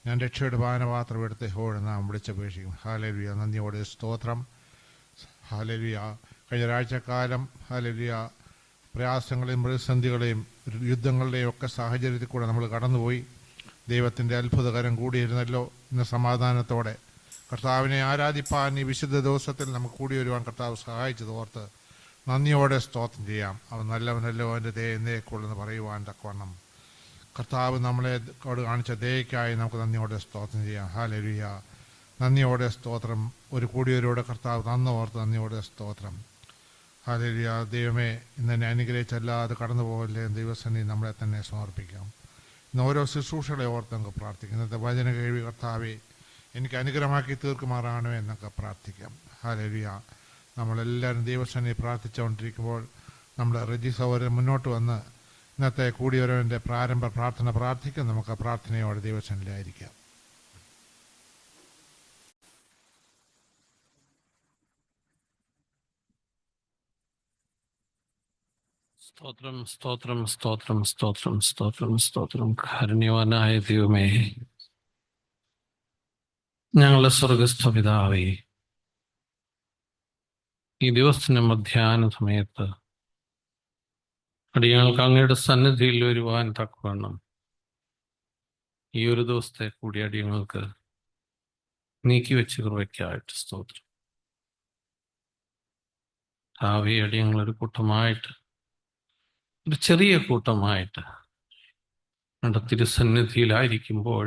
ഞാൻ രക്ഷയുടെ പാനപാത്രം എടുത്ത് യഹോവയുടെ നാം വിളിച്ചപേക്ഷിക്കും. ഹല്ലേലൂയ. നന്ദിയോടെ സ്തോത്രം. ഹല്ലേലൂയ. കഴിഞ്ഞ ഒരാഴ്ചക്കാലം ഹല്ലേലൂയ പ്രയാസങ്ങളെയും പ്രതിസന്ധികളെയും യുദ്ധങ്ങളുടെയും ഒക്കെ സാഹചര്യത്തിൽ കൂടെ നമ്മൾ കടന്നുപോയി. ദൈവത്തിൻ്റെ അത്ഭുതകരം കൂടിയിരുന്നല്ലോ. ഇന്ന് സമാധാനത്തോടെ കർത്താവിനെ ആരാധിപ്പാൻ ഈ വിശുദ്ധ ദിവസത്തിൽ നമുക്ക് കൂടി വരുവാൻ കർത്താവ് സഹായിച്ചത് ഓർത്ത് നന്ദിയോടെ സ്തോത്രം ചെയ്യാം. അവൻ നല്ലവനല്ലോ, അവൻ്റെ ദയ എന്നേക്കുള്ളെന്ന് പറയുവാൻ തക്കവണ്ണം കർത്താവ് നമ്മളെ കാണിച്ച ദയക്കായി നമുക്ക് നന്ദിയോടെ സ്തോത്രം ചെയ്യാം. ഹല്ലേലൂയ. നന്ദിയോടെ സ്തോത്രം. ഒരു കൂടിയവരോടെ കർത്താവ് ഓർത്ത് നന്ദിയോടെ സ്തോത്രം. ഹല്ലേലൂയ. ദൈവമേ, ഇന്നെന്നെ അനുഗ്രഹിച്ചല്ലാതെ കടന്നു പോകല്ലേ. ദൈവസന്നിധി നമ്മളെ തന്നെ സമർപ്പിക്കാം. ഇന്ന് ഓരോ ശുശ്രൂഷകളെ ഓർത്ത് നമുക്ക് പ്രാർത്ഥിക്കാം. ഇന്നത്തെ വചന കേൾവി കർത്താവെ എനിക്ക് അനുഗ്രഹമാക്കി തീർക്കുമാറാണോ എന്നൊക്കെ പ്രാർത്ഥിക്കാം. ഹല്ലേലൂയ. നമ്മളെല്ലാവരും ദൈവസന്നിധി പ്രാർത്ഥിച്ചുകൊണ്ടിരിക്കുമ്പോൾ നമ്മുടെ റെജി സഹോദരൻ മുന്നോട്ട് വന്ന് ഇന്നത്തെ കൂടിയവരവൻ്റെ പ്രാരംഭ പ്രാർത്ഥന പ്രാർത്ഥിക്കും. നമുക്ക് പ്രാർത്ഥനയോടെ ദൈവസന്നിധിയിലായിരിക്കാം. സ്തോത്രം, സ്തോത്രം, സ്തോത്രം, സ്തോത്രം, സ്തോത്രം, സ്തോത്രം. കാരുണ്യവാനായ ദൈവമേ, ഞങ്ങളുടെ സ്വർഗസ്ഥ പിതാവേ, ഈ ദിവസത്തിന്റെ മധ്യാഹ്ന സമയത്ത് അടിയങ്ങൾക്ക് അങ്ങയുടെ സന്നിധിയിൽ വരുവാൻ തക്കവണ്ണം ഈ ഒരു ദിവസത്തെ കൂടി അടിയങ്ങൾക്ക് നീക്കിവെച്ച് കൃപയ്ക്കായിട്ട് സ്തോത്രം. ഭാവി അടിയങ്ങളൊരു കൂട്ടമായിട്ട്, ഒരു ചെറിയ കൂട്ടമായിട്ട് നമ്മുടെ തിരുസന്നിധിയിലായിരിക്കുമ്പോൾ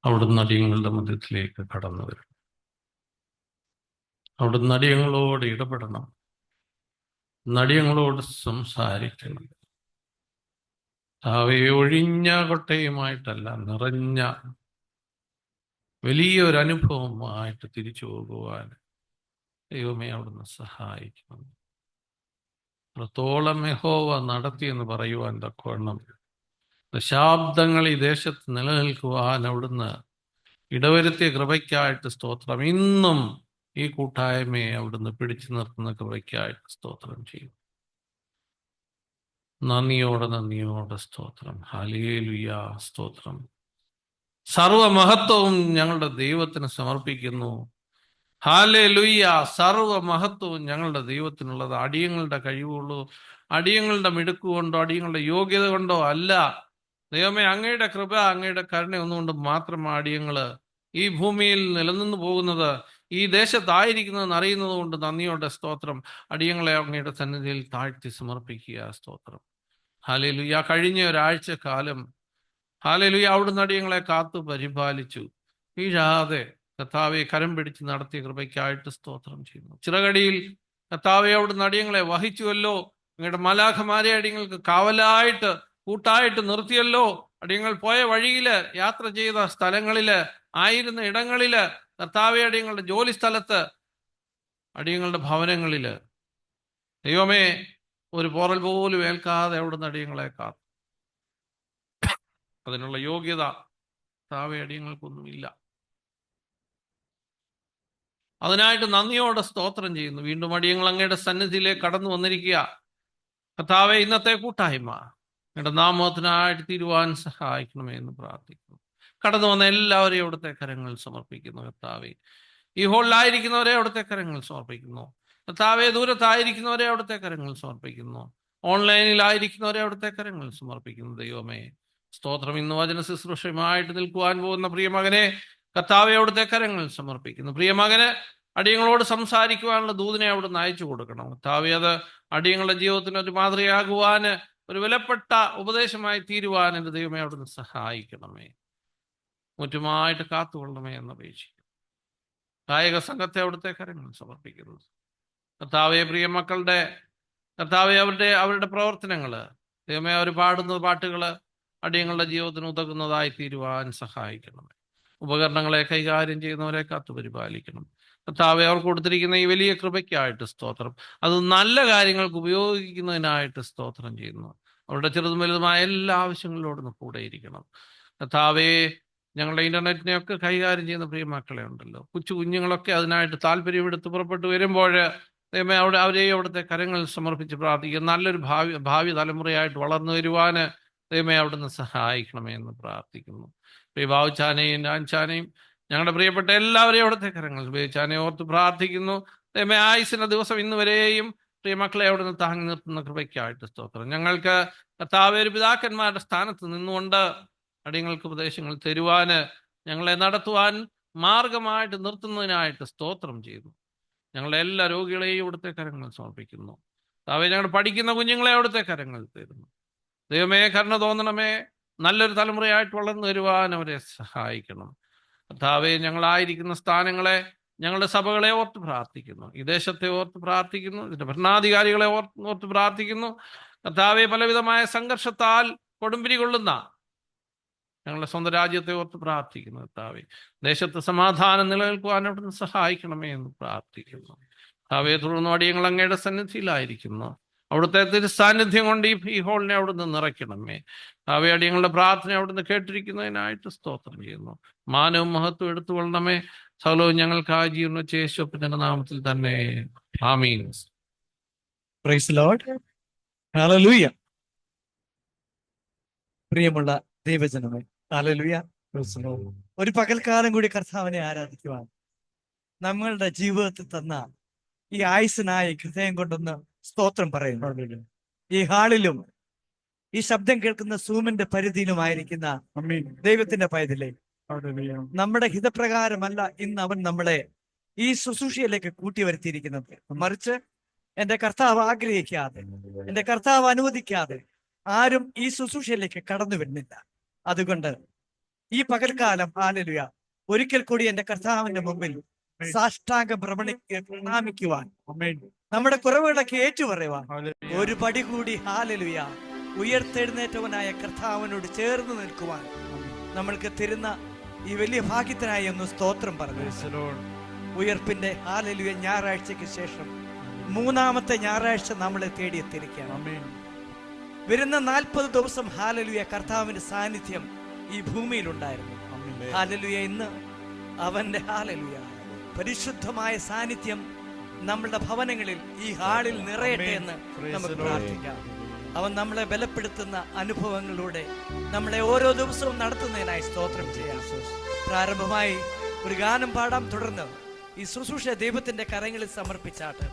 അവിടുന്ന് അടിയങ്ങളുടെ മധ്യത്തിലേക്ക് കടന്നു വരും. അവിടുന്ന് അടിയങ്ങളോട് ഇടപെടണം, നടിയങ്ങളോട് സംസാരിക്കണം. അവയെ ഒഴിഞ്ഞ കൊട്ടയുമായിട്ടല്ല, നിറഞ്ഞ വലിയൊരു അനുഭവമായിട്ട് തിരിച്ചു പോകുവാൻ ദൈവമേ അവിടുന്ന് സഹായിക്കണം. അത്രത്തോളം യഹോവ നടത്തിയെന്ന് പറയുവാൻ തക്കവണ്ണം ദശാബ്ദങ്ങൾ ഈ ദേശത്ത് നിലനിൽക്കുവാൻ അവിടുന്ന് ഇടവരുത്തിയ കൃപയ്ക്കായിട്ട് സ്തോത്രം. ഇന്നും ഈ കൂട്ടായ്മയെ അവിടുന്ന് പിടിച്ചു നിർത്തുന്ന കൃപയ്ക്കായിട്ട് സ്തോത്രം ചെയ്യും. നന്ദിയോടെ സ്തോത്രം. ഹല്ലേലൂയ. സ്തോത്രം. സർവമഹത്വവും ഞങ്ങളുടെ ദൈവത്തിന് സമർപ്പിക്കുന്നു. ഹല്ലേലൂയ. സർവമഹത്വവും ഞങ്ങളുടെ ദൈവത്തിനുള്ളത്. അടിയങ്ങളുടെ കഴിവുള്ളൂ, അടിയങ്ങളുടെ മിടുക്കുകൊണ്ടോ അടിയങ്ങളുടെ യോഗ്യത കൊണ്ടോ അല്ല. ദൈവമേ, അങ്ങയുടെ കൃപ, അങ്ങയുടെ കരുണ ഒന്നുകൊണ്ട് മാത്രമാണ് അടിയങ്ങള് ഈ ഭൂമിയിൽ നിലനിന്ന് പോകുന്നത്, ഈ ദേശത്തായിരിക്കുന്നതെന്ന് അറിയുന്നത് കൊണ്ട് നന്ദിയോടെ സ്തോത്രം. അടിയങ്ങളെ അങ്ങയുടെ സന്നിധിയിൽ താഴ്ത്തി സമർപ്പിക്കുക. സ്തോത്രം. ഹല്ലേലൂയ. കഴിഞ്ഞ ഒരാഴ്ച കാലം ഹല്ലേലൂയ അവിടുന്ന് അടിയങ്ങളെ കാത്തു പരിപാലിച്ചു. വീഴാതെ കർത്താവെ കരം പിടിച്ച് നടത്തിയ കൃപയ്ക്കായിട്ട് സ്തോത്രം ചെയ്യുന്നു. ചിറകടിയിൽ കർത്താവെ അവിടുന്ന് അടിയങ്ങളെ വഹിച്ചുവല്ലോ. അങ്ങയുടെ മലാഖമാരെ അടിയങ്ങൾക്ക് കാവലായിട്ട് കൂട്ടായിട്ട് നിർത്തിയല്ലോ. അടിയങ്ങൾ പോയ വഴിയില്, യാത്ര ചെയ്ത സ്ഥലങ്ങളില്, ആയിരുന്ന ഇടങ്ങളില്, കർത്താവെ അടിയങ്ങളുടെ ജോലി സ്ഥലത്ത്, അടിയങ്ങളുടെ ഭവനങ്ങളില് ദൈവമേ ഒരു പോറൽ പോലും ഏൽക്കാതെ അവിടുന്ന് അടിയങ്ങളെ കാത്തു. അതിനുള്ള യോഗ്യത കർത്താവെ അടിയങ്ങൾക്കൊന്നുമില്ല. അതിനായിട്ട് നന്ദിയോടെ സ്തോത്രം ചെയ്യുന്നു. വീണ്ടും അടിയങ്ങൾ അങ്ങയുടെ സന്നിധിയിലേക്ക് കടന്നു വന്നിരിക്കുക. കർത്താവെ, ഇന്നത്തെ കൂട്ടായ്മ അങ്ങയുടെ നാമത്തിനായിട്ട് തീരുവാൻ സഹായിക്കണമേ എന്ന് പ്രാർത്ഥിക്കുന്നു. കടന്നു വന്ന എല്ലാവരെയും അവിടുത്തെ കരങ്ങൾ സമർപ്പിക്കുന്നു. കർത്താവെ, ഈ ഹോളിലായിരിക്കുന്നവരെ അവിടുത്തെ കരങ്ങൾ സമർപ്പിക്കുന്നു. കർത്താവെ, ദൂരത്തായിരിക്കുന്നവരെ അവിടുത്തെ കരങ്ങൾ സമർപ്പിക്കുന്നു. ഓൺലൈനിലായിരിക്കുന്നവരെ അവിടുത്തെ കരങ്ങൾ സമർപ്പിക്കുന്നു. ദൈവമേ സ്തോത്രം. ഇന്ന് വചന ശുശ്രൂഷയുമായിട്ട് നിൽക്കുവാൻ പോകുന്ന പ്രിയമകനെ കർത്താവെ അവിടുത്തെ കരങ്ങൾ സമർപ്പിക്കുന്നു. പ്രിയമകന് അടിയങ്ങളോട് സംസാരിക്കുവാനുള്ള ദൂതനെ അവിടുന്ന് അയച്ചു കൊടുക്കണം. കർത്താവെ, അത് അടിയങ്ങളുടെ ജീവിതത്തിന് ഒരു മാതൃകയാകുവാന്, ഒരു വിലപ്പെട്ട ഉപദേശമായി തീരുവാൻ എൻ്റെ ദൈവമേ അവിടുന്ന് സഹായിക്കണമേ. മുറ്റുമായിട്ട് കാത്തുകൊള്ളണമേ എന്നപേക്ഷിക്കുന്നു. ഗായക സംഘത്തെ അവിടുത്തെ കരങ്ങൾ സമർപ്പിക്കുന്നു. കർത്താവെ, പ്രിയ മക്കളുടെ കർത്താവെ അവരുടെ പ്രവർത്തനങ്ങള് ദൈവമേ, അവർ പാടുന്ന പാട്ടുകള് അടിയങ്ങളുടെ ജീവിതത്തിന് ഉതകുന്നതായി തീരുവാൻ സഹായിക്കണമേ. ഉപകരണങ്ങളെ കൈകാര്യം ചെയ്യുന്നവരെ കാത്തു പരിപാലിക്കണം. കർത്താവെ, അവർ കൊടുത്തിരിക്കുന്ന ഈ വലിയ കൃപയ്ക്കായിട്ട് സ്തോത്രം. അത് നല്ല കാര്യങ്ങൾക്ക് ഉപയോഗിക്കുന്നതിനായിട്ട് സ്തോത്രം ചെയ്യുന്നു. അവരുടെ ചെറുതും വലുതുമായ എല്ലാ ആവശ്യങ്ങളോടും കൂടെ ഇരിക്കണം. കർത്താവെ, ഞങ്ങളുടെ ഇന്റർനെറ്റിനെയൊക്കെ കൈകാര്യം ചെയ്യുന്ന പ്രിയ മക്കളെ ഉണ്ടല്ലോ, കുഞ്ഞുങ്ങളൊക്കെ അതിനായിട്ട് താല്പര്യമെടുത്ത് പുറപ്പെട്ടു വരുമ്പോൾ ദൈവമേ അവരെയും അവിടുത്തെ കരങ്ങൾ സമർപ്പിച്ച് പ്രാർത്ഥിക്കുക. നല്ലൊരു ഭാവി തലമുറയായിട്ട് വളർന്നു വരുവാന് ദൈവമേ അവിടുന്ന് സഹായിക്കണമേ എന്ന് പ്രാർത്ഥിക്കുന്നു. പ്രിയ ബാബുച്ചാനെയും രാൻചാനെയും ഞങ്ങളുടെ പ്രിയപ്പെട്ട എല്ലാവരെയും അവിടുത്തെ കരങ്ങൾ ബേച്ചാനെ ഓർത്ത് പ്രാർത്ഥിക്കുന്നു. ദൈവമേ ആയുസിന്റെ ദിവസം ഇന്ന് വരെയും പ്രിയമക്കളെ അവിടുന്ന് താങ്ങി നിർത്തുന്ന കൃപയ്ക്കായിട്ട് സ്തോത്രം. ഞങ്ങൾക്ക് കർത്താവേ ഒരു പിതാക്കന്മാരുടെ സ്ഥാനത്ത് നിന്നുകൊണ്ട് അടിയങ്ങൾക്ക് ഉപദേശങ്ങൾ തരുവാന്, ഞങ്ങളെ നടത്തുവാൻ മാർഗമായിട്ട് നിർത്തുന്നതിനായിട്ട് സ്തോത്രം ചെയ്യുന്നു. ഞങ്ങളുടെ എല്ലാ രോഗികളെയും അവിടുത്തെ കരങ്ങൾ സമർപ്പിക്കുന്നു. കർത്താവേ ഞങ്ങൾ പഠിക്കുന്ന കുഞ്ഞുങ്ങളെ അവിടുത്തെ കരങ്ങൾ തരുന്നു. ദൈവമേ കരുണ തോന്നണമേ, നല്ലൊരു തലമുറയായിട്ട് വളർന്നു വരുവാൻ അവരെ സഹായിക്കണം. കർത്താവേ ഞങ്ങളായിരിക്കുന്ന സ്ഥാനങ്ങളെ, ഞങ്ങളുടെ സഭകളെ ഓർത്ത് പ്രാർത്ഥിക്കുന്നു, ഈ ദേശത്തെ ഓർത്ത് പ്രാർത്ഥിക്കുന്നു, ഇതിന്റെ ഭരണാധികാരികളെ ഓർത്ത് പ്രാർത്ഥിക്കുന്നു. കർത്താവെ പലവിധമായ സംഘർഷത്താൽ കൊടുമ്പിരി കൊള്ളുന്ന ഞങ്ങളുടെ സ്വന്തം രാജ്യത്തെ ഓർത്ത് പ്രാർത്ഥിക്കുന്നു. കർത്താവെ ദേശത്ത് സമാധാനം നിലനിൽക്കുവാൻ അവിടുന്ന് സഹായിക്കണമേ എന്ന് പ്രാർത്ഥിക്കുന്നു. കർത്താവെ തുടർന്ന് അടിയങ്ങൾ അങ്ങയുടെ സന്നിധിയിലായിരിക്കുന്നു. അവിടുത്തെ തിരുസാന്നിധ്യം കൊണ്ട് ഈ ഹോളിനെ അവിടുന്ന് നിറയ്ക്കണമേ. കർത്താവെ അടിയങ്ങളുടെ പ്രാർത്ഥന അവിടുന്ന് കേട്ടിരിക്കുന്നതിനായിട്ട് സ്തോത്രം ചെയ്യുന്നു. മാനവും മഹത്വം എടുത്തുകൊള്ളണമേ. സകലവും ഞങ്ങൾക്കായി ജീവൻ വെച്ച യേശുവിന്റെ നാമത്തിൽ തന്നെ ആമീൻ. Praise Lord. ഹല്ലേലൂയ. പ്രിയമുള്ള ദൈവജനമേ, ഹല്ലേലൂയ. ഒരു പകൽക്കാലം കൂടി കർത്താവിനെ ആരാധിക്കുവാൻ നമ്മളുടെ ജീവിതത്തിൽ തന്ന ഈ ആയുസ്സിനായി ഹൃദയം കൊണ്ടൊന്ന് സ്തോത്രം പറയുന്നു. ഈ ഹാളിലും ഈ ശബ്ദം കേൾക്കുന്ന സൂമിന്റെ പരിധിയിലുമായിരിക്കുന്ന ദൈവത്തിന്റെ പൈതലേ, നമ്മുടെ ഹിതപ്രകാരമല്ല ഇന്ന് അവൻ നമ്മളെ ഈ ശുശ്രൂഷയിലേക്ക് കൂട്ടി വരുത്തിയിരിക്കുന്നത്. മറിച്ച് എന്റെ കർത്താവ് ആഗ്രഹിക്കാതെ, എന്റെ കർത്താവ് അനുവദിക്കാതെ ആരും ഈ ശുശ്രൂഷയിലേക്ക് കടന്നു വരുന്നില്ല. അതുകൊണ്ട് ഈ പകൽക്കാലം ഹല്ലേലൂയ ഒരിക്കൽ കൂടി എന്റെ കർത്താവിന്റെ മുമ്പിൽ സാഷ്ടാംഗം പ്രണാമിക്കുവാൻ, നമ്മുടെ കുറവുകളൊക്കെ ഏറ്റുപറയുവാൻ, ഒരു പടി കൂടി ഹല്ലേലൂയ ഉയർത്തെഴുന്നേറ്റവനായ കർത്താവിനോട് ചേർന്ന് നിൽക്കുവാൻ നമ്മൾക്ക് തരുന്ന ഈ വലിയ ഭാഗ്യത്തിനായി ഒന്ന് സ്തോത്രം പറഞ്ഞു. ഉയർപ്പിന്റെ ഹല്ലേലൂയ ഞായറാഴ്ചയ്ക്ക് ശേഷം മൂന്നാമത്തെ ഞായറാഴ്ച നമ്മളെ തേടിയെത്തിയിരിക്കുകയാണ്. വരുന്ന 40 ദിവസം ഹല്ലേലൂയ കർത്താവിന്റെ സാന്നിധ്യം ഈ ഭൂമിയിൽ ഉണ്ടായിരുന്നു. ഹല്ലേലൂയ ഇന്ന് അവന്റെ ഹല്ലേലൂയ പരിശുദ്ധമായ സാന്നിധ്യം നമ്മളുടെ ഭവനങ്ങളിൽ ഈ ഹാളിൽ നിറയട്ടെ എന്ന് നമുക്ക് പ്രാർത്ഥിക്കാം. അവൻ നമ്മളെ ബലപ്പെടുത്തുന്ന അനുഭവങ്ങളിലൂടെ നമ്മളെ ഓരോ ദിവസവും നടത്തുന്നതിനായി സ്തോത്രം ചെയ്യാം. പ്രാരംഭമായി ഒരു ഗാനം പാടാം. തുടർന്ന് ഈ ശുശ്രൂഷ ദൈവത്തിന്റെ കരങ്ങളിൽ സമർപ്പിച്ചാട്ട്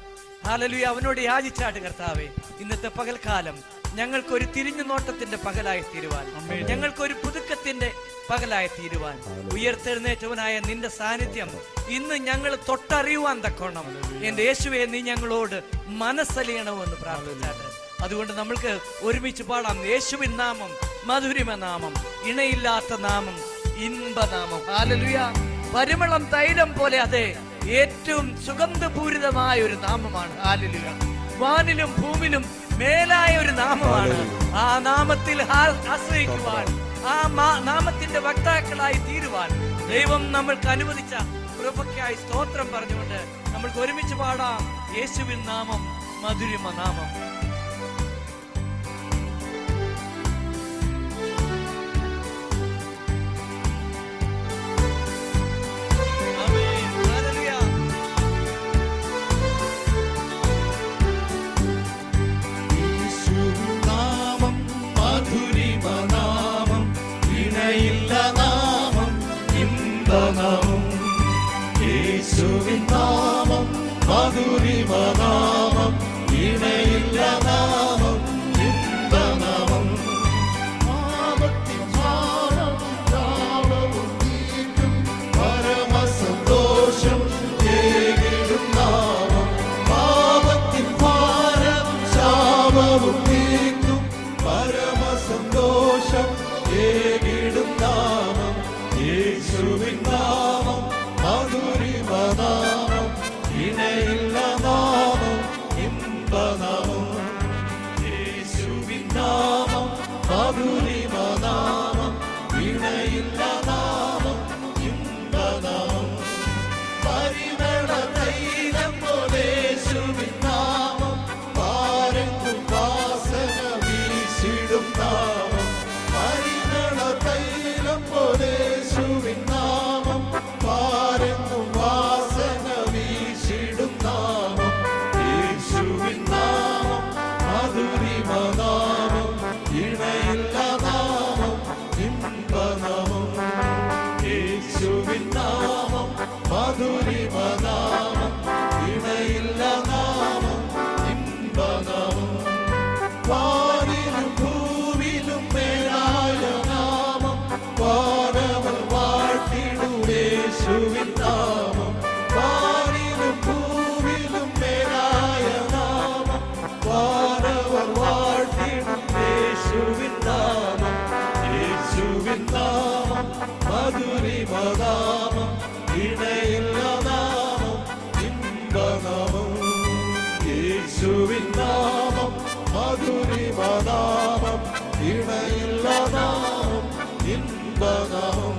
ഹല്ലേലൂയ അവനോട് യാചിച്ചാട്ട്, കർത്താവേ ഇന്നത്തെ പകൽക്കാലം ഞങ്ങൾക്കൊരു തിരിഞ്ഞു നോട്ടത്തിന്റെ പകലായി തീരുവാൻ, ഞങ്ങൾക്കൊരു പുതുക്കത്തിന്റെ പകലായി തീരുവാൻ, ഉയർത്തെഴുന്നേറ്റവനായ നിന്റെ സാന്നിധ്യം ഇന്ന് ഞങ്ങൾ തൊട്ടറിയുവാൻ തക്കോണം എന്റെ യേശുവേ നീ ഞങ്ങളോട് മനസ്സലിയണമെന്ന് പ്രാർത്ഥിച്ചാട്ട്. അതുകൊണ്ട് നമ്മൾക്ക് ഒരുമിച്ച് പാടാം. യേശുവിൻ നാമം മധുരിമ നാമം, ഇണയില്ലാത്ത നാമം, ഇൻപനാമം. ഹല്ലേലൂയ. പരിമളം തൈലം പോലെ അതെ ഏറ്റവും സുഗന്ധപൂരിതമായ ഒരു നാമമാണ്. ഹല്ലേലൂയ. വാനിലും ഭൂമിയിലും മേലായ ഒരു നാമമാണ്. ആ നാമത്തിൽ ആശ്രയിക്കുവാൻ, ആ നാമത്തിന്റെ വക്താക്കളായി തീരുവാൻ ദൈവം നമ്മൾക്ക് അനുവദിച്ച കൃപയ്ക്കായി സ്തോത്രം പറഞ്ഞുകൊണ്ട് നമ്മൾക്ക് ഒരുമിച്ച് പാടാം. യേശുവിൻ നാമം മധുരിമ നാമം. യേശുവിൻ നാമം മധുരിമ നാമം, ഇണയില്ല നാമം, ഇമ്പനാമം. പാപത്തിൻ ഭാരവും താപവും നീക്കും പരമസന്തോഷം ഏകിടും നാമം. പാപത്തിൻ ഭാരവും ശാപവും നീക്കും പരമസന്തോഷം ഏകിടും നാമം. യേശുവിൻ നാമം മധുരിമ നാമം, ഇണയില്ല നാമം, ഇമ്പനാമം. യേശുവിൻ നാമം മധുരിമനാമം ഇണയില്ല നാമം ഇമ്പനാമം വാനിലും ഭൂവിലും മേലായ നാമം വാനവർ വാഴ്ത്തിടും യേശുവിൻ നാമം വാനിലും ഭൂവിലും മേലായ നാമം വാനവർ വാഴ്ത്തിടും യേശുവിൻ നാമം യേശുവിൻ നാമം മധുരിമനാമം ഇണയില്ല നാമം ഇമ്പനാമം യേശുവിൻ നാമം മധുരിമനാമം ഇണയില്ല നാമം ഇമ്പനാമം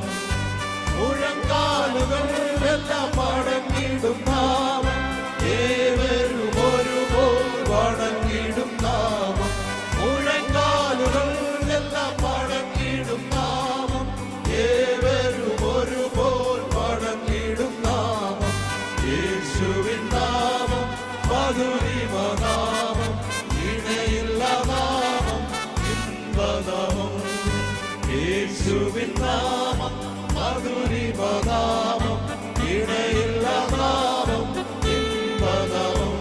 മുഴങ്കാലുകൾ എല്ലാം മടങ്ങിടും നാമം ഏവരും ഒരുപോൽ വണങ്ങിടും നാമം മുഴങ്കാലുകൾ എല്ലാം മടങ്ങിടും നാമം ഏവരും ഒരുപോൽ വണങ്ങിടും നാമം യേശുവിൻ നാമം മധുരിമനാമം ഇണയില്ല നാമം ഇമ്പനാമം യേശുവിൻ നാമം മധുരിമനാമം ഇണയില്ല നാമം ഇമ്പനാമം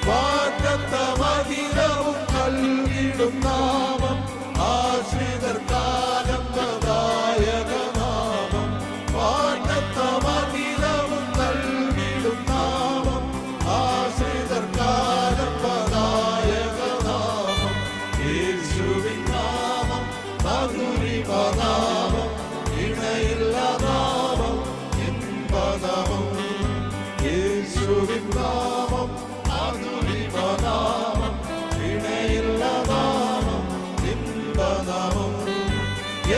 വാഗ്ദത്ത മഹിതവും നൽകിടും നാമം ആശ്രിതർക്കാനന്ദദായക നാമം വാഗ്ദത്ത മഹിതവും നൽകിടും നാമം ആശ്രിതർക്കാനന്ദദായക നാമം യേശുവിൻ നാമം മധുരിമനാമം ഇണയില്ല നാമം ഇമ്പനാമം യേശുവിൻ നാമം മധുരിമനാമം ഇണയില്ല നാമം ഇമ്പനാമം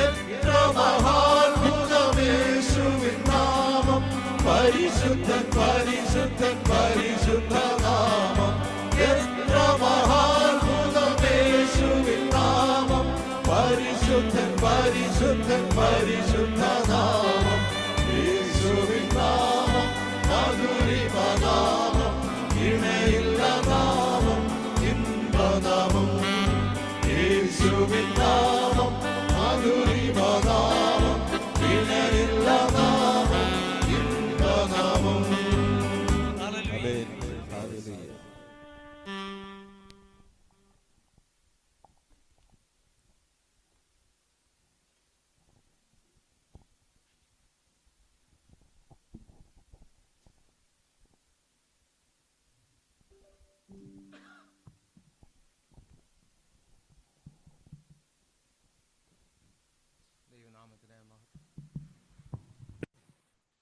എത്ര മഹാത്ഭുതം യേശുവിൻ നാമം പരിശുദ്ധൻ പരിശുദ്ധൻ പരിശുദ്ധ നാമം എത്ര മഹാത്ഭുതം യേശുവിൻ നാമം പരിശുദ്ധൻ പരിശുദ്ധൻ പരിശുദ്ധ നാമം യേശുവിൻ നാമം മധുരിമനാമം ഇണയില്ല നാമം ഇമ്പനാമം യേശുവിൻ നാമം മധുരിമനാമം ഇണയില്ല നാമം ഇമ്പനാമം ഹല്ലേലൂയ.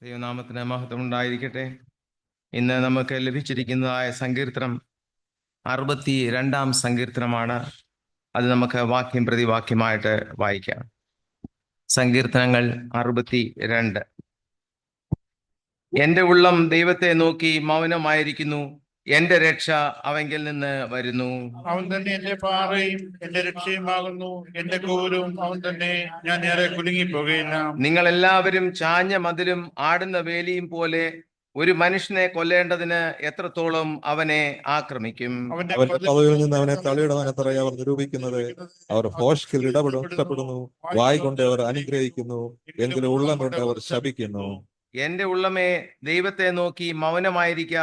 ദൈവനാമത്തിന് മഹത്വം ഉണ്ടായിരിക്കട്ടെ. ഇന്ന് നമുക്ക് ലഭിച്ചിരിക്കുന്നതായ സങ്കീർത്തനം 62-ാം സങ്കീർത്തനമാണ്. അത് നമുക്ക് വാക്യം പ്രതി വാക്യമായിട്ട് വായിക്കാം. സങ്കീർത്തനങ്ങൾ 62. എന്റെ ഉള്ളം ദൈവത്തെ നോക്കി മൗനമായിരിക്കുന്നു, എന്റെ രക്ഷ അവങ്കിൽ നിന്ന് വരുന്നു. അവൻ തന്നെ എന്റെ പാറയും എന്റെ രക്ഷയുമാകുന്നു, എന്റെ കോലും അവൻ തന്നെ, ഞാൻ ഏറെ കുലുങ്ങിപ്പോകയില്ല. നിങ്ങൾ എല്ലാവരും ചാഞ്ഞ മതിലും ആടുന്ന വേലിയും പോലെ ഒരു മനുഷ്യനെ കൊല്ലേണ്ടതിന് എത്രത്തോളം അവനെ ആക്രമിക്കും. അവന്റെ അവന്റെ പദവിയിൽ നിന്ന് അവനെ തള്ളിയിടാൻ എത്രയെ അവർ നിരൂപിക്കുന്നത്. അവർ ഭോഷ്കിൽ ഇഷ്ടപ്പെടുന്നു, വായ് കൊണ്ട് അവർ അനുഗ്രഹിക്കുന്നു, എങ്കിലും ഉള്ളം കൊണ്ട് അവർ ശപിക്കുന്നു. എന്റെ ഉള്ളമേ ദൈവത്തെ നോക്കി മൗനമായിരിക്ക,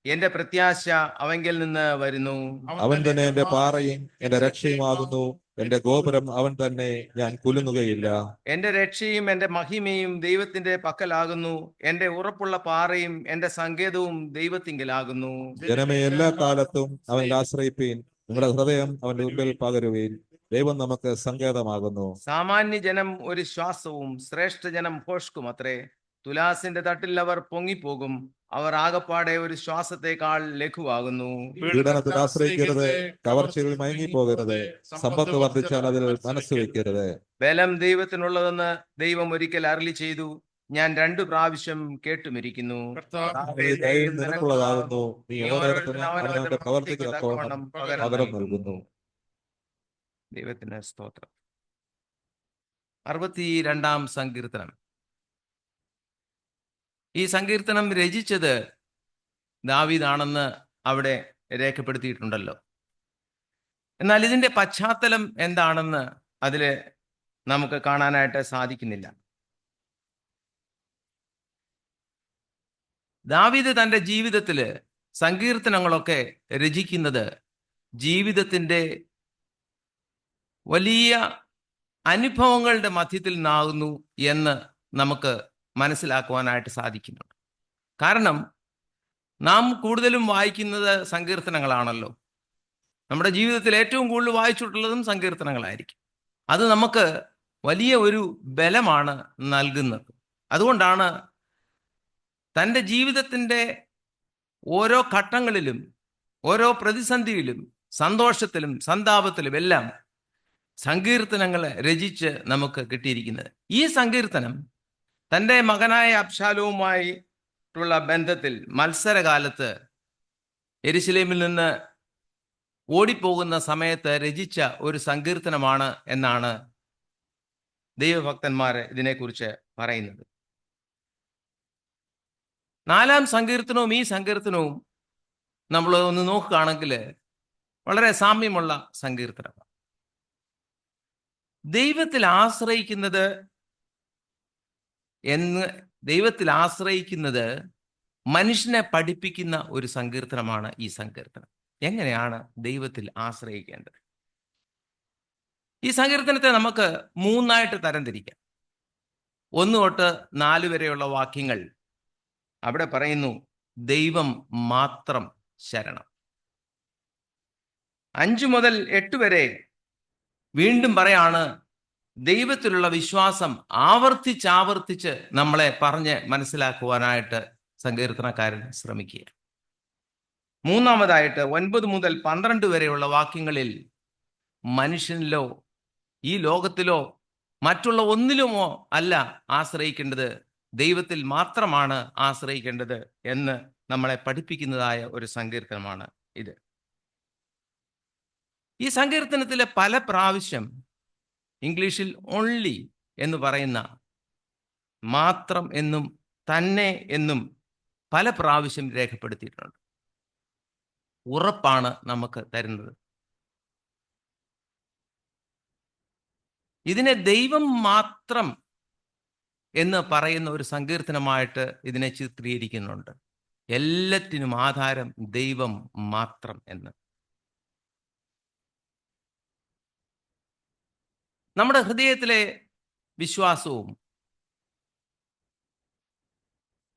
എന്റെ പ്രത്യാശ അവങ്കിൽ നിന്ന് വരുന്നു. അവൻ തന്നെ എന്റെ പാറയും എന്റെ രക്ഷയുമാകുന്നു, എന്റെ ഗോപുരം അവൻ തന്നെ, ഞാൻ കുലുങ്ങുകയില്ല. എന്റെ രക്ഷയും എന്റെ മഹിമയും ദൈവത്തിന്റെ പക്കലാകുന്നു, എന്റെ ഉറപ്പുള്ള പാറയും എന്റെ സങ്കേതവും ദൈവത്തിങ്കലാകുന്നു. ജനമേ, എല്ലാ കാലത്തും അവനിൽ ആശ്രയിപ്പീൻ, നിങ്ങളുടെ ഹൃദയം അവന്റെ മുമ്പിൽ പകരുവീൻ. ദൈവം നമുക്ക് സങ്കേതമാകുന്നു. സാമാന്യ ജനം ഒരു ശ്വാസവും ശ്രേഷ്ഠ ജനം ഭോഷ്കും അത്രേ. തുലാസിന്റെ തട്ടിൽ അവർ പൊങ്ങിപ്പോകും, അവർ ആകപ്പാടെ ഒരു ശ്വാസത്തെക്കാൾ ലഘുവാകുന്നു. പീഡനത്തിൽ ആശ്രയിക്കരുത്, കവർച്ചയിൽ മയങ്ങിപ്പോകരുത്, സമ്പത്ത് വർദ്ധിച്ചാൽ അതിൽ മനസ്സ് വെക്കരുത്. ബലം ദൈവത്തിനുള്ളതെന്ന് ദൈവം ഒരിക്കൽ അരുളി ചെയ്തു, ഞാൻ 2 പ്രാവശ്യം കേട്ടുമിരിക്കുന്നു. ദൈവം നിനക്കുള്ളതാകുന്നു, നീ ഓരോരുത്തരും അവനവന്റെ പ്രവർത്തിക്ക് തക്കവണ്ണം പകരം നൽകുന്നു. ദൈവത്തിന് സ്തോത്രം. 62-ാം സങ്കീർത്തനം. ഈ സങ്കീർത്തനം രചിച്ചത് ദാവീദാണെന്ന് അവിടെ രേഖപ്പെടുത്തിയിട്ടുണ്ടല്ലോ. എന്നാൽ ഇതിന്റെ പശ്ചാത്തലം എന്താണെന്ന് അതിൽ നമുക്ക് കാണാനായിട്ട് സാധിക്കുന്നില്ല. ദാവീദ് തൻ്റെ ജീവിതത്തിൽ സങ്കീർത്തനങ്ങളൊക്കെ രചിക്കുന്നത് ജീവിതത്തിൻ്റെ വലിയ അനുഭവങ്ങളുടെ മധ്യത്തിൽ നിന്നാകുന്നു എന്ന് നമുക്ക് മനസ്സിലാക്കുവാനായിട്ട് സാധിക്കുന്നുണ്ട്. കാരണം നാം കൂടുതലും വായിക്കുന്നത് സങ്കീർത്തനങ്ങളാണല്ലോ. നമ്മുടെ ജീവിതത്തിൽ ഏറ്റവും കൂടുതൽ വായിച്ചിട്ടുള്ളതും സങ്കീർത്തനങ്ങളായിരിക്കും. അത് നമുക്ക് വലിയ ഒരു ബലമാണ് നൽകുന്നത്. അതുകൊണ്ടാണ് തൻ്റെ ജീവിതത്തിൻ്റെ ഓരോ ഘട്ടങ്ങളിലും, ഓരോ പ്രതിസന്ധിയിലും, സന്തോഷത്തിലും സന്താപത്തിലും എല്ലാം സങ്കീർത്തനങ്ങൾ രചിച്ച് നമുക്ക് കിട്ടിയിരിക്കുന്നത്. ഈ സങ്കീർത്തനം തൻ്റെ മകനായ അബ്ശാലോവുമായിട്ടുള്ള ബന്ധത്തിൽ മത്സരകാലത്ത് യെരുശലേമിൽ നിന്ന് ഓടിപ്പോകുന്ന സമയത്ത് രചിച്ച ഒരു സങ്കീർത്തനമാണ് എന്നാണ് ദൈവഭക്തന്മാർ ഇതിനെക്കുറിച്ച് പറയുന്നത്. 4-ാം സങ്കീർത്തനവും ഈ സങ്കീർത്തനവും നമ്മൾ ഒന്ന് നോക്കുകയാണെങ്കിൽ വളരെ സാമ്യമുള്ള സങ്കീർത്തനമാണ്. ദൈവത്തിൽ ആശ്രയിക്കുന്നത് മനുഷ്യനെ പഠിപ്പിക്കുന്ന ഒരു സങ്കീർത്തനമാണ് ഈ സങ്കീർത്തനം. എങ്ങനെയാണ് ദൈവത്തിൽ ആശ്രയിക്കേണ്ടത്? ഈ സങ്കീർത്തനത്തെ നമുക്ക് 3 തരംതിരിക്കാം. 1 തൊട്ട് 4 വരെയുള്ള വാക്യങ്ങൾ അവിടെ പറയുന്നു, ദൈവം മാത്രം ശരണം. 5 മുതൽ 8 വരെ വീണ്ടും പറയാണ്, ദൈവത്തിലുള്ള വിശ്വാസം ആവർത്തിച്ച് നമ്മളെ പറഞ്ഞ് മനസ്സിലാക്കുവാനായിട്ട് സങ്കീർത്തനക്കാരൻ ശ്രമിക്കുക. 3-മതായിട്ട് 9 മുതൽ 12 വരെയുള്ള വാക്യങ്ങളിൽ മനുഷ്യനിലോ ഈ ലോകത്തിലോ മറ്റുള്ള ഒന്നിലുമോ അല്ല ആശ്രയിക്കേണ്ടത്, ദൈവത്തിൽ മാത്രമാണ് ആശ്രയിക്കേണ്ടത് എന്ന് നമ്മളെ പഠിപ്പിക്കുന്നതായ ഒരു സങ്കീർത്തനമാണ് ഇത്. ഈ സങ്കീർത്തനത്തിലെ പല പ്രാവശ്യം ഇംഗ്ലീഷിൽ ഓൺലി എന്ന് പറയുന്ന, മാത്രം എന്നും തന്നെ എന്നും പല പ്രാവശ്യം രേഖപ്പെടുത്തിയിട്ടുണ്ട്. ഉറപ്പാണ് നമുക്ക് തരുന്നത്. ഇതിനെ ദൈവം മാത്രം എന്ന് പറയുന്ന ഒരു സങ്കീർത്തനമായിട്ട് ഇതിനെ ചിത്രീകരിക്കുന്നുണ്ട്. എല്ലാറ്റിനും ആധാരം ദൈവം മാത്രം എന്ന്. നമ്മുടെ ഹൃദയത്തിലെ വിശ്വാസവും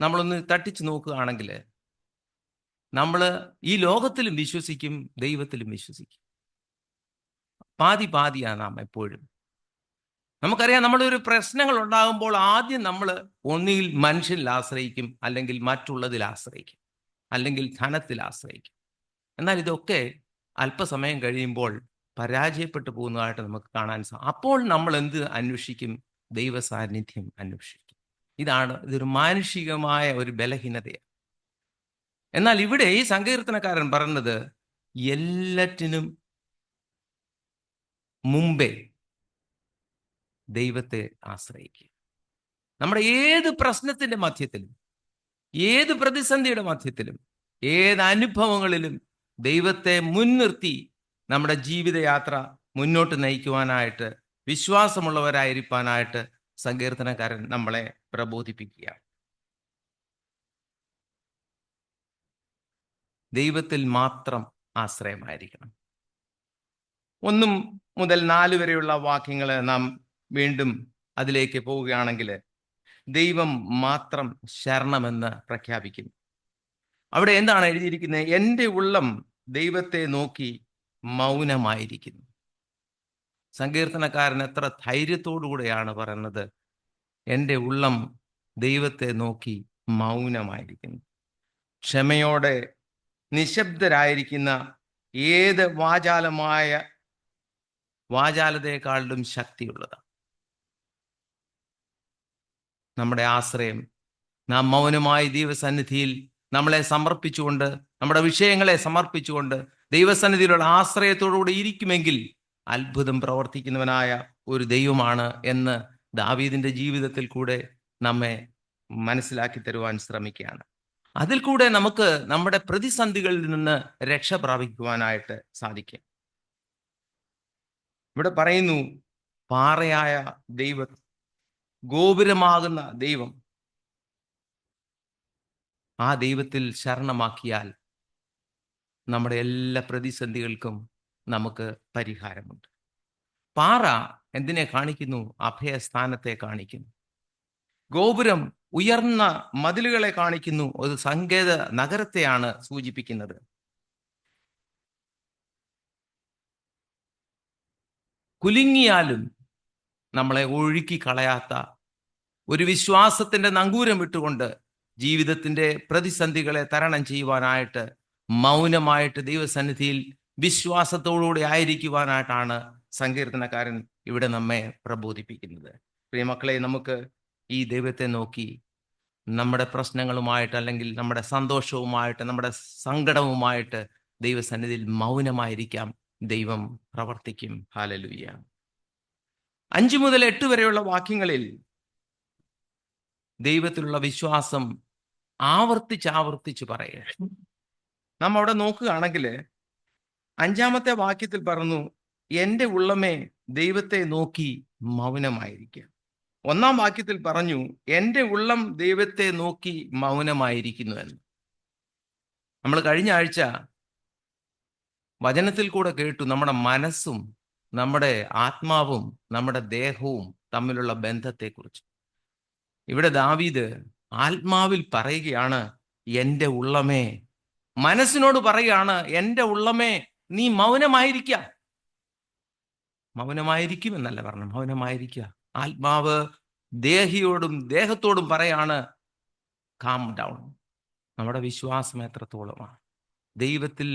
നമ്മളൊന്ന് തട്ടിച്ചു നോക്കുകയാണെങ്കിൽ നമ്മൾ ഈ ലോകത്തിലും വിശ്വസിക്കും, ദൈവത്തിലും വിശ്വസിക്കും. പാതിയാണ് നാം എപ്പോഴും. നമുക്കറിയാം, നമ്മളൊരു പ്രശ്നങ്ങൾ ഉണ്ടാകുമ്പോൾ ആദ്യം നമ്മൾ ഒന്നുകിൽ മനുഷ്യനിൽ ആശ്രയിക്കും, അല്ലെങ്കിൽ മറ്റുള്ളതിൽ ആശ്രയിക്കും, അല്ലെങ്കിൽ ധനത്തിൽ ആശ്രയിക്കും. എന്നാൽ ഇതൊക്കെ അല്പസമയം കഴിയുമ്പോൾ പരാജയപ്പെട്ടു പോകുന്നതായിട്ട് നമുക്ക് കാണാൻ സാധിക്കും. അപ്പോൾ നമ്മൾ എന്ത് അന്വേഷിക്കും? ദൈവ സാന്നിധ്യം അന്വേഷിക്കും. ഇതൊരു മാനുഷികമായ ഒരു ബലഹീനതയാണ്. എന്നാൽ ഇവിടെ ഈ സങ്കീർത്തനക്കാരൻ പറയുന്നത്, എല്ലാറ്റിനും മുമ്പേ ദൈവത്തെ ആശ്രയിക്കുക. നമ്മുടെ ഏത് പ്രശ്നത്തിന്റെ മധ്യത്തിലും, ഏത് പ്രതിസന്ധിയുടെ മധ്യത്തിലും, ഏത് അനുഭവങ്ങളിലും ദൈവത്തെ മുൻനിർത്തി നമ്മുടെ ജീവിതയാത്ര മുന്നോട്ട് നയിക്കുവാനായിട്ട്, വിശ്വാസമുള്ളവരായിരിക്കാനായിട്ട് സങ്കീർത്തനക്കാരൻ നമ്മളെ പ്രബോധിപ്പിക്കുകയാണ്. ദൈവത്തിൽ മാത്രം ആശ്രയമായിരിക്കണം. 1 മുതൽ 4 വരെയുള്ള വാക്യങ്ങൾ നാം വീണ്ടും അതിലേക്ക് പോവുകയാണെങ്കിൽ ദൈവം മാത്രം ശരണമെന്ന് പ്രഖ്യാപിക്കുന്നു. അവിടെ എന്താണ് എഴുതിയിരിക്കുന്നത്? എൻ്റെ ഉള്ളം ദൈവത്തെ നോക്കി മൗനമായിരിക്കുന്നു. സങ്കീർത്തനക്കാരൻ എത്ര ധൈര്യത്തോടുകൂടെയാണ് പറയുന്നത്, എൻ്റെ ഉള്ളം ദൈവത്തെ നോക്കി മൗനമായിരിക്കുന്നു. ക്ഷമയോടെ നിശബ്ദരായിരിക്കുന്ന ഏത് വാചാലതയെക്കാളും ശക്തിയുള്ളതാണ് നമ്മുടെ ആശ്രയം. നാം മൗനമായി ദൈവസന്നിധിയിൽ നമ്മളെ സമർപ്പിച്ചുകൊണ്ട്, നമ്മുടെ വിഷയങ്ങളെ സമർപ്പിച്ചുകൊണ്ട് ദൈവസന്നിധിയിലുള്ള ആശ്രയത്തോടുകൂടി ഇരിക്കുമെങ്കിൽ അത്ഭുതം പ്രവർത്തിക്കുന്നവനായ ഒരു ദൈവമാണ് എന്ന് ദാവീദിന്റെ ജീവിതത്തിൽ കൂടെ നമ്മെ മനസ്സിലാക്കി തരുവാൻ ശ്രമിക്കുകയാണ്. അതിൽ കൂടെ നമുക്ക് നമ്മുടെ പ്രതിസന്ധികളിൽ നിന്ന് രക്ഷ പ്രാപിക്കുവാനായിട്ട് സാധിക്കും. ഇവിടെ പറയുന്നു, പാറയായ ദൈവം, ഗോപുരമാകുന്ന ദൈവം, ആ ദൈവത്തിൽ ശരണമാക്കിയാൽ നമ്മുടെ എല്ലാ പ്രതിസന്ധികൾക്കും നമുക്ക് പരിഹാരമുണ്ട്. പാറ എന്തിനെ കാണിക്കുന്നു? അഭയസ്ഥാനത്തെ കാണിക്കുന്നു. ഗോപുരം ഉയർന്ന മതിലുകളെ കാണിക്കുന്നു. ഒരു സങ്കേത നഗരത്തെയാണ് സൂചിപ്പിക്കുന്നത്. കുലുങ്ങിയാലും നമ്മളെ ഒഴുക്കി കളയാത്ത ഒരു വിശ്വാസത്തിന്റെ നങ്കൂരം വിട്ടുകൊണ്ട് ജീവിതത്തിന്റെ പ്രതിസന്ധികളെ തരണം ചെയ്യുവാനായിട്ട് മൗനമായിട്ട് ദൈവസന്നിധിയിൽ വിശ്വാസത്തോടുകൂടി ആയിരിക്കുവാനായിട്ടാണ് സങ്കീർത്തനക്കാരൻ ഇവിടെ നമ്മെ പ്രബോധിപ്പിക്കുന്നത്. പ്രിയമക്കളെ, നമുക്ക് ഈ ദൈവത്തെ നോക്കി നമ്മുടെ പ്രശ്നങ്ങളുമായിട്ട്, അല്ലെങ്കിൽ നമ്മുടെ സന്തോഷവുമായിട്ട്, നമ്മുടെ സങ്കടവുമായിട്ട് ദൈവസന്നിധിയിൽ മൗനമായിരിക്കാം. ദൈവം പ്രവർത്തിക്കും. ഹല്ലേലൂയ. 5 മുതൽ 8 വരെയുള്ള വാക്യങ്ങളിൽ ദൈവത്തിലുള്ള വിശ്വാസം ആവർത്തിച്ച് പറയുക. നാം അവിടെ നോക്കുകയാണെങ്കിൽ 5-ാമത്തെ വാക്യത്തിൽ പറഞ്ഞു, എൻ്റെ ഉള്ളമേ ദൈവത്തെ നോക്കി മൗനമായിരിക്കുക. 1-ാം വാക്യത്തിൽ പറഞ്ഞു, എൻ്റെ ഉള്ളം ദൈവത്തെ നോക്കി മൗനമായിരിക്കുന്നു എന്ന്. നമ്മൾ കഴിഞ്ഞ ആഴ്ച വചനത്തിൽ കൂടെ കേട്ടു, നമ്മുടെ മനസ്സും നമ്മുടെ ആത്മാവും നമ്മുടെ ദേഹവും തമ്മിലുള്ള ബന്ധത്തെക്കുറിച്ച്. ഇവിടെ ദാവീദ് ആത്മാവിൽ പറയുകയാണ്, എൻ്റെ ഉള്ളമേ. മനസ്സിനോട് പറയുകയാണ്, എൻ്റെ ഉള്ളമേ നീ മൗനമായിരിക്കുക. മൗനമായിരിക്കുമെന്നല്ല പറഞ്ഞു, മൗനമായിരിക്കുക. ആത്മാവ് ദേഹത്തോടും പറയാണ്, കാം ഡൗൺ. നമ്മുടെ വിശ്വാസം എത്രത്തോളമാണ്? ദൈവത്തിൽ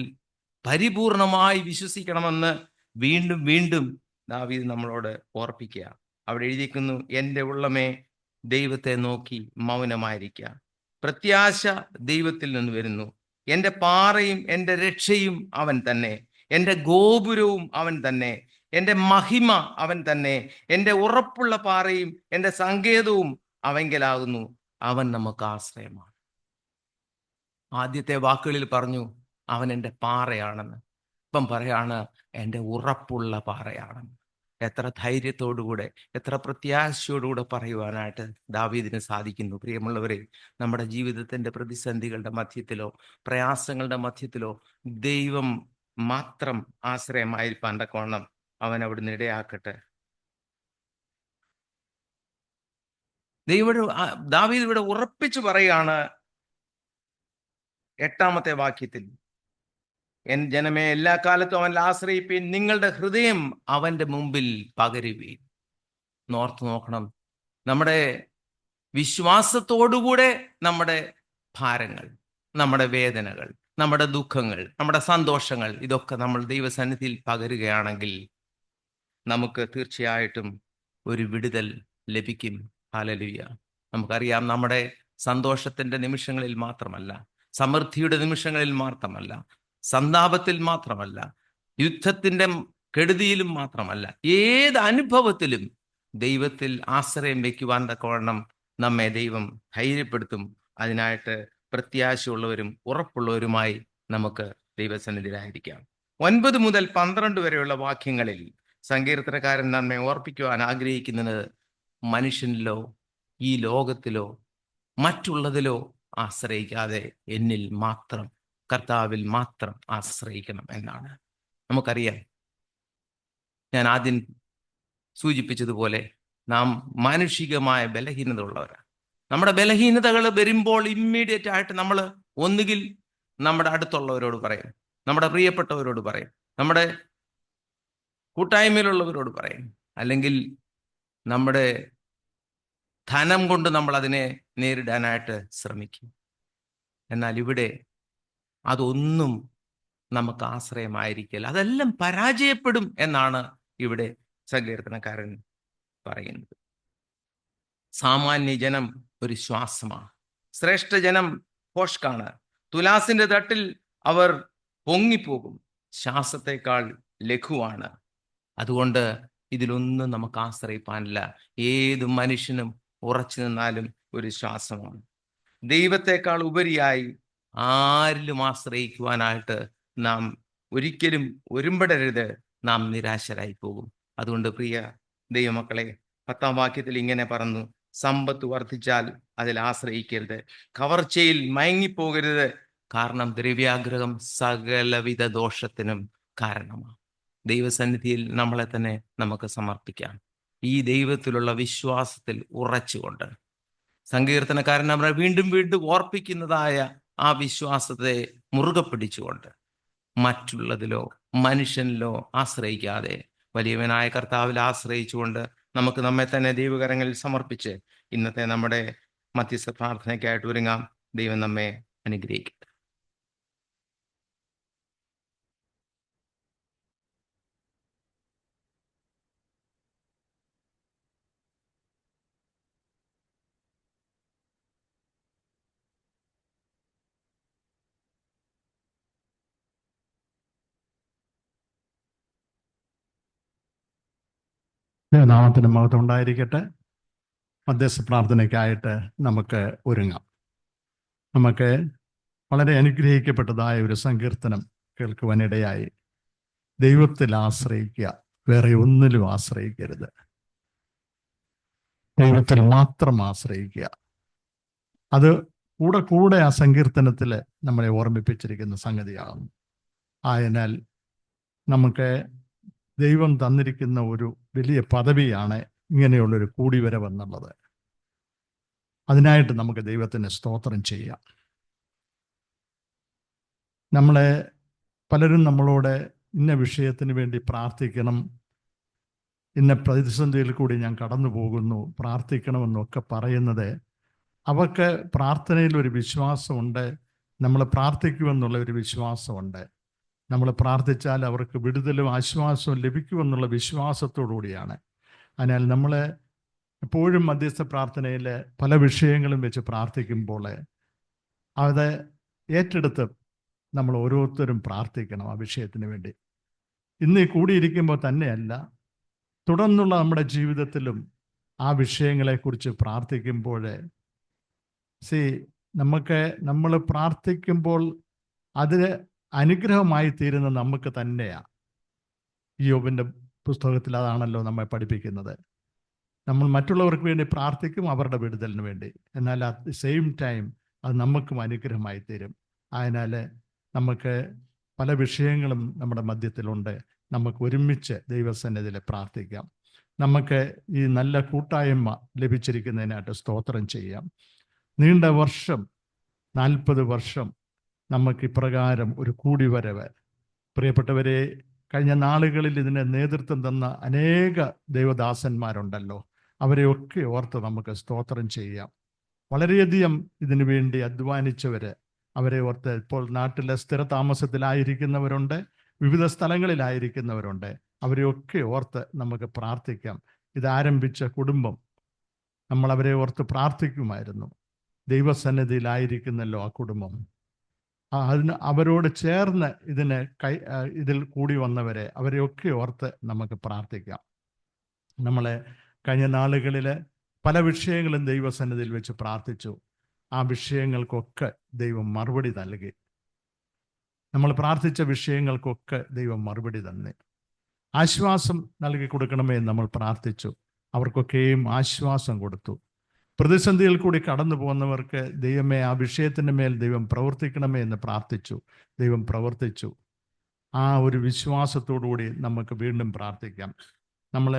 പരിപൂർണമായി വിശ്വസിക്കണമെന്ന് വീണ്ടും വീണ്ടും ദാവീദ് നമ്മളോട് ഓർപ്പിക്കുക. അവിടെ എഴുതിയിരിക്കുന്നു, എൻ്റെ ഉള്ളമേ ദൈവത്തെ നോക്കി മൗനമായിരിക്കുക. പ്രത്യാശ ദൈവത്തിൽ നിന്ന് വരുന്നു. എൻ്റെ പാറയും എൻ്റെ രക്ഷയും അവൻ തന്നെ, എൻ്റെ ഗോപുരവും അവൻ തന്നെ, എൻ്റെ മഹിമ അവൻ തന്നെ, എൻ്റെ ഉറപ്പുള്ള പാറയും എൻ്റെ സങ്കേതവും അവങ്കലാകുന്നു. അവൻ നമുക്ക് ആശ്രയമാണ്. ആദ്യത്തെ വാക്കുകളിൽ പറഞ്ഞു അവൻ എൻ്റെ പാറയാണെന്ന്. ഇപ്പം പറയാണ് എൻ്റെ ഉറപ്പുള്ള പാറയാണെന്ന്. എത്ര ധൈര്യത്തോടുകൂടെ, എത്ര പ്രത്യാശയോടുകൂടെ പറയുവാനായിട്ട് ദാവീദിന് സാധിക്കുന്നു. പ്രിയമുള്ളവരെ, നമ്മുടെ ജീവിതത്തിൻ്റെ പ്രതിസന്ധികളുടെ മധ്യത്തിലോ പ്രയാസങ്ങളുടെ മധ്യത്തിലോ ദൈവം മാത്രം ആശ്രയമായിരിക്കാൻ തക്കവണ്ണം അവൻ അവിടുന്ന് ഇടയാക്കട്ടെ. ദാവീദ് ഇവിടെ ഉറപ്പിച്ചു പറയാണ് 8-ാമത്തെ വാക്യത്തിൽ, എൻ ജനമേ എല്ലാ കാലത്തും അവനിൽ ആശ്രയിപ്പീൻ, നിങ്ങളുടെ ഹൃദയം അവന്റെ മുമ്പിൽ പകരുവീൻ. നോർത്ത് നോക്കണം, നമ്മുടെ വിശ്വാസത്തോടുകൂടെ നമ്മുടെ ഭാരങ്ങൾ, നമ്മുടെ വേദനകൾ, നമ്മുടെ ദുഃഖങ്ങൾ, നമ്മുടെ സന്തോഷങ്ങൾ, ഇതൊക്കെ നമ്മൾ ദൈവസന്നിധിയിൽ പകരുകയാണെങ്കിൽ നമുക്ക് തീർച്ചയായിട്ടും ഒരു വിടുതൽ ലഭിക്കും. ഹല്ലേലൂയ. നമുക്കറിയാം, നമ്മുടെ സന്തോഷത്തിന്റെ നിമിഷങ്ങളിൽ മാത്രമല്ല, സമൃദ്ധിയുടെ നിമിഷങ്ങളിൽ മാത്രമല്ല, സന്താപത്തിൽ മാത്രമല്ല, യുദ്ധത്തിന്റെ കെടുതിയിലും മാത്രമല്ല, ഏത് അനുഭവത്തിലും ദൈവത്തിൽ ആശ്രയം വയ്ക്കുവാൻ തക്കവണ്ണം നമ്മെ ദൈവം ധൈര്യപ്പെടുത്തും. അതിനായിട്ട് പ്രത്യാശയുള്ളവരും ഉറപ്പുള്ളവരുമായി നമുക്ക് ദൈവസന്നിധിയിലായിരിക്കാം. 9 മുതൽ 12 വരെയുള്ള വാക്യങ്ങളിൽ സങ്കീർത്തനക്കാരൻ നമ്മെ ഓർപ്പിക്കുവാൻ ആഗ്രഹിക്കുന്നത്, മനുഷ്യനിലോ ഈ ലോകത്തിലോ മറ്റുള്ളതിലോ ആശ്രയിക്കാതെ എന്നിൽ മാത്രം, കർത്താവിൽ മാത്രം ആശ്രയിക്കണം എന്നാണ്. നമുക്കറിയാം, ഞാൻ ആദ്യം സൂചിപ്പിച്ചതുപോലെ നാം മാനുഷികമായ ബലഹീനത ഉള്ളവരാണ്. നമ്മുടെ ബലഹീനതകൾ വരുമ്പോൾ ഇമ്മീഡിയറ്റ് ആയിട്ട് നമ്മൾ ഒന്നുകിൽ നമ്മുടെ അടുത്തുള്ളവരോട് പറയും, നമ്മുടെ പ്രിയപ്പെട്ടവരോട് പറയും, നമ്മുടെ കൂട്ടായ്മയിലുള്ളവരോട് പറയും, അല്ലെങ്കിൽ നമ്മുടെ ധനം കൊണ്ട് നമ്മൾ അതിനെ നേരിടാനായിട്ട് ശ്രമിക്കും. എന്നാൽ ഇവിടെ അതൊന്നും നമുക്ക് ആശ്രയമായിരിക്കില്ല. അതെല്ലാം പരാജയപ്പെടും എന്നാണ് ഇവിടെ സങ്കീർത്തനക്കാരൻ പറയുന്നത്. സാമാന്യ ജനം ഒരു ശ്വാസമാണ്, ശ്രേഷ്ഠ ജനം ഭോഷ്കാണ്. തുലാസിന്റെ തട്ടിൽ അവർ പൊങ്ങിപ്പോകും, ശ്വാസത്തെക്കാൾ ലഘുവാണ്. അതുകൊണ്ട് ഇതിലൊന്നും നമുക്ക് ആശ്രയിപ്പാനില്ല. ഏത് മനുഷ്യനും ഉറച്ചു നിന്നാലും ഒരു ശ്വാസമാണ്. ദൈവത്തെക്കാൾ ഉപരിയായി ആരിലും ആശ്രയിക്കുവാനായിട്ട് നാം ഒരിക്കലും ഒരുമ്പെടരുത്, നാം നിരാശരായി പോകും. അതുകൊണ്ട് പ്രിയ ദൈവമക്കളെ, 10-ാം വാക്യത്തിൽ ഇങ്ങനെ പറഞ്ഞു, സമ്പത്ത് വർദ്ധിച്ചാൽ അതിൽ ആശ്രയിക്കരുത്. കവർച്ചയിൽ മയങ്ങിപ്പോകരുത്. കാരണം ദ്രവ്യാഗ്രഹം സകലവിധ ദോഷത്തിനും കാരണമാണ്. ദൈവസന്നിധിയിൽ നമ്മളെ തന്നെ നമുക്ക് സമർപ്പിക്കാം. ഈ ദൈവത്തിലുള്ള വിശ്വാസത്തിൽ ഉറച്ചുകൊണ്ട് സങ്കീർത്തനക്കാരൻ നമ്മളെ വീണ്ടും വീണ്ടും ഓർപ്പിക്കുന്നതായ ആ വിശ്വാസത്തെ മുറുകെ പിടിച്ചുകൊണ്ട് മറ്റുള്ളതിലോ മനുഷ്യനിലോ ആശ്രയിക്കാതെ വലിയവനായ കർത്താവിൽ ആശ്രയിച്ചുകൊണ്ട് നമുക്ക് നമ്മെ തന്നെ ദൈവകരങ്ങളിൽ സമർപ്പിച്ച് ഇന്നത്തെ നമ്മുടെ മധ്യസ്ഥ പ്രാർത്ഥനയ്ക്കായിട്ട് ഒരുങ്ങാം. ദൈവം നമ്മെ അനുഗ്രഹിക്കട്ടെ. നാമത്തിന് മഹത്വം ഉണ്ടായിരിക്കട്ടെ. മധ്യസ്ഥ പ്രാർത്ഥനയ്ക്കായിട്ട് നമുക്ക് ഒരുങ്ങാം. നമുക്ക് വളരെ അനുഗ്രഹിക്കപ്പെട്ടതായ ഒരു സങ്കീർത്തനം കേൾക്കുവാനിടയായി. ദൈവത്തിൽ ആശ്രയിക്കുക, വേറെ ഒന്നിലും ആശ്രയിക്കരുത്. ദൈവത്തിൽ മാത്രം ആശ്രയിക്കുക. അത് കൂടെ കൂടെ ആ സങ്കീർത്തനത്തിൽ നമ്മളെ ഓർമ്മിപ്പിച്ചിരിക്കുന്ന സംഗതിയാകുന്നു. ആയതിനാൽ നമുക്ക് ദൈവം തന്നിരിക്കുന്ന ഒരു വലിയ പദവിയാണ് ഇങ്ങനെയുള്ളൊരു കൂടിവരവെന്നുള്ളത്. അതിനായിട്ട് നമുക്ക് ദൈവത്തിന് സ്തോത്രം ചെയ്യാം. നമ്മളെ പലരും നമ്മളോട് ഇന്ന വിഷയത്തിന് വേണ്ടി പ്രാർത്ഥിക്കണം, ഇന്ന പ്രതിസന്ധിയിൽ കൂടി ഞാൻ കടന്നു പോകുന്നു, പ്രാർത്ഥിക്കണമെന്നൊക്കെ പറയുന്നത് അവർക്ക് പ്രാർത്ഥനയിൽ ഒരു വിശ്വാസമുണ്ട്. നമ്മൾ പ്രാർത്ഥിക്കുമെന്നുള്ള ഒരു വിശ്വാസമുണ്ട്. നമ്മൾ പ്രാർത്ഥിച്ചാൽ അവർക്ക് വിടുതലും ആശ്വാസവും ലഭിക്കുമെന്നുള്ള വിശ്വാസത്തോടു കൂടിയാണ്. അതിനാൽ നമ്മൾ എപ്പോഴും മധ്യസ്ഥ പ്രാർത്ഥനയിൽ പല വിഷയങ്ങളും വെച്ച് പ്രാർത്ഥിക്കുമ്പോൾ അത് ഏറ്റെടുത്ത് നമ്മൾ ഓരോരുത്തരും പ്രാർത്ഥിക്കണം ആ വിഷയത്തിന് വേണ്ടി. ഇന്ന് കൂടിയിരിക്കുമ്പോൾ തന്നെയല്ല, തുടർന്നുള്ള നമ്മുടെ ജീവിതത്തിലും ആ വിഷയങ്ങളെക്കുറിച്ച് പ്രാർത്ഥിക്കുമ്പോൾ നമ്മൾ പ്രാർത്ഥിക്കുമ്പോൾ അതിന് അനുഗ്രഹമായി തീരുന്ന നമുക്ക് തന്നെയാണ്. യോബിൻ്റെ പുസ്തകത്തിൽ അതാണല്ലോ നമ്മെ പഠിപ്പിക്കുന്നത്. നമ്മൾ മറ്റുള്ളവർക്ക് വേണ്ടി പ്രാർത്ഥിക്കും, അവരുടെ വിടുതലിന് വേണ്ടി. എന്നാൽ അറ്റ് ദി സെയിം ടൈം അത് നമുക്കും അനുഗ്രഹമായി തീരും. അതിനാൽ നമുക്ക് പല വിഷയങ്ങളും നമ്മുടെ മധ്യത്തിലുണ്ട്. നമുക്ക് ഒരുമിച്ച് ദൈവസന്നിധിയിൽ പ്രാർത്ഥിക്കാം. നമുക്ക് ഈ നല്ല കൂട്ടായ്മ ലഭിച്ചിരിക്കുന്നതിനായിട്ട് സ്തോത്രം ചെയ്യാം. നീണ്ട വർഷം, 40 വർഷം നമുക്ക് ഇപ്രകാരം ഒരു കൂടിവരവ്. പ്രിയപ്പെട്ടവരെ, കഴിഞ്ഞ നാളുകളിൽ ഇതിന് നേതൃത്വം തന്ന അനേക ദൈവദാസന്മാരുണ്ടല്ലോ. അവരെയൊക്കെ ഓർത്ത് നമുക്ക് സ്തോത്രം ചെയ്യാം. വളരെയധികം ഇതിനു വേണ്ടി അധ്വാനിച്ചവർ, അവരെ ഓർത്ത് ഇപ്പോൾ നാട്ടിലെ സ്ഥിരതാമസത്തിലായിരിക്കുന്നവരുണ്ട്, വിവിധ സ്ഥലങ്ങളിലായിരിക്കുന്നവരുണ്ട്. അവരെയൊക്കെ ഓർത്ത് നമുക്ക് പ്രാർത്ഥിക്കാം. ഇതാരംഭിച്ച കുടുംബം, നമ്മൾ അവരെ ഓർത്ത് പ്രാർത്ഥിക്കുമായിരുന്നു. ദൈവസന്നിധിയിലായിരിക്കുന്നല്ലോ ആ കുടുംബം. അവരോട് ചേർന്ന് ഇതിൽ കൂടി വന്നവരെ, അവരെയൊക്കെ ഓർത്ത് നമുക്ക് പ്രാർത്ഥിക്കാം. നമ്മളെ കഴിഞ്ഞ നാളുകളിൽ പല വിഷയങ്ങളും ദൈവസന്നിധിയിൽ വെച്ച് പ്രാർത്ഥിച്ചു. ആ വിഷയങ്ങൾക്കൊക്കെ ദൈവം മറുപടി നൽകി. നമ്മൾ പ്രാർത്ഥിച്ച വിഷയങ്ങൾക്കൊക്കെ ദൈവം മറുപടി തന്നെ ആശ്വാസം നൽകി കൊടുക്കണമേ എന്ന് നമ്മൾ പ്രാർത്ഥിച്ചു. അവർക്കൊക്കെയും ആശ്വാസം കൊടുത്തു. പ്രതിസന്ധിയിൽ കൂടി കടന്നു പോകുന്നവർക്ക് ദൈവമേ ആ വിഷയത്തിൻ്റെ മേൽ ദൈവം പ്രവർത്തിക്കണമേ എന്ന് പ്രാർത്ഥിച്ചു. ദൈവം പ്രവർത്തിച്ചു. ആ ഒരു വിശ്വാസത്തോടു കൂടി നമുക്ക് വീണ്ടും പ്രാർത്ഥിക്കാം. നമ്മൾ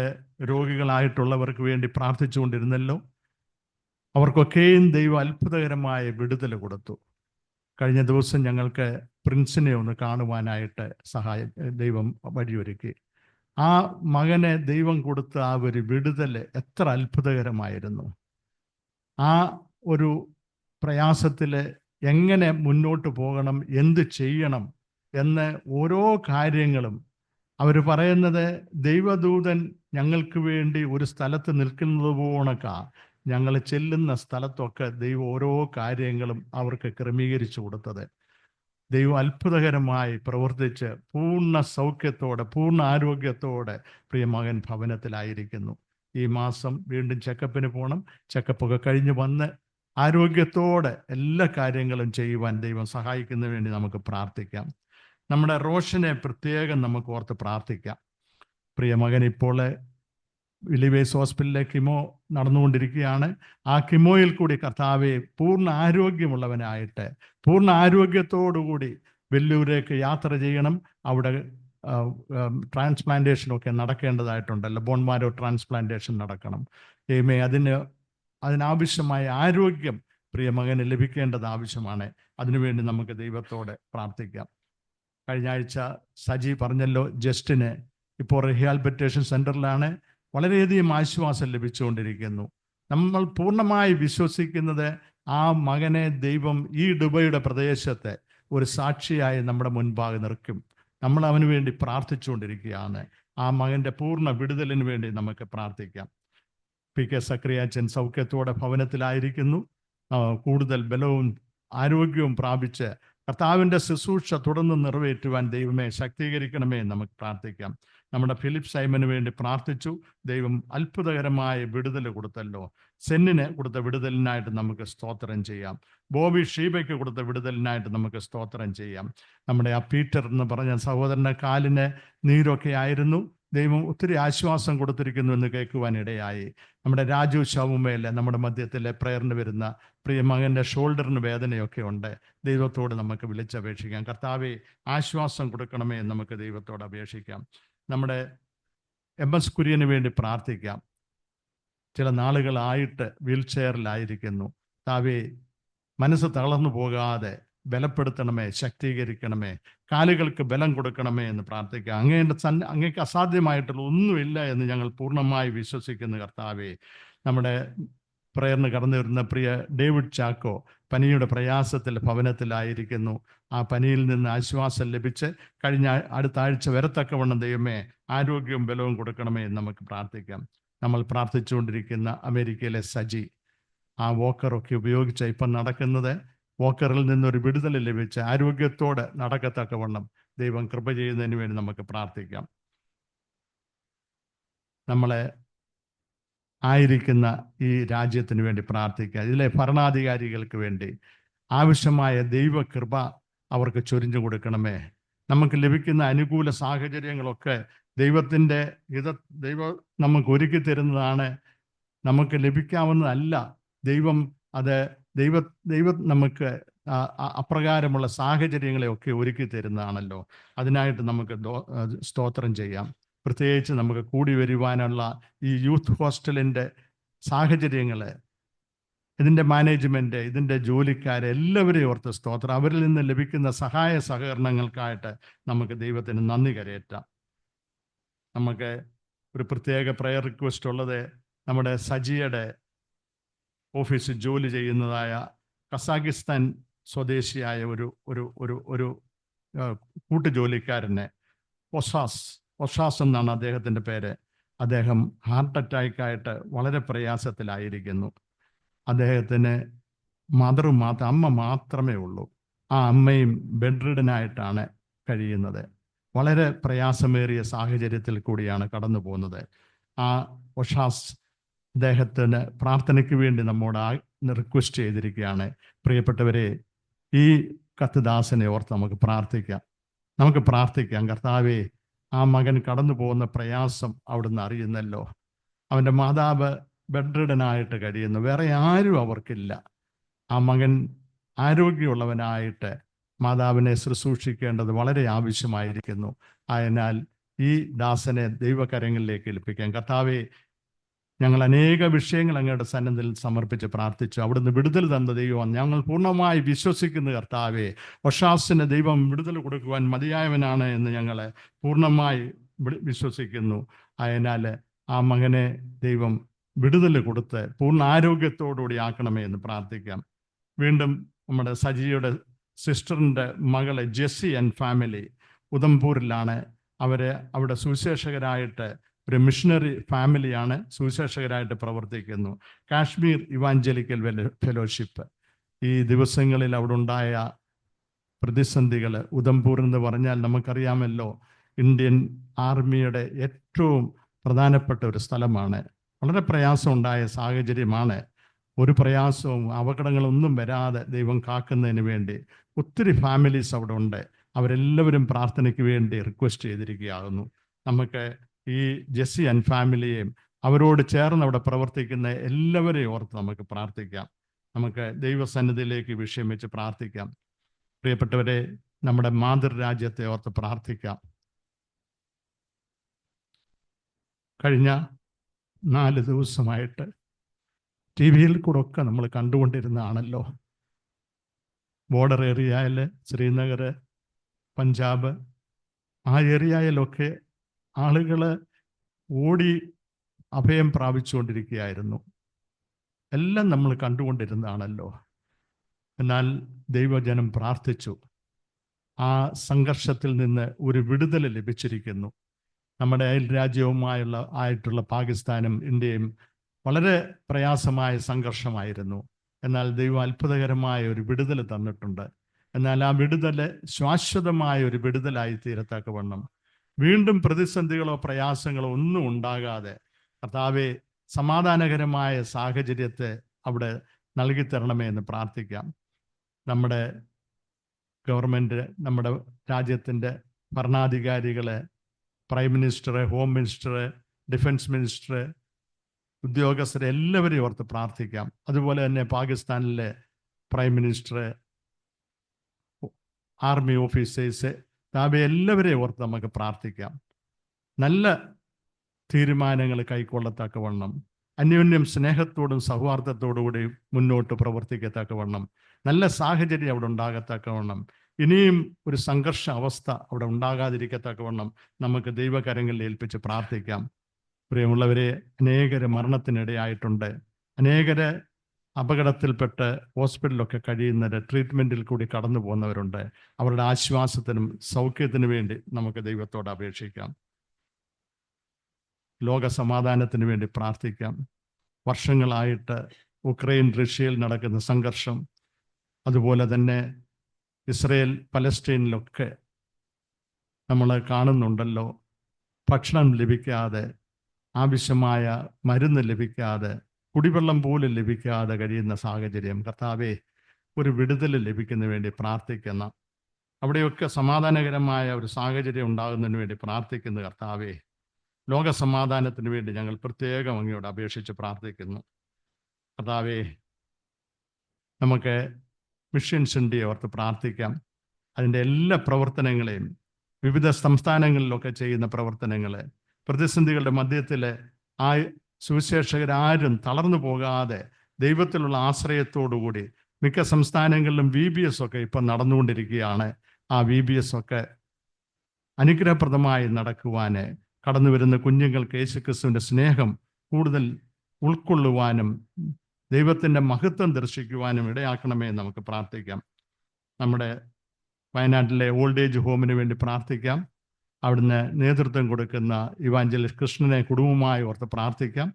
രോഗികളായിട്ടുള്ളവർക്ക് വേണ്ടി പ്രാർത്ഥിച്ചുകൊണ്ടിരുന്നല്ലോ. അവർക്കൊക്കെയും ദൈവം അത്ഭുതകരമായ വിടുതൽ കൊടുത്തു. കഴിഞ്ഞ ദിവസം ഞങ്ങൾക്ക് പ്രിൻസിനെ ഒന്ന് കാണുവാനായിട്ട് ദൈവം വഴിയൊരുക്കി. ആ മകനെ ദൈവം കൊടുത്ത ആ ഒരു വിടുതൽ എത്ര അത്ഭുതകരമായിരുന്നു. ആ ഒരു പ്രയാസത്തിൽ എങ്ങനെ മുന്നോട്ട് പോകണം, എന്ത് ചെയ്യണം എന്ന് ഓരോ കാര്യങ്ങളും അവർ പറയുന്നത്, ദൈവദൂതൻ ഞങ്ങൾക്ക് വേണ്ടി ഒരു സ്ഥലത്ത് നിൽക്കുന്നത് പോണക്കാ ഞങ്ങൾ ചെല്ലുന്ന സ്ഥലത്തൊക്കെ ദൈവം ഓരോ കാര്യങ്ങളും അവർക്ക് ക്രമീകരിച്ചു കൊടുത്തത്. ദൈവം അത്ഭുതകരമായി പ്രവർത്തിച്ച് പൂർണ്ണ സൗഖ്യത്തോടെ, പൂർണ്ണ ആരോഗ്യത്തോടെ പ്രിയമകൻ ഭവനത്തിലായിരിക്കുന്നു. ഈ മാസം വീണ്ടും ചെക്കപ്പിന് പോകണം. ചെക്കപ്പൊക്കെ കഴിഞ്ഞ് വന്ന് ആരോഗ്യത്തോടെ എല്ലാ കാര്യങ്ങളും ചെയ്യുവാൻ ദൈവം സഹായിക്കുന്നതിന് വേണ്ടി നമുക്ക് പ്രാർത്ഥിക്കാം. നമ്മുടെ റോഷനെ പ്രത്യേകം നമുക്ക് ഓർത്ത് പ്രാർത്ഥിക്കാം. പ്രിയമകൻ ഇപ്പോൾ വിലിവേസ് ഹോസ്പിറ്റലിലെ കിമോ നടന്നുകൊണ്ടിരിക്കുകയാണ്. ആ കിമോയിൽ കൂടി കർത്താവെ പൂർണ്ണ ആരോഗ്യമുള്ളവനായിട്ട് പൂർണ്ണ ആരോഗ്യത്തോടുകൂടി വെല്ലൂരേക്ക് യാത്ര ചെയ്യണം. അവിടെ ട്രാൻസ്പ്ലാന്റേഷനൊക്കെ നടക്കേണ്ടതായിട്ടുണ്ടല്ലോ, ബോൺമാരോ ട്രാൻസ്പ്ലാന്റേഷൻ നടക്കണം. അതിനാവശ്യമായ ആരോഗ്യം പ്രിയ മകന് ലഭിക്കേണ്ടത് ആവശ്യമാണ്. അതിനുവേണ്ടി നമുക്ക് ദൈവത്തോട് പ്രാർത്ഥിക്കാം. കഴിഞ്ഞ ആഴ്ച സജി പറഞ്ഞല്ലോ, ജസ്റ്റിന് ഇപ്പോൾ റീഹാബിലിറ്റേഷൻ സെൻ്ററിലാണ്. വളരെയധികം ആശ്വാസം ലഭിച്ചുകൊണ്ടിരിക്കുന്നു. നമ്മൾ പൂർണ്ണമായി വിശ്വസിക്കുന്നത് ആ മകനെ ദൈവം ഈ ദുബൈയുടെ പ്രദേശത്തെ ഒരു സാക്ഷിയായി നമ്മുടെ മുൻപാകെ നിർക്കും. നമ്മൾ അവന് വേണ്ടി പ്രാർത്ഥിച്ചുകൊണ്ടിരിക്കുകയാണ്. ആ മകൻ്റെ പൂർണ്ണ വിടുതലിന് വേണ്ടി നമുക്ക് പ്രാർത്ഥിക്കാം. പി കെ സക്രിയാച്ചൻ സൗഖ്യത്തോടെ ഭവനത്തിലായിരിക്കുന്നു. കൂടുതൽ ബലവും ആരോഗ്യവും പ്രാപിച്ച് കർത്താവിൻ്റെ ശുശ്രൂഷ തുടർന്ന് നിറവേറ്റുവാൻ ദൈവമേ ശക്തീകരിക്കണമേ നമുക്ക് പ്രാർത്ഥിക്കാം. നമ്മുടെ ഫിലിപ്പ് സൈമന് വേണ്ടി പ്രാർത്ഥിച്ചു. ദൈവം അത്ഭുതകരമായ വിടുതൽ കൊടുത്തല്ലോ. സെന്നിന് കൊടുത്ത വിടുതലിനായിട്ട് നമുക്ക് സ്തോത്രം ചെയ്യാം. ബോബി ഷീബയ്ക്ക് കൊടുത്ത വിടുതലിനായിട്ട് നമുക്ക് സ്തോത്രം ചെയ്യാം. നമ്മുടെ ആ പീറ്റർ എന്ന് പറഞ്ഞ സഹോദരൻ്റെ കാലിന് നീരൊക്കെ ആയിരുന്നു. ദൈവം ഒത്തിരി ആശ്വാസം കൊടുത്തിരിക്കുന്നു എന്ന് കേൾക്കുവാൻ ഇടയായി. നമ്മുടെ രാജു ശവുമേലെ നമ്മുടെ മധ്യത്തിലെ പ്രയറിന് വരുന്ന പ്രിയ മകൻ്റെ ഷോൾഡറിന് വേദനയൊക്കെ ഉണ്ട്. ദൈവത്തോട് നമുക്ക് വിളിച്ചപേക്ഷിക്കാം. കർത്താവെ ആശ്വാസം കൊടുക്കണമേ എന്ന് നമുക്ക് ദൈവത്തോട് അപേക്ഷിക്കാം. നമ്മുടെ MS കുര്യന് വേണ്ടി പ്രാർത്ഥിക്കാം. ചില നാളുകളായിട്ട് വീൽ ചെയറിലായിരിക്കുന്നു. കർത്താവെ മനസ്സ് തളർന്നു പോകാതെ ബലപ്പെടുത്തണമേ, ശക്തീകരിക്കണമേ, കാലുകൾക്ക് ബലം കൊടുക്കണമേ എന്ന് പ്രാർത്ഥിക്കുക. അങ്ങേക്ക് അസാധ്യമായിട്ടുള്ള ഒന്നുമില്ല എന്ന് ഞങ്ങൾ പൂർണ്ണമായി വിശ്വസിക്കുന്നു. കർത്താവെ, നമ്മുടെ പ്രയറിന് കടന്നു വരുന്ന പ്രിയ ഡേവിഡ് ചാക്കോ പനിയുടെ പ്രയാസത്തിൽ ഭവനത്തിലായിരിക്കുന്നു. ആ പനിയിൽ നിന്ന് ആശ്വാസം ലഭിച്ച് അടുത്ത ആഴ്ച വരത്തക്കവണ്ണം ദൈവമേ ആരോഗ്യവും ബലവും കൊടുക്കണമേ എന്ന് നമുക്ക് പ്രാർത്ഥിക്കാം. നമ്മൾ പ്രാർത്ഥിച്ചുകൊണ്ടിരിക്കുന്ന അമേരിക്കയിലെ സജി, ആ വോക്കറൊക്കെ ഉപയോഗിച്ച ഇപ്പം നടക്കുന്നത്, വോക്കറിൽ നിന്നൊരു വിടുതൽ ലഭിച്ച് ആരോഗ്യത്തോടെ നടക്കത്തക്കവണ്ണം ദൈവം കൃപ ചെയ്യുന്നതിന് വേണ്ടി നമുക്ക് പ്രാർത്ഥിക്കാം. നമ്മളെ ആയിരിക്കുന്ന ഈ രാജ്യത്തിന് വേണ്ടി പ്രാർത്ഥിക്കാം. ഇതിലെ ഭരണാധികാരികൾക്ക് വേണ്ടി ആവശ്യമായ ദൈവകൃപ അവർക്ക് ചൊരിഞ്ഞു കൊടുക്കണമേ. നമുക്ക് ലഭിക്കുന്ന അനുകൂല സാഹചര്യങ്ങളൊക്കെ ദൈവം നമുക്ക് ഒരുക്കി തരുന്നതാണ്. നമുക്ക് ലഭിക്കാവുന്നതല്ല. ദൈവം നമുക്ക് അപ്രകാരമുള്ള സാഹചര്യങ്ങളെയൊക്കെ ഒരുക്കി തരുന്നതാണല്ലോ. അതിനായിട്ട് നമുക്ക് സ്തോത്രം ചെയ്യാം. പ്രത്യേകിച്ച് നമുക്ക് കൂടി വരുവാനുള്ള ഈ യൂത്ത് ഹോസ്റ്റലിൻ്റെ സാഹചര്യങ്ങൾ, ഇതിൻ്റെ മാനേജ്മെൻറ്റ്, ഇതിൻ്റെ ജോലിക്കാരെ എല്ലാവരെയും ഓർത്ത് സ്തോത്രം. അവരിൽ നിന്ന് ലഭിക്കുന്ന സഹായ സഹകരണങ്ങൾക്കായിട്ട് നമുക്ക് ദൈവത്തിന് നന്ദി കരയേറ്റാം. നമുക്ക് ഒരു പ്രത്യേക പ്രയർ റിക്വസ്റ്റ് ഉള്ളത്, നമ്മുടെ സജിയുടെ ഓഫീസിൽ ജോലി ചെയ്യുന്നതായ കസാഖിസ്ഥാൻ സ്വദേശിയായ ഒരു കൂട്ടുജോലിക്കാരനെ, ഒഷാസ് എന്നാണ് അദ്ദേഹത്തിൻ്റെ പേര്. അദ്ദേഹം ഹാർട്ട് അറ്റാക്കായിട്ട് വളരെ പ്രയാസത്തിലായിരിക്കുന്നു. അദ്ദേഹത്തിന് അമ്മ മാത്രമേ ഉള്ളൂ. ആ അമ്മയും ബെഡ് റിഡനായിട്ടാണ് കഴിയുന്നത്. വളരെ പ്രയാസമേറിയ സാഹചര്യത്തിൽ കൂടിയാണ് കടന്നു പോകുന്നത്. ആ ഒഷാസ് അദ്ദേഹത്തിന് പ്രാർത്ഥനയ്ക്ക് വേണ്ടി നമ്മോട് റിക്വസ്റ്റ് ചെയ്തിരിക്കുകയാണ്. പ്രിയപ്പെട്ടവരെ, ഈ കത്തുദാസനെ ഓർത്ത് നമുക്ക് പ്രാർത്ഥിക്കാം. കർത്താവേ, ആ മകൻ കടന്നു പോകുന്ന പ്രയാസം അവിടുന്ന് അറിയുന്നല്ലോ. അവൻ്റെ മാതാവ് ബെഡ് റിഡനായിട്ട് കഴിയുന്നു. വേറെ ആരും അവർക്കില്ല. ആ മകൻ ആരോഗ്യമുള്ളവനായിട്ട് മാതാവിനെ ശുശ്രൂഷിക്കേണ്ടത് വളരെ ആവശ്യമായിരിക്കുന്നു. അതിനാൽ ഈ ദാസനെ ദൈവകരങ്ങളിലേക്ക് ഏൽപ്പിക്കാം. കർത്താവേ, ഞങ്ങൾ അനേക വിഷയങ്ങൾ അങ്ങയുടെ സന്നിധിയിൽ സമർപ്പിച്ച് പ്രാർത്ഥിച്ചു. അവിടുന്ന് വിടുതൽ തന്ന ദൈവം ഞങ്ങൾ പൂർണ്ണമായി വിശ്വസിക്കുന്നു. കർത്താവേ, ഒഷാസിന് ദൈവം വിടുതൽ കൊടുക്കുവാൻ മതിയായവനാണ് എന്ന് ഞങ്ങൾ പൂർണ്ണമായി വിശ്വസിക്കുന്നു. അതിനാൽ ആ മകനെ ദൈവം വിടുതൽ കൊടുത്ത് പൂർണ്ണ ആരോഗ്യത്തോടുകൂടി ആക്കണമേ എന്ന് പ്രാർത്ഥിക്കാം. വീണ്ടും നമ്മുടെ സജിയുടെ സിസ്റ്ററിൻ്റെ മകളെ ജെസ്സി ആൻഡ് ഫാമിലി ഉദംപൂരിലാണ്. അവിടെ സുവിശേഷകരായിട്ട് ഒരു മിഷണറി ഫാമിലിയാണ്, സുവിശേഷകരായിട്ട് പ്രവർത്തിക്കുന്നു. Kashmir evangelical fellowship. ഈ ദിവസങ്ങളിൽ അവിടെ ഉണ്ടായ പ്രതിസന്ധികൾ, ഉദംപൂർ എന്ന് പറഞ്ഞാൽ നമുക്കറിയാമല്ലോ, ഇന്ത്യൻ ആർമിയുടെ ഏറ്റവും പ്രധാനപ്പെട്ട ഒരു സ്ഥലമാണ്. വളരെ പ്രയാസമുണ്ടായ സാഹചര്യമാണ്. ഒരു പ്രയാസവും അപകടങ്ങളൊന്നും വരാതെ ദൈവം കാക്കുന്നതിന് വേണ്ടി ഒത്തിരി ഫാമിലീസ് അവിടെ ഉണ്ട്. അവരെല്ലാവരും പ്രാർത്ഥനയ്ക്ക് വേണ്ടി റിക്വസ്റ്റ് ചെയ്തിരിക്കുകയാകുന്നു. നമുക്ക് ഈ ജെസ്സി ആൻഡ് ഫാമിലിയെയും അവരോട് ചേർന്ന് അവിടെ പ്രവർത്തിക്കുന്ന എല്ലാവരെയും ഓർത്ത് നമുക്ക് പ്രാർത്ഥിക്കാം. നമുക്ക് ദൈവസന്നിധിയിലേക്ക് വിഷയം വെച്ച് പ്രാർത്ഥിക്കാം. പ്രിയപ്പെട്ടവരെ, നമ്മുടെ മാതൃരാജ്യത്തെ ഓർത്ത് പ്രാർത്ഥിക്കാം. കഴിഞ്ഞ 4 ദിവസമായിട്ട് ടി വിയിൽ കൂടെ ഒക്കെ നമ്മൾ കണ്ടുകൊണ്ടിരുന്നതാണല്ലോ. ബോർഡർ ഏരിയയിൽ ശ്രീനഗർ, പഞ്ചാബ്, ആ ഏരിയയിലൊക്കെ ആളുകൾ ഓടി അഭയം പ്രാപിച്ചുകൊണ്ടിരിക്കുകയായിരുന്നു. എല്ലാം നമ്മൾ കണ്ടുകൊണ്ടിരുന്നതാണല്ലോ. എന്നാൽ ദൈവജനം പ്രാർത്ഥിച്ചു. ആ സംഘർഷത്തിൽ നിന്ന് ഒരു വിടുതൽ ലഭിച്ചിരിക്കുന്നു. നമ്മുടെ അയൽ രാജ്യവുമായിട്ടുള്ള പാകിസ്ഥാനും ഇന്ത്യയും വളരെ പ്രയാസമായ സംഘർഷമായിരുന്നു. എന്നാൽ ദൈവം അത്ഭുതകരമായ ഒരു വിടുതൽ തന്നിട്ടുണ്ട്. എന്നാൽ ആ വിടുതൽ ശാശ്വതമായ ഒരു വിടുതലായി തീരത്തക്കവണ്ണം വീണ്ടും പ്രതിസന്ധികളോ പ്രയാസങ്ങളോ ഒന്നും ഉണ്ടാകാതെ കർത്താവെ സമാധാനകരമായ സാഹചര്യത്തെ അവിടെ നൽകിത്തരണമേ എന്ന് പ്രാർത്ഥിക്കാം. നമ്മുടെ ഗവൺമെൻറ്, നമ്മുടെ രാജ്യത്തിൻ്റെ ഭരണാധികാരികളെ, prime minister, home minister, defence minister, ഉദ്യോഗസ്ഥരെ എല്ലാവരെയും ഓർത്ത് പ്രാർത്ഥിക്കാം. അതുപോലെ തന്നെ പാകിസ്ഥാനിലെ പ്രൈം മിനിസ്റ്റർ, ആർമി ഓഫീസേഴ്സ്, എല്ലാവരെയും ഓർത്ത് നമുക്ക് പ്രാർത്ഥിക്കാം. നല്ല തീരുമാനങ്ങൾ കൈക്കൊള്ളത്തക്കവണ്ണം, അന്യോന്യം സ്നേഹത്തോടും സൗഹാർദ്ദത്തോടുകൂടി മുന്നോട്ട് പ്രവർത്തിക്കത്തക്കവണ്ണം, നല്ല സാഹചര്യം അവിടെ ഉണ്ടാകത്തക്കവണ്ണം, ഇനിയും ഒരു സംഘർഷ അവസ്ഥ അവിടെ ഉണ്ടാകാതിരിക്കത്തക്കവണ്ണം നമുക്ക് ദൈവകരങ്ങളിൽ ഏൽപ്പിച്ച് പ്രാർത്ഥിക്കാം. പ്രിയമുള്ളവരെ, അനേകര് മരണത്തിനിടയായിട്ടുണ്ട്. അനേകര് അപകടത്തിൽപ്പെട്ട് ഹോസ്പിറ്റലിലൊക്കെ കഴിയുന്നവർ, ട്രീറ്റ്മെൻറ്റിൽ കൂടി കടന്നു പോകുന്നവരുണ്ട്. അവരുടെ ആശ്വാസത്തിനും സൗഖ്യത്തിനു വേണ്ടി നമുക്ക് ദൈവത്തോട് അപേക്ഷിക്കാം. ലോക സമാധാനത്തിന് വേണ്ടി പ്രാർത്ഥിക്കാം. വർഷങ്ങളായിട്ട് ഉക്രൈൻ റഷ്യയിൽ നടക്കുന്ന സംഘർഷം, അതുപോലെ തന്നെ ഇസ്രയേൽ പലസ്തീനിലൊക്കെ നമ്മൾ കാണുന്നുണ്ടല്ലോ. ഭക്ഷണം ലഭിക്കാതെ, ആവശ്യമായ മരുന്ന് ലഭിക്കാതെ, കുടിവെള്ളം പോലും ലഭിക്കാതെ കഴിയുന്ന സാഹചര്യം. കർത്താവെ, ഒരു വിടുതൽ ലഭിക്കുന്നതിന് വേണ്ടി പ്രാർത്ഥിക്കുന്ന, അവിടെയൊക്കെ സമാധാനകരമായ ഒരു സാഹചര്യം ഉണ്ടാകുന്നതിന് വേണ്ടി പ്രാർത്ഥിക്കുന്ന കർത്താവെ, ലോക സമാധാനത്തിന് വേണ്ടി ഞങ്ങൾ പ്രത്യേകം അങ്ങയോട് അപേക്ഷിച്ച് പ്രാർത്ഥിക്കുന്നു. കർത്താവെ, നമുക്ക് മിഷൻസ് ഇന്ത്യയെ ഓർത്ത് പ്രാർത്ഥിക്കാം. അതിൻ്റെ എല്ലാ പ്രവർത്തനങ്ങളെയും, വിവിധ സംസ്ഥാനങ്ങളിലൊക്കെ ചെയ്യുന്ന പ്രവർത്തനങ്ങളെ, പ്രതിസന്ധികളുടെ മധ്യത്തിൽ ആ സുവിശേഷകരാരും തളർന്നു പോകാതെ ദൈവത്തിലുള്ള ആശ്രയത്തോടുകൂടി മിക്ക സംസ്ഥാനങ്ങളിലും VBS ഒക്കെ ഇപ്പം നടന്നുകൊണ്ടിരിക്കുകയാണ്. ആ VBS ഒക്കെ അനുഗ്രഹപ്രദമായി നടക്കുവാൻ, കടന്നു വരുന്ന കുഞ്ഞുങ്ങൾക്ക് യേശുക്രിസ്തുവിൻ്റെ സ്നേഹം കൂടുതൽ ഉൾക്കൊള്ളുവാനും ദൈവത്തിൻ്റെ മഹത്വം ദർശിക്കുവാനും ഇടയാക്കണമേ നമുക്ക് പ്രാർത്ഥിക്കാം. നമ്മുടെ വയനാട്ടിലെ ഓൾഡ് ഏജ് ഹോമിന് വേണ്ടി പ്രാർത്ഥിക്കാം. അവിടുന്ന് നേതൃത്വം കൊടുക്കുന്ന ഇവാഞ്ചലിസ്റ്റ് കൃഷ്ണനെ കുടുംബമായി ഓർത്ത് പ്രാർത്ഥിക്കാം.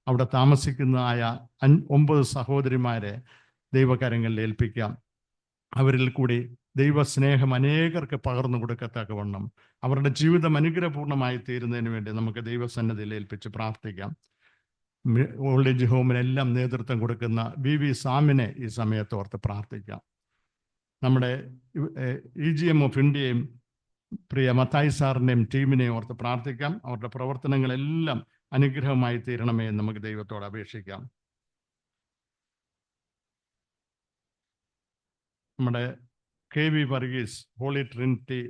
അവിടെ താമസിക്കുന്നതായ 9 സഹോദരിമാരെ ദൈവകരങ്ങളിൽ ഏൽപ്പിക്കാം. അവരിൽ കൂടി ദൈവസ്നേഹം അനേകർക്ക് പകർന്നു കൊടുക്കത്തക്കവണ്ണം അവരുടെ ജീവിതം അനുഗ്രഹപൂർണ്ണമായി തീരുന്നതിന് വേണ്ടി നമുക്ക് ദൈവസന്നിധിയിൽ ഏൽപ്പിച്ച് പ്രാർത്ഥിക്കാം. ഓൾഡ് ഏജ് ഹോമിനെല്ലാം നേതൃത്വം കൊടുക്കുന്ന BV സാമിനെ ഈ സമയത്ത് ഓർത്ത് പ്രാർത്ഥിക്കാം. നമ്മുടെ EGM ഓഫ് ഇന്ത്യയും പ്രിയ മത്തായി സാറിൻ്റെയും ടീമിനെയും ഓർത്ത് പ്രാർത്ഥിക്കാം. അവരുടെ പ്രവർത്തനങ്ങളെല്ലാം അനുഗ്രഹമായി തീരണമേ എന്ന് നമുക്ക് ദൈവത്തോട് അപേക്ഷിക്കാം. നമ്മുടെ KV വർഗീസ് ഹോളി ട്രിനിറ്റി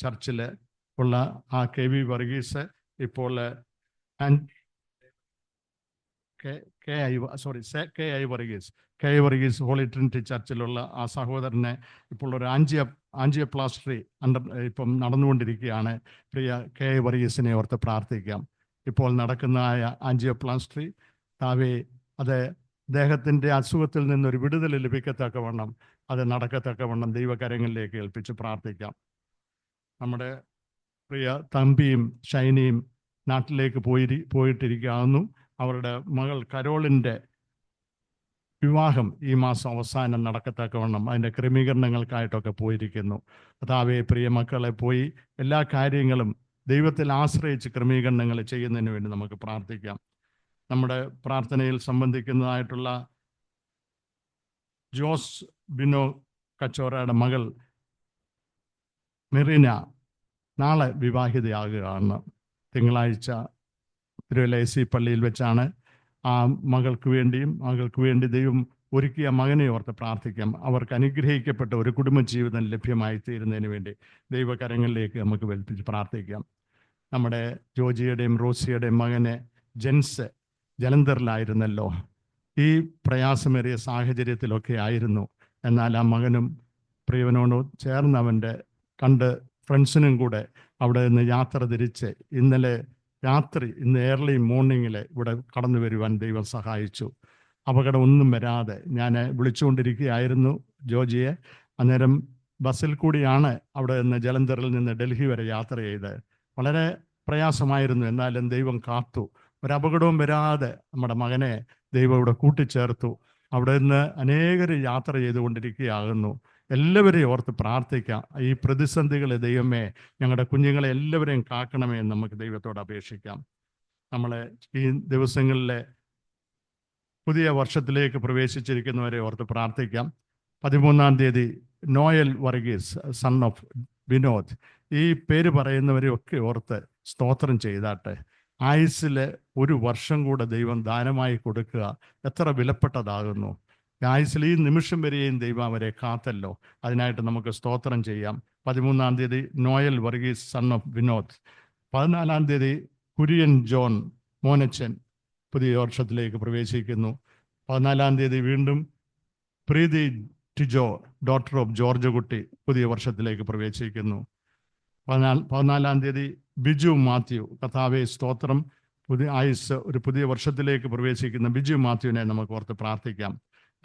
ചർച്ചിൽ ഉള്ള ആ KV വർഗീസ് ഇപ്പോൾ KI വർഗീസ് ഹോളി ട്രിനിറ്റി ചർച്ചിലുള്ള ആ സഹോദരനെ ഇപ്പോൾ ഒരു ആൻജിയോപ്ലാസ്റ്റി ഇപ്പം നടന്നുകൊണ്ടിരിക്കുകയാണ്. പ്രിയ KI വർഗീസിനെ ഓർത്ത് പ്രാർത്ഥിക്കാം. ഇപ്പോൾ നടക്കുന്ന ആൻജിയോപ്ലാസ്റ്റി താവേ അത് അദ്ദേഹത്തിൻ്റെ അസുഖത്തിൽ നിന്നൊരു വിടുതൽ ലഭിക്കത്തക്കവണ്ണം അത് നടക്കത്തക്കവണ്ണം ദൈവകരങ്ങളിലേക്ക് ഏൽപ്പിച്ച് പ്രാർത്ഥിക്കാം. നമ്മുടെ പ്രിയ തമ്പിയും ഷൈനിയും നാട്ടിലേക്ക് പോയിട്ടിരിക്കാവുന്നു. അവരുടെ മകൾ കരോളിൻ്റെ വിവാഹം ഈ മാസം അവസാനം നടക്കത്തക്കവണ്ണം അതിൻ്റെ ക്രമീകരണങ്ങൾക്കായിട്ടൊക്കെ പോയിരിക്കുന്നു. കർത്താവേ, പ്രിയ മക്കളെ പോയി എല്ലാ കാര്യങ്ങളും ദൈവത്തിൽ ആശ്രയിച്ച് ക്രമീകരണങ്ങൾ ചെയ്യുന്നതിന് വേണ്ടി നമുക്ക് പ്രാർത്ഥിക്കാം. നമ്മുടെ പ്രാർത്ഥനയിൽ സംബന്ധിക്കുന്നതായിട്ടുള്ള ജോസ് ബിനോ കച്ചോറയുടെ മകൾ മെറീന നാളെ വിവാഹിതയാകുകയാണ്. തിങ്കളാഴ്ച തിരുവല്ല AC പള്ളിയിൽ വെച്ചാണ്. ആ മകൾക്ക് വേണ്ടി ദൈവം ഒരുക്കിയ മകനെ ഓർത്ത് പ്രാർത്ഥിക്കാം. അവർക്ക് അനുഗ്രഹിക്കപ്പെട്ട ഒരു കുടുംബജീവിതം ലഭ്യമായി തീരുന്നതിന് വേണ്ടി ദൈവകരങ്ങളിലേക്ക് നമുക്ക് വെൽപ്പിച്ച് പ്രാർത്ഥിക്കാം. നമ്മുടെ ജോജിയുടെയും റോസിയുടെയും മകനെ ജെൻസ് ജലന്ധറിലായിരുന്നല്ലോ. ഈ പ്രയാസമേറിയ സാഹചര്യത്തിലൊക്കെ ആയിരുന്നു. എന്നാൽ ആ മകനും പ്രിയവനോട് ചേർന്ന് അവൻ്റെ കണ്ട് ഫ്രണ്ട്സിനും കൂടെ അവിടെ നിന്ന് യാത്ര തിരിച്ച് ഇന്ന് ഏർലി മോർണിംഗിൽ ഇവിടെ കടന്നു വരുവാൻ ദൈവം സഹായിച്ചു. അപകടം ഒന്നും വരാതെ ഞാൻ വിളിച്ചുകൊണ്ടിരിക്കുകയായിരുന്നു ജോജിയെ. അന്നേരം ബസ്സിൽ കൂടിയാണ് അവിടെ നിന്ന് ജലന്ധറിൽ നിന്ന് ഡൽഹി വരെ യാത്ര ചെയ്ത്. വളരെ പ്രയാസമായിരുന്നു, എന്നാലും ദൈവം കാത്തു. ഒരപകടവും വരാതെ നമ്മുടെ മകനെ ദൈവം ഇവിടെ കൂട്ടിച്ചേർത്തു. അവിടെ നിന്ന് അനേകർ യാത്ര ചെയ്തുകൊണ്ടിരിക്കുകയാകുന്നു. എല്ലാവരെയും ഓർത്ത് പ്രാർത്ഥിക്കാം. ഈ പ്രതിസന്ധികളെ ദൈവമേ ഞങ്ങളുടെ കുഞ്ഞുങ്ങളെ എല്ലാവരെയും കാക്കണമേ എന്ന് നമുക്ക് ദൈവത്തോട് അപേക്ഷിക്കാം. നമ്മളെ ഈ ദിവസങ്ങളിലെ പുതിയ വർഷത്തിലേക്ക് പ്രവേശിച്ചിരിക്കുന്നവരെ ഓർത്ത് പ്രാർത്ഥിക്കാം. 13-ാം തീയതി Noel Varghese, son of Vinod, ഈ പേര് പറയുന്നവരെയൊക്കെ ഓർത്ത് സ്തോത്രം ചെയ്താട്ടെ. ആയുസ്സിൽ ഒരു വർഷം കൂടെ ദൈവം ദാനമായി കൊടുക്കുക എത്ര വിലപ്പെട്ടതാകുന്നു. ആയുസ്സിൽ ഈ നിമിഷം വരെയും ദൈവം അവരെ കാത്തല്ലോ. അതിനായിട്ട് നമുക്ക് സ്തോത്രം ചെയ്യാം. 13-ാം തീയതി Noel Varghese, son of Vinod. 14-ാം തീയതി കുര്യൻ ജോൺ മോനച്ചൻ പുതിയ വർഷത്തിലേക്ക് പ്രവേശിക്കുന്നു. 14-ാം തീയതി വീണ്ടും പ്രീതി ടിജോ, ഡോക്ടർ ഓഫ് ജോർജ് കുട്ടി, പുതിയ വർഷത്തിലേക്ക് പ്രവേശിക്കുന്നു. 14-ാം തീയതി ബിജു മാത്യു, കർത്താവേ സ്തോത്രം, പുതിയ ആയുസ് ഒരു പുതിയ വർഷത്തിലേക്ക് പ്രവേശിക്കുന്ന ബിജു മാത്യുവിനെ നമുക്ക് ഓർത്ത് പ്രാർത്ഥിക്കാം.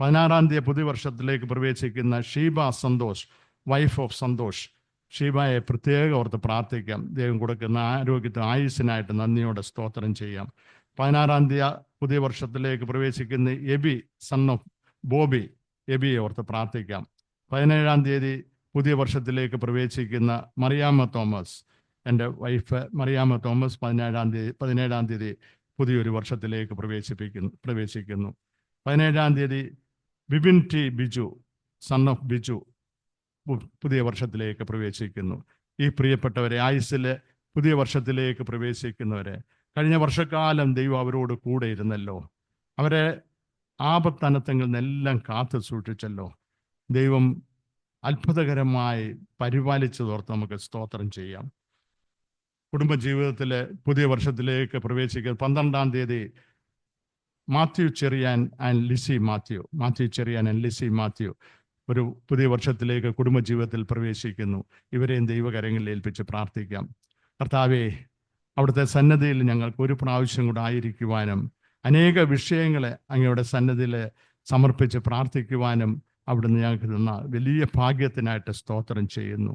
16-ാം തീയതി പുതിയ വർഷത്തിലേക്ക് പ്രവേശിക്കുന്ന ഷീബ സന്തോഷ്, വൈഫ് ഓഫ് സന്തോഷ്, ഷീബയെ പ്രത്യേകം ഓർത്ത് പ്രാർത്ഥിക്കാം. ദൈവം കൊടുക്കുന്ന ആരോഗ്യത്തിന് ആയുസ്സിനായിട്ട് നന്ദിയോടെ സ്തോത്രം ചെയ്യാം. 16-ാം തീയതി പുതിയ വർഷത്തിലേക്ക് പ്രവേശിക്കുന്ന എബി, സൺ ഓഫ് ബോബി, എബിയെ ഓർത്ത് പ്രാർത്ഥിക്കാം. 17-ാം തീയതി പുതിയ വർഷത്തിലേക്ക് പ്രവേശിക്കുന്ന മറിയാമ്മ തോമസ്, എൻ്റെ വൈഫ് മറിയാമ്മ തോമസ്, 17-ാം തീയതി പുതിയൊരു വർഷത്തിലേക്ക് പ്രവേശിക്കുന്നു. 17-ാം തീയതി Bibin T Biju, son of Biju, പുതിയ വർഷത്തിലേക്ക് പ്രവേശിക്കുന്നു. ഈ പ്രിയപ്പെട്ടവരെ, ആയുസ്സിൽ പുതിയ വർഷത്തിലേക്ക് പ്രവേശിക്കുന്നവരെ, കഴിഞ്ഞ വർഷക്കാലം ദൈവം അവരോട് കൂടെ ഇരുന്നല്ലോ. അവരെ ആപത്തനത്തങ്ങളിൽ നിന്നെല്ലാം കാത്തു സൂക്ഷിച്ചല്ലോ. ദൈവം അത്ഭുതകരമായി പരിപാലിച്ചതോർത്ത് നമുക്ക് സ്തോത്രം ചെയ്യാം. കുടുംബജീവിതത്തിൽ പുതിയ വർഷത്തിലേക്ക് പ്രവേശിക്കുക 12-ാം തീയതി മാത്യു ചെറിയാൻ ആൻഡ് ലിസി മാത്യു ഒരു പുതിയ വർഷത്തിലേക്ക് കുടുംബജീവിതത്തിൽ പ്രവേശിക്കുന്നു. ഇവരെയും ദൈവകരങ്ങളിൽ ഏൽപ്പിച്ച് പ്രാർത്ഥിക്കാം. കർത്താവേ, അവിടുത്തെ സന്നദ്ധിയിൽ ഞങ്ങൾക്ക് ഒരു പ്രാവശ്യം കൂടെ ആയിരിക്കുവാനും അനേക വിഷയങ്ങളെ അങ്ങയുടെ സന്നദ്ധിയിൽ സമർപ്പിച്ച് പ്രാർത്ഥിക്കുവാനും അവിടുന്ന് ഞങ്ങൾക്ക് തന്ന വലിയ ഭാഗ്യത്തിനായിട്ട് സ്തോത്രം ചെയ്യുന്നു.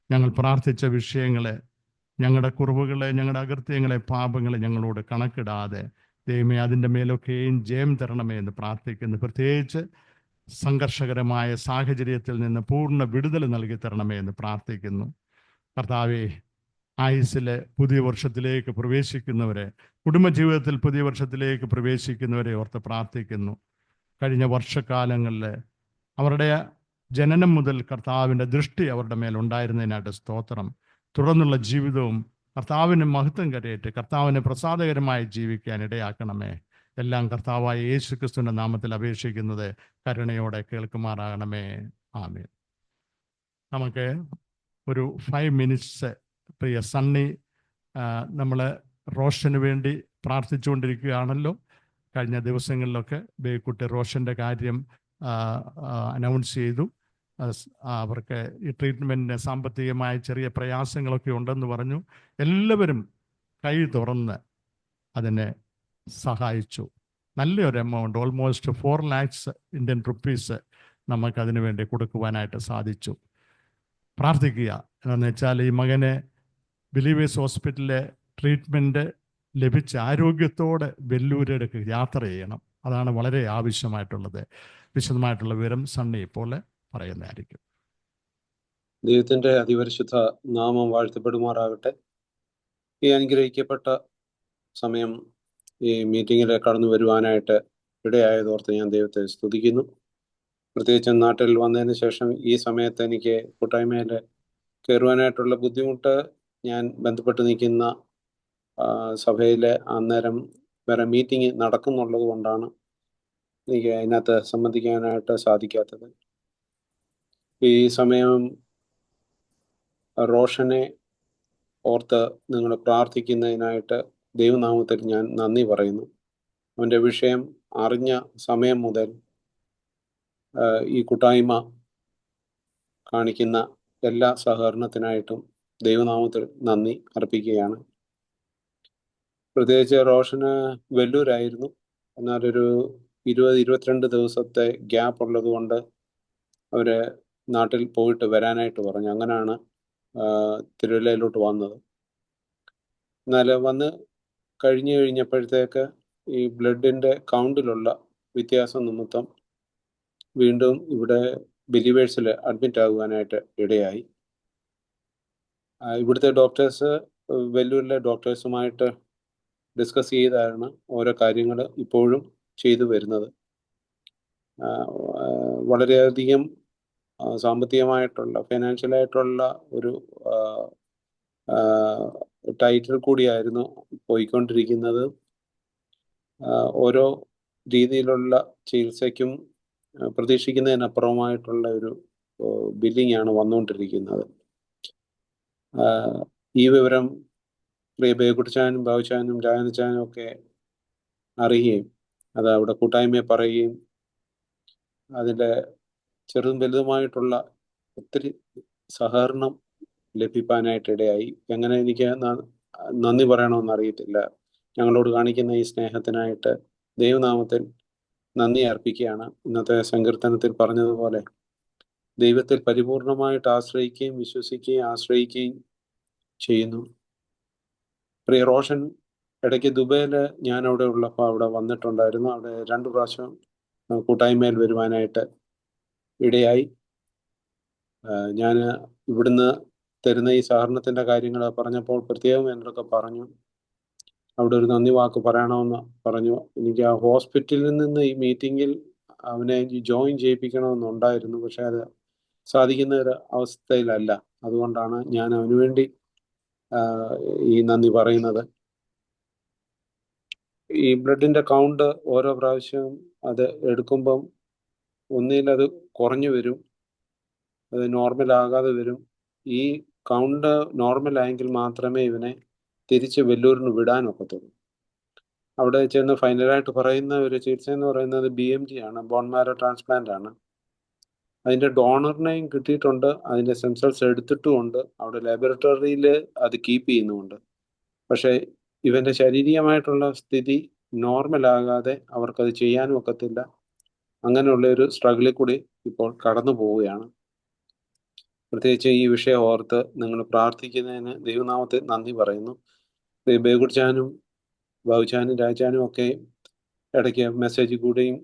ഞങ്ങൾ പ്രാർത്ഥിച്ച വിഷയങ്ങളെ, ഞങ്ങളുടെ കുറവുകളെ, ഞങ്ങളുടെ അകൃത്യങ്ങളെ, പാപങ്ങളെ ഞങ്ങളോട് കണക്കിടാതെ ദൈവമേ അതിൻ്റെ മേലൊക്കെയും ജയം തരണമേ എന്ന് പ്രാർത്ഥിക്കുന്നു. പ്രത്യേകിച്ച് സംഘർഷകരമായ സാഹചര്യത്തിൽ നിന്ന് പൂർണ്ണ വിടുതൽ നൽകി തരണമേ എന്ന് പ്രാർത്ഥിക്കുന്നു. കർത്താവേ, ആയുസ്സിലെ പുതിയ വർഷത്തിലേക്ക് പ്രവേശിക്കുന്നവരെ, കുടുംബജീവിതത്തിൽ പുതിയ വർഷത്തിലേക്ക് പ്രവേശിക്കുന്നവരെ ഓർത്ത് പ്രാർത്ഥിക്കുന്നു. കഴിഞ്ഞ വർഷക്കാലങ്ങളിൽ അവരുടെ ജനനം മുതൽ കർത്താവിൻ്റെ ദൃഷ്ടി അവരുടെ മേലുണ്ടായിരുന്നതിനായിട്ട് സ്തോത്രം. തുടർന്നുള്ള ജീവിതവും കർത്താവിന് മഹത്വം കരയേറ്റ് കർത്താവിന് പ്രസാദകരമായി ജീവിക്കാൻ ഇടയാക്കണമേ. എല്ലാം കർത്താവായ യേശു ക്രിസ്തുവിൻ്റെ നാമത്തിൽ അപേക്ഷിക്കുന്നത് കരുണയോടെ കേൾക്കുമാറാകണമേ. ആമേൻ. നമുക്ക് ഒരു 5 മിനിറ്റ്സ് പ്രിയ സണ്ണി, നമ്മൾ റോഷന് വേണ്ടി പ്രാർത്ഥിച്ചുകൊണ്ടിരിക്കുകയാണല്ലോ. കഴിഞ്ഞ ദിവസങ്ങളിലൊക്കെ ബേക്കുട്ടി റോഷൻ്റെ കാര്യം അനൗൺസ് ചെയ്തു. അവർക്ക് ഈ ട്രീറ്റ്മെൻറ്റിന് സാമ്പത്തികമായ ചെറിയ പ്രയാസങ്ങളൊക്കെ ഉണ്ടെന്ന് പറഞ്ഞു. എല്ലാവരും കൈ തുറന്ന് അതിനെ സഹായിച്ചു. നല്ലൊരു amount, almost 4 lakhs Indian rupees നമുക്കതിനു വേണ്ടി കൊടുക്കുവാനായിട്ട് സാധിച്ചു. പ്രാർത്ഥിക്കുക എന്ന് വെച്ചാൽ ഈ മകനെ ബിലീവേഴ്സ് ഹോസ്പിറ്റലിലെ ട്രീറ്റ്മെൻറ്റ് ലഭിച്ച ആരോഗ്യത്തോടെ വെല്ലൂരിലേക്ക് യാത്ര ചെയ്യണം. അതാണ് വളരെ ആവശ്യമായിട്ടുള്ളത്. വിശദമായിട്ടുള്ള വിവരം സണ്ണി ഇപ്പോൾ പറയുന്നതായിരിക്കും. ദൈവത്തിൻ്റെ അതിപരിശുദ്ധ നാമം വാഴ്ത്തപ്പെടുമാറാകട്ടെ. ഈ അനുഗ്രഹിക്കപ്പെട്ട സമയം ഈ മീറ്റിങ്ങിൽ കടന്നു വരുവാനായിട്ട് ഇടയായതോർത്ത് ഞാൻ ദൈവത്തെ സ്തുതിക്കുന്നു. പ്രത്യേകിച്ച് നാട്ടിൽ വന്നതിന് ശേഷം ഈ സമയത്ത് എനിക്ക് കൂട്ടായ്മയിൽ കയറുവാനായിട്ടുള്ള ബുദ്ധിമുട്ട് ഞാൻ ബന്ധപ്പെട്ട് നിൽക്കുന്ന സഭയിലെ അന്നേരം വേറെ മീറ്റിംഗ് നടക്കുന്നുള്ളത് കൊണ്ടാണ് എനിക്ക് അതിനകത്ത് സംബന്ധിക്കാനായിട്ട് സാധിക്കാത്തത്. ഈ സമയം റോഷനെ ഓർത്ത് നിങ്ങൾ പ്രാർത്ഥിക്കുന്നതിനായിട്ട് ദൈവനാമത്തിൽ ഞാൻ നന്ദി പറയുന്നു. അവൻ്റെ വിഷയം അറിഞ്ഞ സമയം മുതൽ ഈ കൂട്ടായ്മ കാണിക്കുന്ന എല്ലാ സഹകരണത്തിനായിട്ടും ദൈവനാമത്തിൽ നന്ദി അർപ്പിക്കുകയാണ്. പ്രത്യേകിച്ച് റോഷന് വെല്ലൂരായിരുന്നു. എന്നാലൊരു 20-22 ദിവസത്തെ ഗ്യാപ്പ് ഉള്ളത് കൊണ്ട് അവര് നാട്ടിൽ പോയിട്ട് വരാനായിട്ട് പറഞ്ഞു. അങ്ങനെയാണ് തിരുവല്ലയിലോട്ട് വന്നത്. എന്നാൽ വന്ന് കഴിഞ്ഞപ്പോഴത്തേക്ക് ഈ ബ്ലഡിൻ്റെ കൗണ്ടിലുള്ള വ്യത്യാസം നിമിത്തം വീണ്ടും ഇവിടെ ബിലീവേഴ്സിൽ അഡ്മിറ്റ് ആകുവാനായിട്ട് ഇടയായി. ഇവിടുത്തെ ഡോക്ടേഴ്സ് വെല്ലൂരിലെ ഡോക്ടേഴ്സുമായിട്ട് ഡിസ്കസ് ചെയ്താണ് ഓരോ കാര്യങ്ങൾ ഇപ്പോഴും ചെയ്തു വരുന്നത്. വളരെയധികം സാമ്പത്തികമായിട്ടുള്ള ഫൈനാൻഷ്യലായിട്ടുള്ള ഒരു ടൈറ്റിൽ കൂടിയായിരുന്നു പോയിക്കൊണ്ടിരിക്കുന്നത്. ഓരോ രീതിയിലുള്ള ചികിത്സയ്ക്കും പ്രതീക്ഷിക്കുന്നതിനപ്പുറമായിട്ടുള്ള ഒരു ബില്ലിംഗ് ആണ് വന്നുകൊണ്ടിരിക്കുന്നത്. ഈ വിവരം പ്രിയ ബേക്കുട്ടിച്ചാനും ബാബുച്ചാനും രാജനച്ചാനും ഒക്കെ അറിയുകയും അത് അവിടെ കൂട്ടായ്മയെ പറയുകയും അതിൻ്റെ ചെറുതും വലുതുമായിട്ടുള്ള ഒത്തിരി സഹകരണം ലഭിക്കാനായിട്ടിടയായി. എങ്ങനെ എനിക്ക് നന്ദി പറയണമെന്ന് അറിയത്തില്ല. ഞങ്ങളോട് കാണിക്കുന്ന ഈ സ്നേഹത്തിനായിട്ട് ദൈവനാമത്തിൽ നന്ദി അർപ്പിക്കുകയാണ്. ഇന്നത്തെ സങ്കീർത്തനത്തിൽ പറഞ്ഞതുപോലെ ദൈവത്തിൽ പരിപൂർണമായിട്ട് ആശ്രയിക്കുകയും വിശ്വസിക്കുകയും ആശ്രയിക്കുകയും ചെയ്യുന്നു. പ്രിയ റോഷൻ ഇടയ്ക്ക് ദുബൈയിൽ ഞാൻ അവിടെ ഉള്ളപ്പോൾ അവിടെ വന്നിട്ടുണ്ടായിരുന്നു. അവിടെ 2 പ്രാവശ്യം കൂട്ടായ്മയിൽ വരുവാനായിട്ട് ഇടയായി. ഞാൻ ഇവിടുന്ന് തരുന്ന ഈ സഹകരണത്തിൻ്റെ കാര്യങ്ങൾ പറഞ്ഞപ്പോൾ പ്രത്യേകം എന്നൊക്കെ പറഞ്ഞു. അവിടെ ഒരു നന്ദി വാക്ക് പറയണമെന്ന് പറഞ്ഞു. എനിക്ക് ആ ഹോസ്പിറ്റലിൽ നിന്ന് ഈ മീറ്റിങ്ങിൽ അവനെ ജോയിൻ ചെയ്യിപ്പിക്കണമെന്നുണ്ടായിരുന്നു. പക്ഷെ അത് സാധിക്കുന്ന ഒരു അവസ്ഥയിലല്ല. അതുകൊണ്ടാണ് ഞാൻ അവന് വേണ്ടി ഈ നന്ദി പറയുന്നത്. ഈ ബ്ലഡിൻ്റെ കൗണ്ട് ഓരോ പ്രാവശ്യവും അത് എടുക്കുമ്പം ഒന്നിൽ അത് കുറഞ്ഞു വരും, അത് നോർമൽ ആകാതെ വരും. ഈ കൗണ്ട് നോർമൽ ആയെങ്കിൽ മാത്രമേ ഇവനെ തിരിച്ച് വെല്ലൂരിന് വിടാനൊക്കത്തുള്ളൂ. അവിടെ ചെന്ന് ഫൈനലായിട്ട് പറയുന്ന ഒരു ചികിത്സ എന്ന് പറയുന്നത് BMT ആണ്, ബോൺ മാരോ ട്രാൻസ്പ്ലാന്റ് ആണ്. അതിൻ്റെ ഡോണറിനെയും കിട്ടിയിട്ടുണ്ട്, അതിൻ്റെ സെൻസൽസ് എടുത്തിട്ടുമുണ്ട്, അവിടെ ലാബറട്ടറിയിൽ അത് കീപ്പ് ചെയ്യുന്നുമുണ്ട്. പക്ഷേ ഇവൻ്റെ ശാരീരികമായിട്ടുള്ള സ്ഥിതി നോർമൽ ആകാതെ അവർക്കത് ചെയ്യാനും ഒക്കത്തില്ല. അങ്ങനെയുള്ള ഒരു സ്ട്രഗിളിൽ കൂടി ഇപ്പോൾ കടന്നു പോവുകയാണ്. പ്രത്യേകിച്ച് ഈ വിഷയം ഓർത്ത് നിങ്ങൾ പ്രാർത്ഥിക്കുന്നതിന് ദൈവനാമത്തിൽ നന്ദി പറയുന്നു. ബേഗുടിച്ചാനും ബാബുച്ചാനും രാജാനും ഒക്കെ ഇടയ്ക്ക് മെസ്സേജിൽ കൂടെയും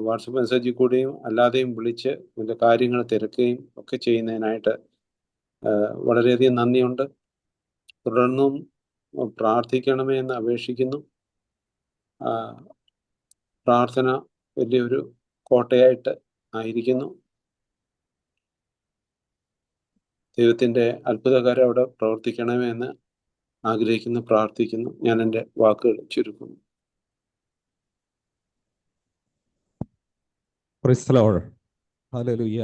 വാട്സപ്പ് മെസ്സേജിൽ കൂടെയും അല്ലാതെയും വിളിച്ച് ഇതിൻ്റെ കാര്യങ്ങൾ തിരക്കുകയും ഒക്കെ ചെയ്യുന്നതിനായിട്ട് വളരെയധികം നന്ദിയുണ്ട്. തുടർന്നും പ്രാർത്ഥിക്കണമേ എന്ന് അപേക്ഷിക്കുന്നു. പ്രാർത്ഥന വലിയൊരു കോട്ടയായിട്ട് ആയിരിക്കുന്നു. ദൈവത്തിൻ്റെ അത്ഭുതകാരം അവിടെ പ്രവർത്തിക്കണമേ എന്ന് ആഗ്രഹിക്കുന്നു, പ്രാർത്ഥിക്കുന്നു. ഞാൻ എൻ്റെ വാക്കുകൾ ചുരുക്കുന്നു. Praise the lord. ഹല്ലേലൂയ.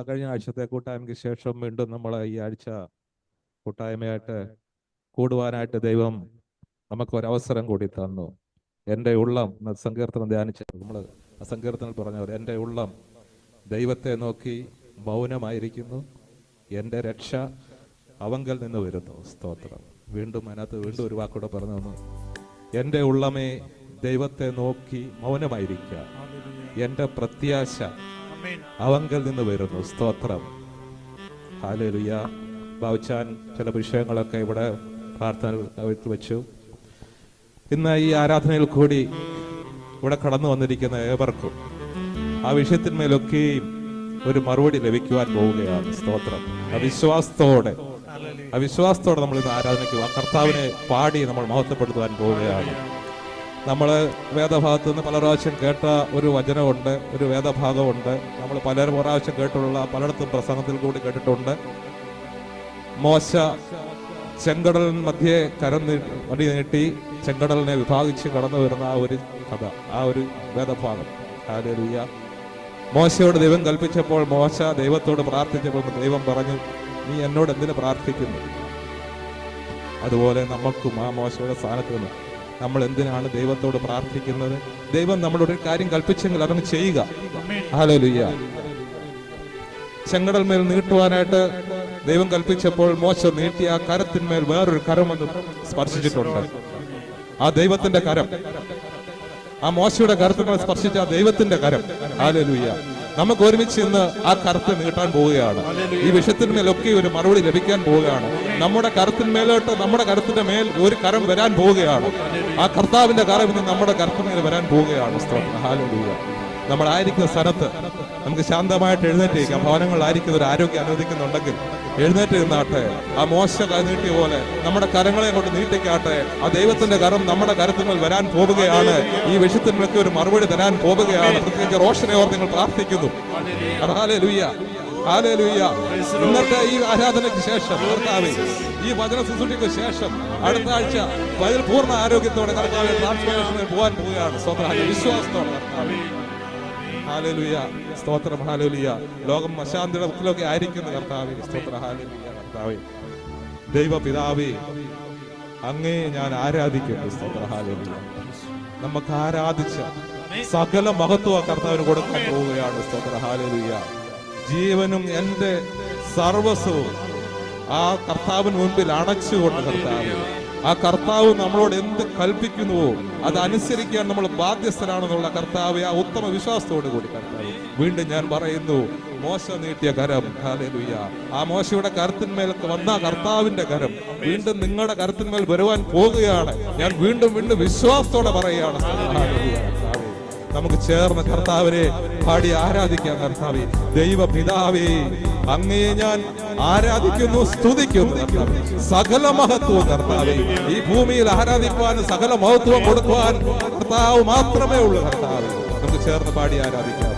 കഴിഞ്ഞ ആഴ്ചത്തെ കൂട്ടായ്മയ്ക്ക് ശേഷം വീണ്ടും നമ്മൾ ഈ ആഴ്ച കൂട്ടായ്മയായിട്ട് കൂടുവാനായിട്ട് ദൈവം നമുക്കൊരവസരം കൂടി തന്നു. എൻ്റെ ഉള്ളം സങ്കീർത്തനം ധ്യാനിച്ച് നമ്മൾ സങ്കീർത്തനം പറഞ്ഞ പോലെ എൻ്റെ ഉള്ളം ദൈവത്തെ നോക്കി മൗനമായിരിക്കുന്നു, എൻ്റെ രക്ഷ അവങ്കൽ നിന്ന് വരുന്നു. സ്തോത്രം. വീണ്ടും അതിനകത്ത് ഒരു വാക്കൂടെ പറഞ്ഞു തന്നു. എൻ്റെ ഉള്ളമേ ദൈവത്തെ നോക്കി മൗനമായിരിക്കുക, എൻ്റെ പ്രത്യാശ അവങ്കൽ നിന്ന് വരുന്നു. സ്തോത്രം. ഹല്ലേലൂയ. ബാബുച്ചാൻ ചില വിഷയങ്ങളൊക്കെ ഇവിടെ പ്രാർത്ഥന വെച്ചു. ഇന്ന് ഈ ആരാധനയിൽ കൂടി ഇവിടെ കടന്നു വന്നിരിക്കുന്ന ഏവർക്കും ആ വിഷയത്തിന്മേലൊക്കെയും ഒരു മറുപടി ലഭിക്കുവാൻ പോവുകയാണ്. സ്തോത്രം. അവിശ്വാസത്തോടെ നമ്മൾ ഇന്ന് ആരാധനയ്ക്ക് കർത്താവിനെ പാടി നമ്മൾ മഹത്വപ്പെടുത്തുവാൻ പോവുകയാണ്. നമ്മൾ വേദഭാഗത്ത് നിന്ന് പല പ്രാവശ്യം കേട്ട ഒരു വചനമുണ്ട്, ഒരു വേദഭാഗമുണ്ട്. നമ്മൾ പല പ്രാവശ്യം കേട്ടുള്ള പലയിടത്തും പ്രസംഗത്തിൽ കൂടി കേട്ടിട്ടുണ്ട്. മോശ ചെങ്കടൽ മധ്യേ വടി നീട്ടി ചെങ്കടലിനെ വിഭാഗിച്ച് കടന്നു വരുന്ന ആ ഒരു കഥ, ആ ഒരു വേദഭാഗം. ഹല്ലേലൂയ. മോശയോട് ദൈവം കൽപ്പിച്ചപ്പോൾ മോശ ദൈവത്തോട് പ്രാർത്ഥിച്ചപ്പോൾ ദൈവം പറഞ്ഞു, നീ എന്നോട് എന്തിനു പ്രാർത്ഥിക്കുന്നു? അതുപോലെ നമുക്കും ആ മോശയുടെ സ്ഥാനത്ത് നിന്ന് നമ്മൾ എന്തിനാണ് ദൈവത്തോട് പ്രാർത്ഥിക്കുന്നത്? ദൈവം നമ്മളോട് ഒരു കാര്യം കൽപ്പിച്ചെങ്കിൽ അതങ്ങ് ചെയ്യുക. ഹല്ലേലൂയ. ചെങ്കടൽ മേൽ നീട്ടുവാനായിട്ട് ദൈവം കൽപ്പിച്ചപ്പോൾ മോശ നീട്ടിയ ആ കരത്തിന്മേൽ വേറൊരു കരം വന്ന് സ്പർശിച്ചിട്ടുണ്ട്. ആ ദൈവത്തിന്റെ കരം, ആ മോശയുടെ കരത്തിന്മേൽ സ്പർശിച്ച ആ ദൈവത്തിന്റെ കരം. ഹല്ലേലൂയ. നമുക്ക് ഒരുമിച്ച് ഇന്ന് ആ കരത്തെ നീട്ടാൻ പോവുകയാണ്. ഈ വിഷയത്തിന്മേലൊക്കെ ഒരു മറുപടി ലഭിക്കാൻ പോവുകയാണ്. നമ്മുടെ കരത്തിന്മേലോട്ട്, നമ്മുടെ കരത്തിന്റെ മേൽ ഒരു കരം വരാൻ പോവുകയാണ്. ആ കർത്താവിന്റെ കരം ഇന്ന് നമ്മുടെ കരത്തിന്മേൽ വരാൻ പോവുകയാണ്. സ്തോത്രം. ഹല്ലേലൂയ. നമ്മളായിരിക്കുന്ന സ്ഥലത്ത് നമുക്ക് ശാന്തമായിട്ട് എഴുന്നേറ്റിരിക്കാം. ഭവനങ്ങളിലായിരിക്കുന്ന ഒരു ആരോഗ്യം അനുവദിക്കുന്നുണ്ടെങ്കിൽ എഴുന്നേറ്റ് നിന്നാട്ടെ. ആ മോശ നീട്ടിയ പോലെ നമ്മുടെ കരങ്ങളെ കൊണ്ട് നീട്ടിക്കാട്ടെ. ആ ദൈവത്തിന്റെ കരം നമ്മുടെ കരത്തിന്മേൽ വരാൻ പോവുകയാണ്. ഈ വിഷയത്തിനൊക്കെ ഒരു മറുപടി തരാൻ പോവുകയാണ്. പ്രത്യേകിച്ച് റോഷനെ ഓർ നിങ്ങൾ പ്രാർത്ഥിക്കുന്നു. ഹല്ലേലൂയ. ഹല്ലേലൂയ. ഇന്നത്തെ ഈ ആരാധനയ്ക്ക് ശേഷം കർത്താവേ, ഈ വചന ശുശ്രൂഷയ്ക്ക് ശേഷം അടുത്ത ആഴ്ച അതിൽ പൂർണ്ണ ആരോഗ്യത്തോടെ കർത്താവേ ട്രാൻസ്ഫോർമേഷനിൽ പോകാൻ പോവുകയാണ്. സ്വന്തം വിശ്വാസത്തോടെ കർത്താവേ. ഹല്ലേലൂയ. സ്തോത്രം. ഹല്ലേലൂയ. ലോകം അശാന്തിയുടെ മുക്കിലൊക്കെ ആയിരിക്കുന്നു കർത്താവേ. സ്തോത്രം. ഹല്ലേലൂയ. കർത്താവേ, ദൈവപിതാവേ, അങ്ങേ ഞാൻ ആരാധിക്കുന്നു. സ്തോത്രം. ഹല്ലേലൂയ. നമുക്ക് ആരാധിച്ച സകല മഹത്വ കർത്താവിന് കൊടുക്കാൻ പോവുകയാണ്. സ്തോത്രം. ഹല്ലേലൂയ. ജീവനും എന്റെ സർവസ്വവും ആ കർത്താവിന് മുൻപിൽ അണച്ചുകൊണ്ട് കർത്താവ്, ആ കർത്താവ് നമ്മളോട് എന്ത് കൽപ്പിക്കുന്നുവോ അത് അനുസരിക്കാൻ നമ്മൾ ബാധ്യസ്ഥരാണെന്നുള്ള കർത്താവ് ആ ഉത്തമ വിശ്വാസത്തോടു കൂടി കർത്താവ് വീണ്ടും ഞാൻ പറയുന്നു, മോശ നീട്ടിയ കരം. ഹല്ലേലൂയ. ആ മോശയുടെ കരത്തിന്മേൽ വന്ന കർത്താവിന്റെ കരം വീണ്ടും നിങ്ങളുടെ കരത്തിന്മേൽ വരുവാൻ പോകുകയാണ്. ഞാൻ വീണ്ടും വീണ്ടും വിശ്വാസത്തോടെ പറയുകയാണ്. ഹല്ലേലൂയ. നമുക്ക് ചേർന്ന് കർത്താവിനെ പാടി ആരാധിക്കാം. കർത്താവേ, ദൈവപിതാവേ, അങ്ങയെ ഞാൻ ആരാധിക്കുന്നു, സ്തുതിക്കുന്നു. കർത്താവേ, സകല മഹത്വവും കർത്താവേ ഈ ഭൂമിയിൽ ആരാധിക്കുവാൻ, സകല മഹത്വം കൊടുക്കുവാൻ കർത്താവ് മാത്രമേ ഉള്ളൂ. കർത്താവേ, നമുക്ക് ചേർന്ന് പാടി ആരാധിക്കാം.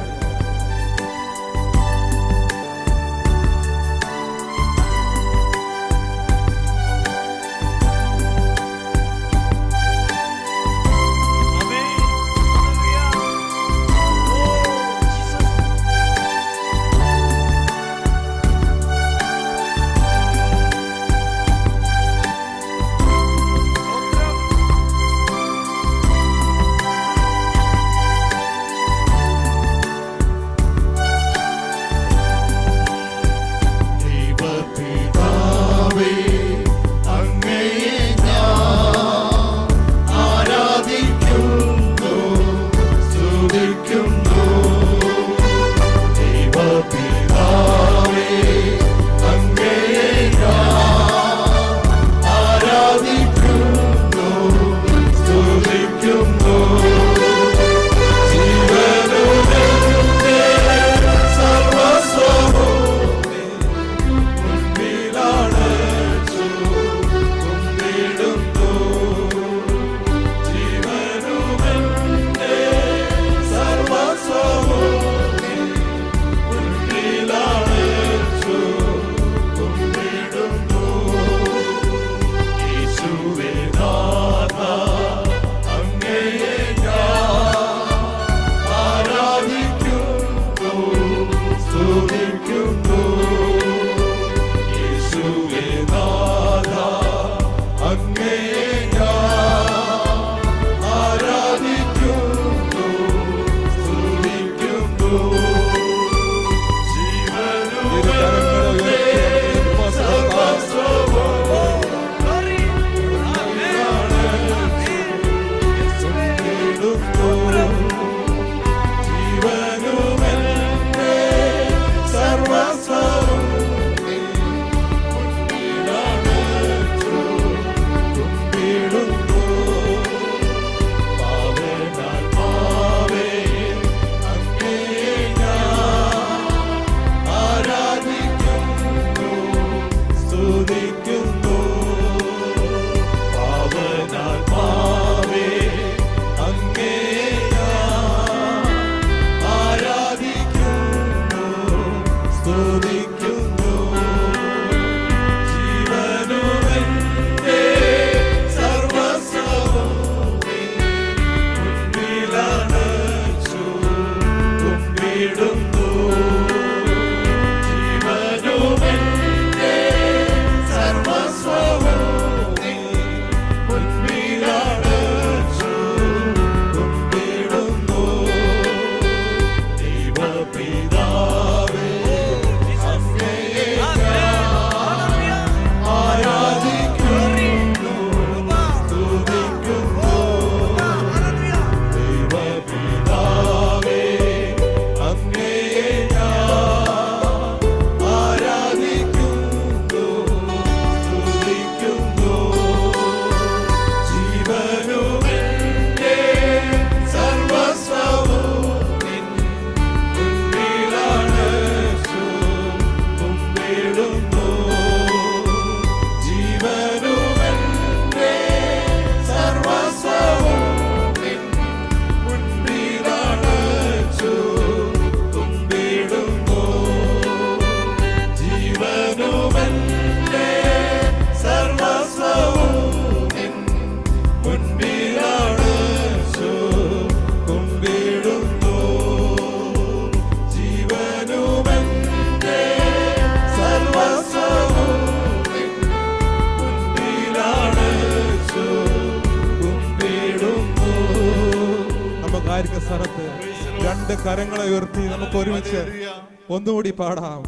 കരങ്ങളെ ഉയർത്തി നമുക്ക് ഒരുമിച്ച് ഒന്നുകൂടി പാടാം.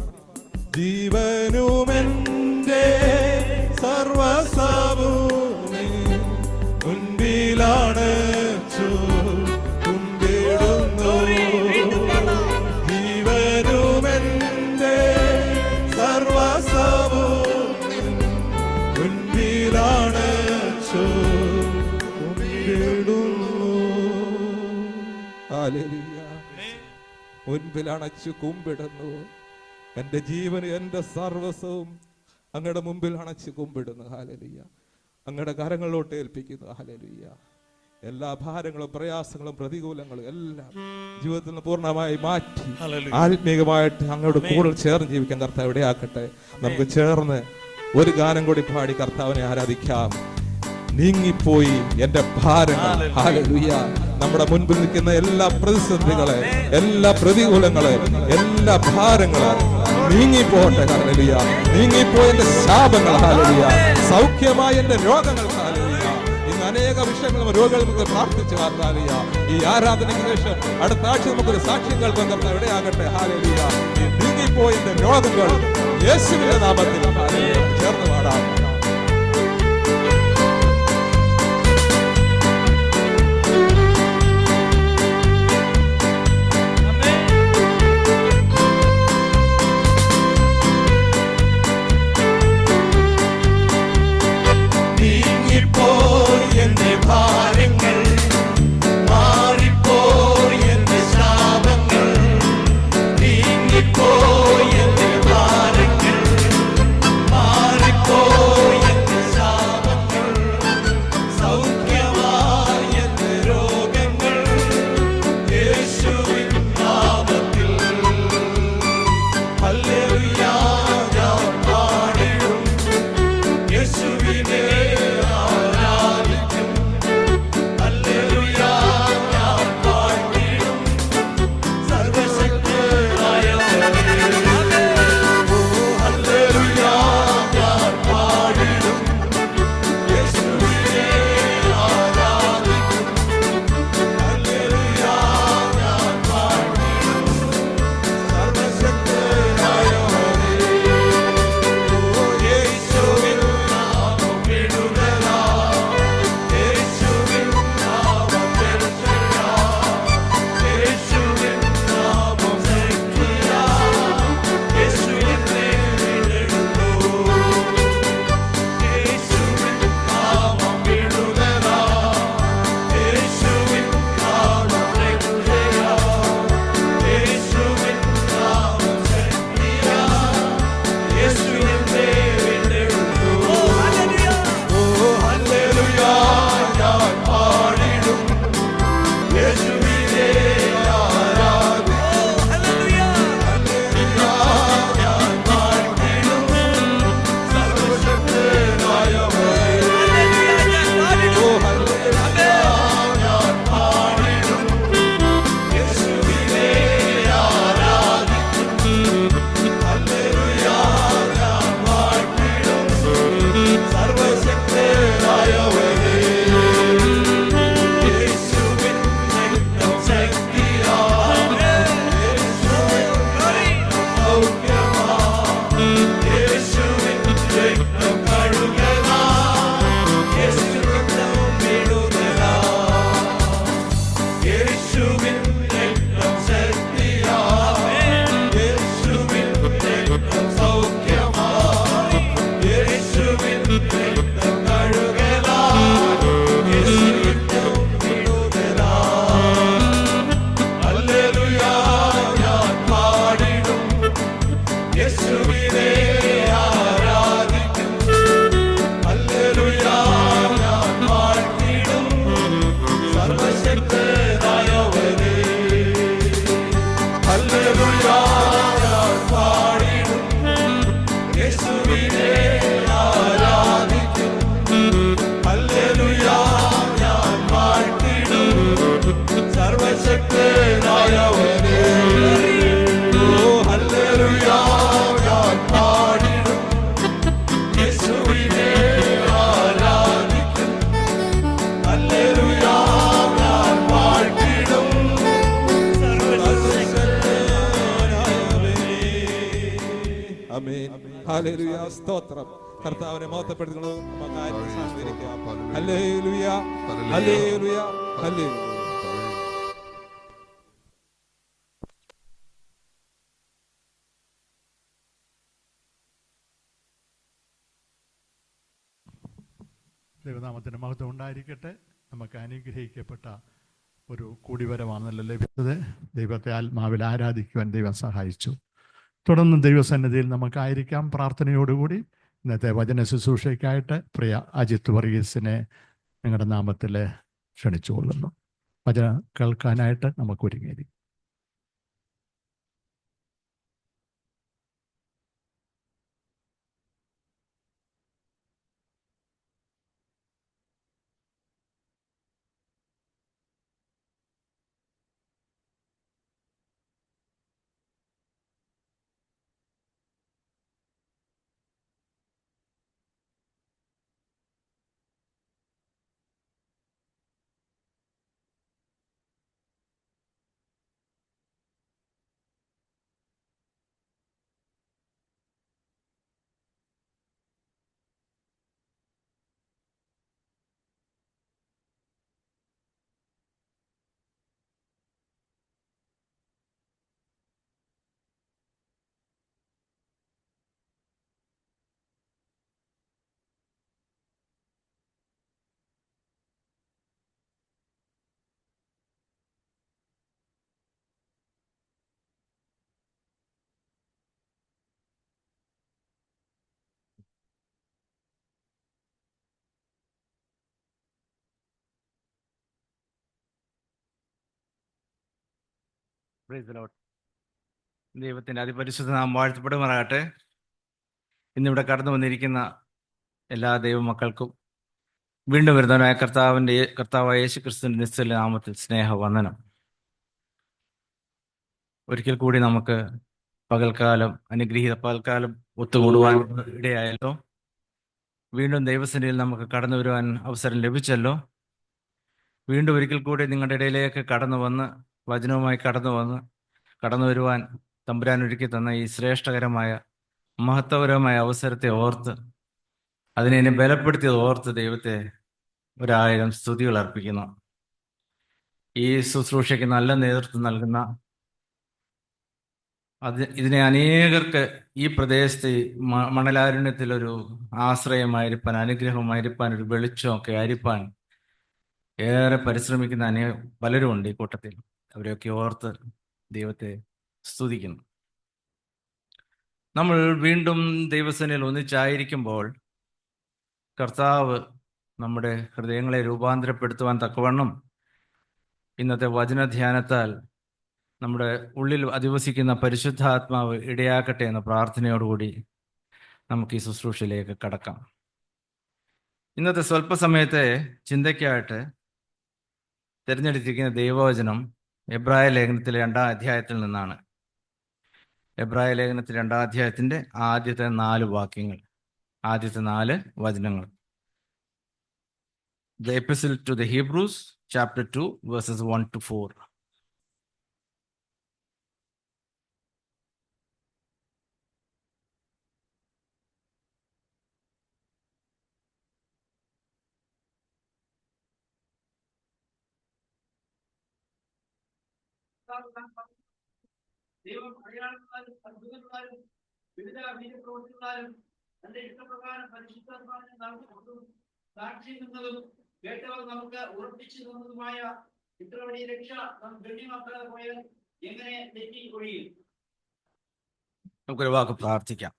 ജീവനുമെന്റെ സർവസവും മുൻപിലാണ് കുമ്പിടുന്നു. ജീവനുമെന്റെ സർവസവും മുൻപിലാണ് കുമ്പിടുന്നു. ഹല്ലേലൂയ. മുൻപിൽ അണച്ചു കുമ്പിടുന്നു. എൻ്റെ ജീവന് എൻ്റെ സർവസ്വവും അങ്ങയുടെ മുമ്പിൽ അണച്ച് കുമ്പിടുന്നു. ഹല്ലേലൂയ. അങ്ങയുടെ കരങ്ങളിലോട്ട് ഏൽപ്പിക്കുന്നു. ഹല്ലേലൂയ. എല്ലാ ഭാരങ്ങളും പ്രയാസങ്ങളും പ്രതികൂലങ്ങളും എല്ലാം ജീവിതത്തിൽ നിന്ന് പൂർണ്ണമായി മാറ്റി ആത്മീയമായിട്ട് അങ്ങോട്ട് കൂടുതൽ ചേർന്ന് ജീവിക്കാൻ കർത്താവ് ഇടയാക്കട്ടെ. നമുക്ക് ചേർന്ന് ഒരു ഗാനം കൂടി പാടി കർത്താവിനെ ആരാധിക്കാം. നീങ്ങിപ്പോയി എന്റെ ഭാരങ്ങൾ. ഹല്ലേലൂയ. നമ്മുടെ മുൻപിൽ നിൽക്കുന്ന എല്ലാ പ്രതിസന്ധികളെ, എല്ലാ പ്രതികൂലങ്ങളെ, എല്ലാ ഭാരങ്ങളെ നീങ്ങിപ്പോട്ടെ. ഹല്ലേലൂയ. നീങ്ങിപ്പോയി എന്റെ ശാപങ്ങൾ. ഹല്ലേലൂയ. സൗഖ്യമായ എന്റെ രോഗങ്ങൾ. ഹല്ലേലൂയ. ഇന്ന് അനേക വിഷയങ്ങളും രോഗികൾ നമുക്ക് പ്രാർത്ഥിച്ചു. ഹല്ലേലൂയ. ഈ ആരാധനയ്ക്ക് ശേഷം അടുത്ത ആഴ്ച നമുക്കൊരു സാക്ഷ്യം കേൾക്കാൻ കർത്താവ് ഇടയാകട്ടെ. ഹല്ലേലൂയ. നീങ്ങിപ്പോയി എന്റെ രോഗങ്ങൾ യേശുവിന്റെ നാമത്തിൽ. ഹല്ലേലൂയ. ചേർന്ന് പാടാം. എന്റെ ഭാരങ്ങൾ മാറിപ്പോയി, എന്റെ ശാപങ്ങൾ നീങ്ങിപ്പോയി, എന്റെ ഭാരങ്ങൾ മാറിപ്പോയി. ഹല്ലേലൂയ, സ്തോത്രം. കർത്താവിനെ മഹത്വപ്പെടുത്തുന്നു. നമുക്ക് ആയിരിക്കും സാക്ഷീകരിക്കാം. ഹല്ലേലൂയ, ഹല്ലേലൂയ, ഹല്ലേലൂയ. ദൈവനാമത്തിന് മഹത്വം ഉണ്ടായിരിക്കട്ടെ. നമുക്ക് അനുഗ്രഹിക്കപ്പെട്ട ഒരു കൂടിവരവാണല്ലോ ലഭിച്ചത്. ദൈവത്തെ ആത്മാവിൽ ആരാധിക്കുവാൻ ദൈവം സഹായിച്ചു. തുടർന്ന് ദൈവസന്നിധിയിൽ നമുക്കായിരിക്കാം. പ്രാർത്ഥനയോടുകൂടി ഇന്നത്തെ വചന ശുശ്രൂഷയ്ക്കായിട്ട് പ്രിയ അജിത്ത് വർഗീസിനെ നിങ്ങളുടെ നാമത്തിൽ ക്ഷണിച്ചുകൊള്ളുന്നു. വചനം കേൾക്കാനായിട്ട് നമുക്ക് ഒരുങ്ങിയിരിക്കും. ദൈവത്തിൻ്റെ അതിപരിശുദ്ധ നാമം വാഴ്ത്തപ്പെടുമാറാകട്ടെ. ഇന്നിവിടെ കടന്നു വന്നിരിക്കുന്ന എല്ലാ ദൈവമക്കൾക്കും വീണ്ടും വരുന്നവനായ കർത്താവായ യേശു ക്രിസ്തുവിൻ്റെ നിശ്ചല നാമത്തിൽ സ്നേഹവന്ദനം. ഒരിക്കൽ കൂടി നമുക്ക് അനുഗ്രഹീത പകൽക്കാലം ഒത്തുകൂടുവാൻ ഇടയായല്ലോ. വീണ്ടും ദൈവസന്നിധിയിൽ നമുക്ക് കടന്നു വരുവാൻ അവസരം ലഭിച്ചല്ലോ. വീണ്ടും ഒരിക്കൽ കൂടി നിങ്ങളുടെ ഇടയിലേക്ക് വചനവുമായി കടന്നു വരുവാൻ തമ്പുരാൻ ഒരുക്കി തന്ന ഈ ശ്രേഷ്ഠകരമായ മഹത്വകരമായ അവസരത്തെ ഓർത്ത്, അതിനെ ബലപ്പെടുത്തിയത് ഓർത്ത് ദൈവത്തെ 1000 സ്തുതികൾ അർപ്പിക്കുന്നു. ഈ ശുശ്രൂഷയ്ക്ക് നല്ല നേതൃത്വം നൽകുന്ന ഇതിനെ അനേകർക്ക് ഈ പ്രദേശത്ത് മണലാരുണ്യത്തിലൊരു ആശ്രയമായിരിക്കാൻ, അനുഗ്രഹമായിരിക്കാൻ, ഒരു വെളിച്ചമൊക്കെ ആയിരിക്കാൻ ഏറെ പരിശ്രമിക്കുന്ന പലരും ഉണ്ട് ഈ കൂട്ടത്തിൽ. അവരെയൊക്കെ ഓർത്ത് ദൈവത്തെ സ്തുതിക്കുന്നു. നമ്മൾ വീണ്ടും ദൈവസേനയിൽ ഒന്നിച്ചായിരിക്കുമ്പോൾ കർത്താവ് നമ്മുടെ ഹൃദയങ്ങളെ രൂപാന്തരപ്പെടുത്തുവാൻ തക്കവണ്ണം ഇന്നത്തെ വചനധ്യാനത്താൽ നമ്മുടെ ഉള്ളിൽ അധിവസിക്കുന്ന പരിശുദ്ധാത്മാവ് ഇടയാക്കട്ടെ എന്ന പ്രാർത്ഥനയോടുകൂടി നമുക്ക് ഈ ശുശ്രൂഷയിലേക്ക് കടക്കാം. ഇന്നത്തെ സ്വല്പസമയത്തെ ചിന്തയ്ക്കായിട്ട് തിരഞ്ഞെടുത്തിരിക്കുന്ന ദൈവവചനം എബ്രായ ലേഖനത്തിലെ 2-ാം അധ്യായത്തിൽ നിന്നാണ്. എബ്രായ ലേഖനത്തിലെ 2-ാം അധ്യായത്തിന്റെ ആദ്യത്തെ 4 വാക്യങ്ങൾ, ആദ്യത്തെ 4 വചനങ്ങൾ. The Epistle to the Hebrews, chapter 2, verses 1 to 4. ദൈവം അടയാളങ്ങളാലും അത്ഭുതങ്ങളാലും വിവിധ വീര്യപ്രവൃത്തികളാലും തന്റെ ഇഷ്ടപ്രകാരം പരിശുദ്ധാത്മാവിനെ നൽകുന്നതും സാക്ഷി നിന്നതും കേട്ടവർ നമുക്ക് ഉറപ്പിച്ചു തന്നതുമായ ഇത്ര വലിയ രക്ഷ നാം ഗണ്യമാക്കാതെ പോയാൽ എങ്ങനെ തെറ്റി ഒഴിയും? നമുക്കൊരു വാക്ക് പ്രാർത്ഥിക്കാം.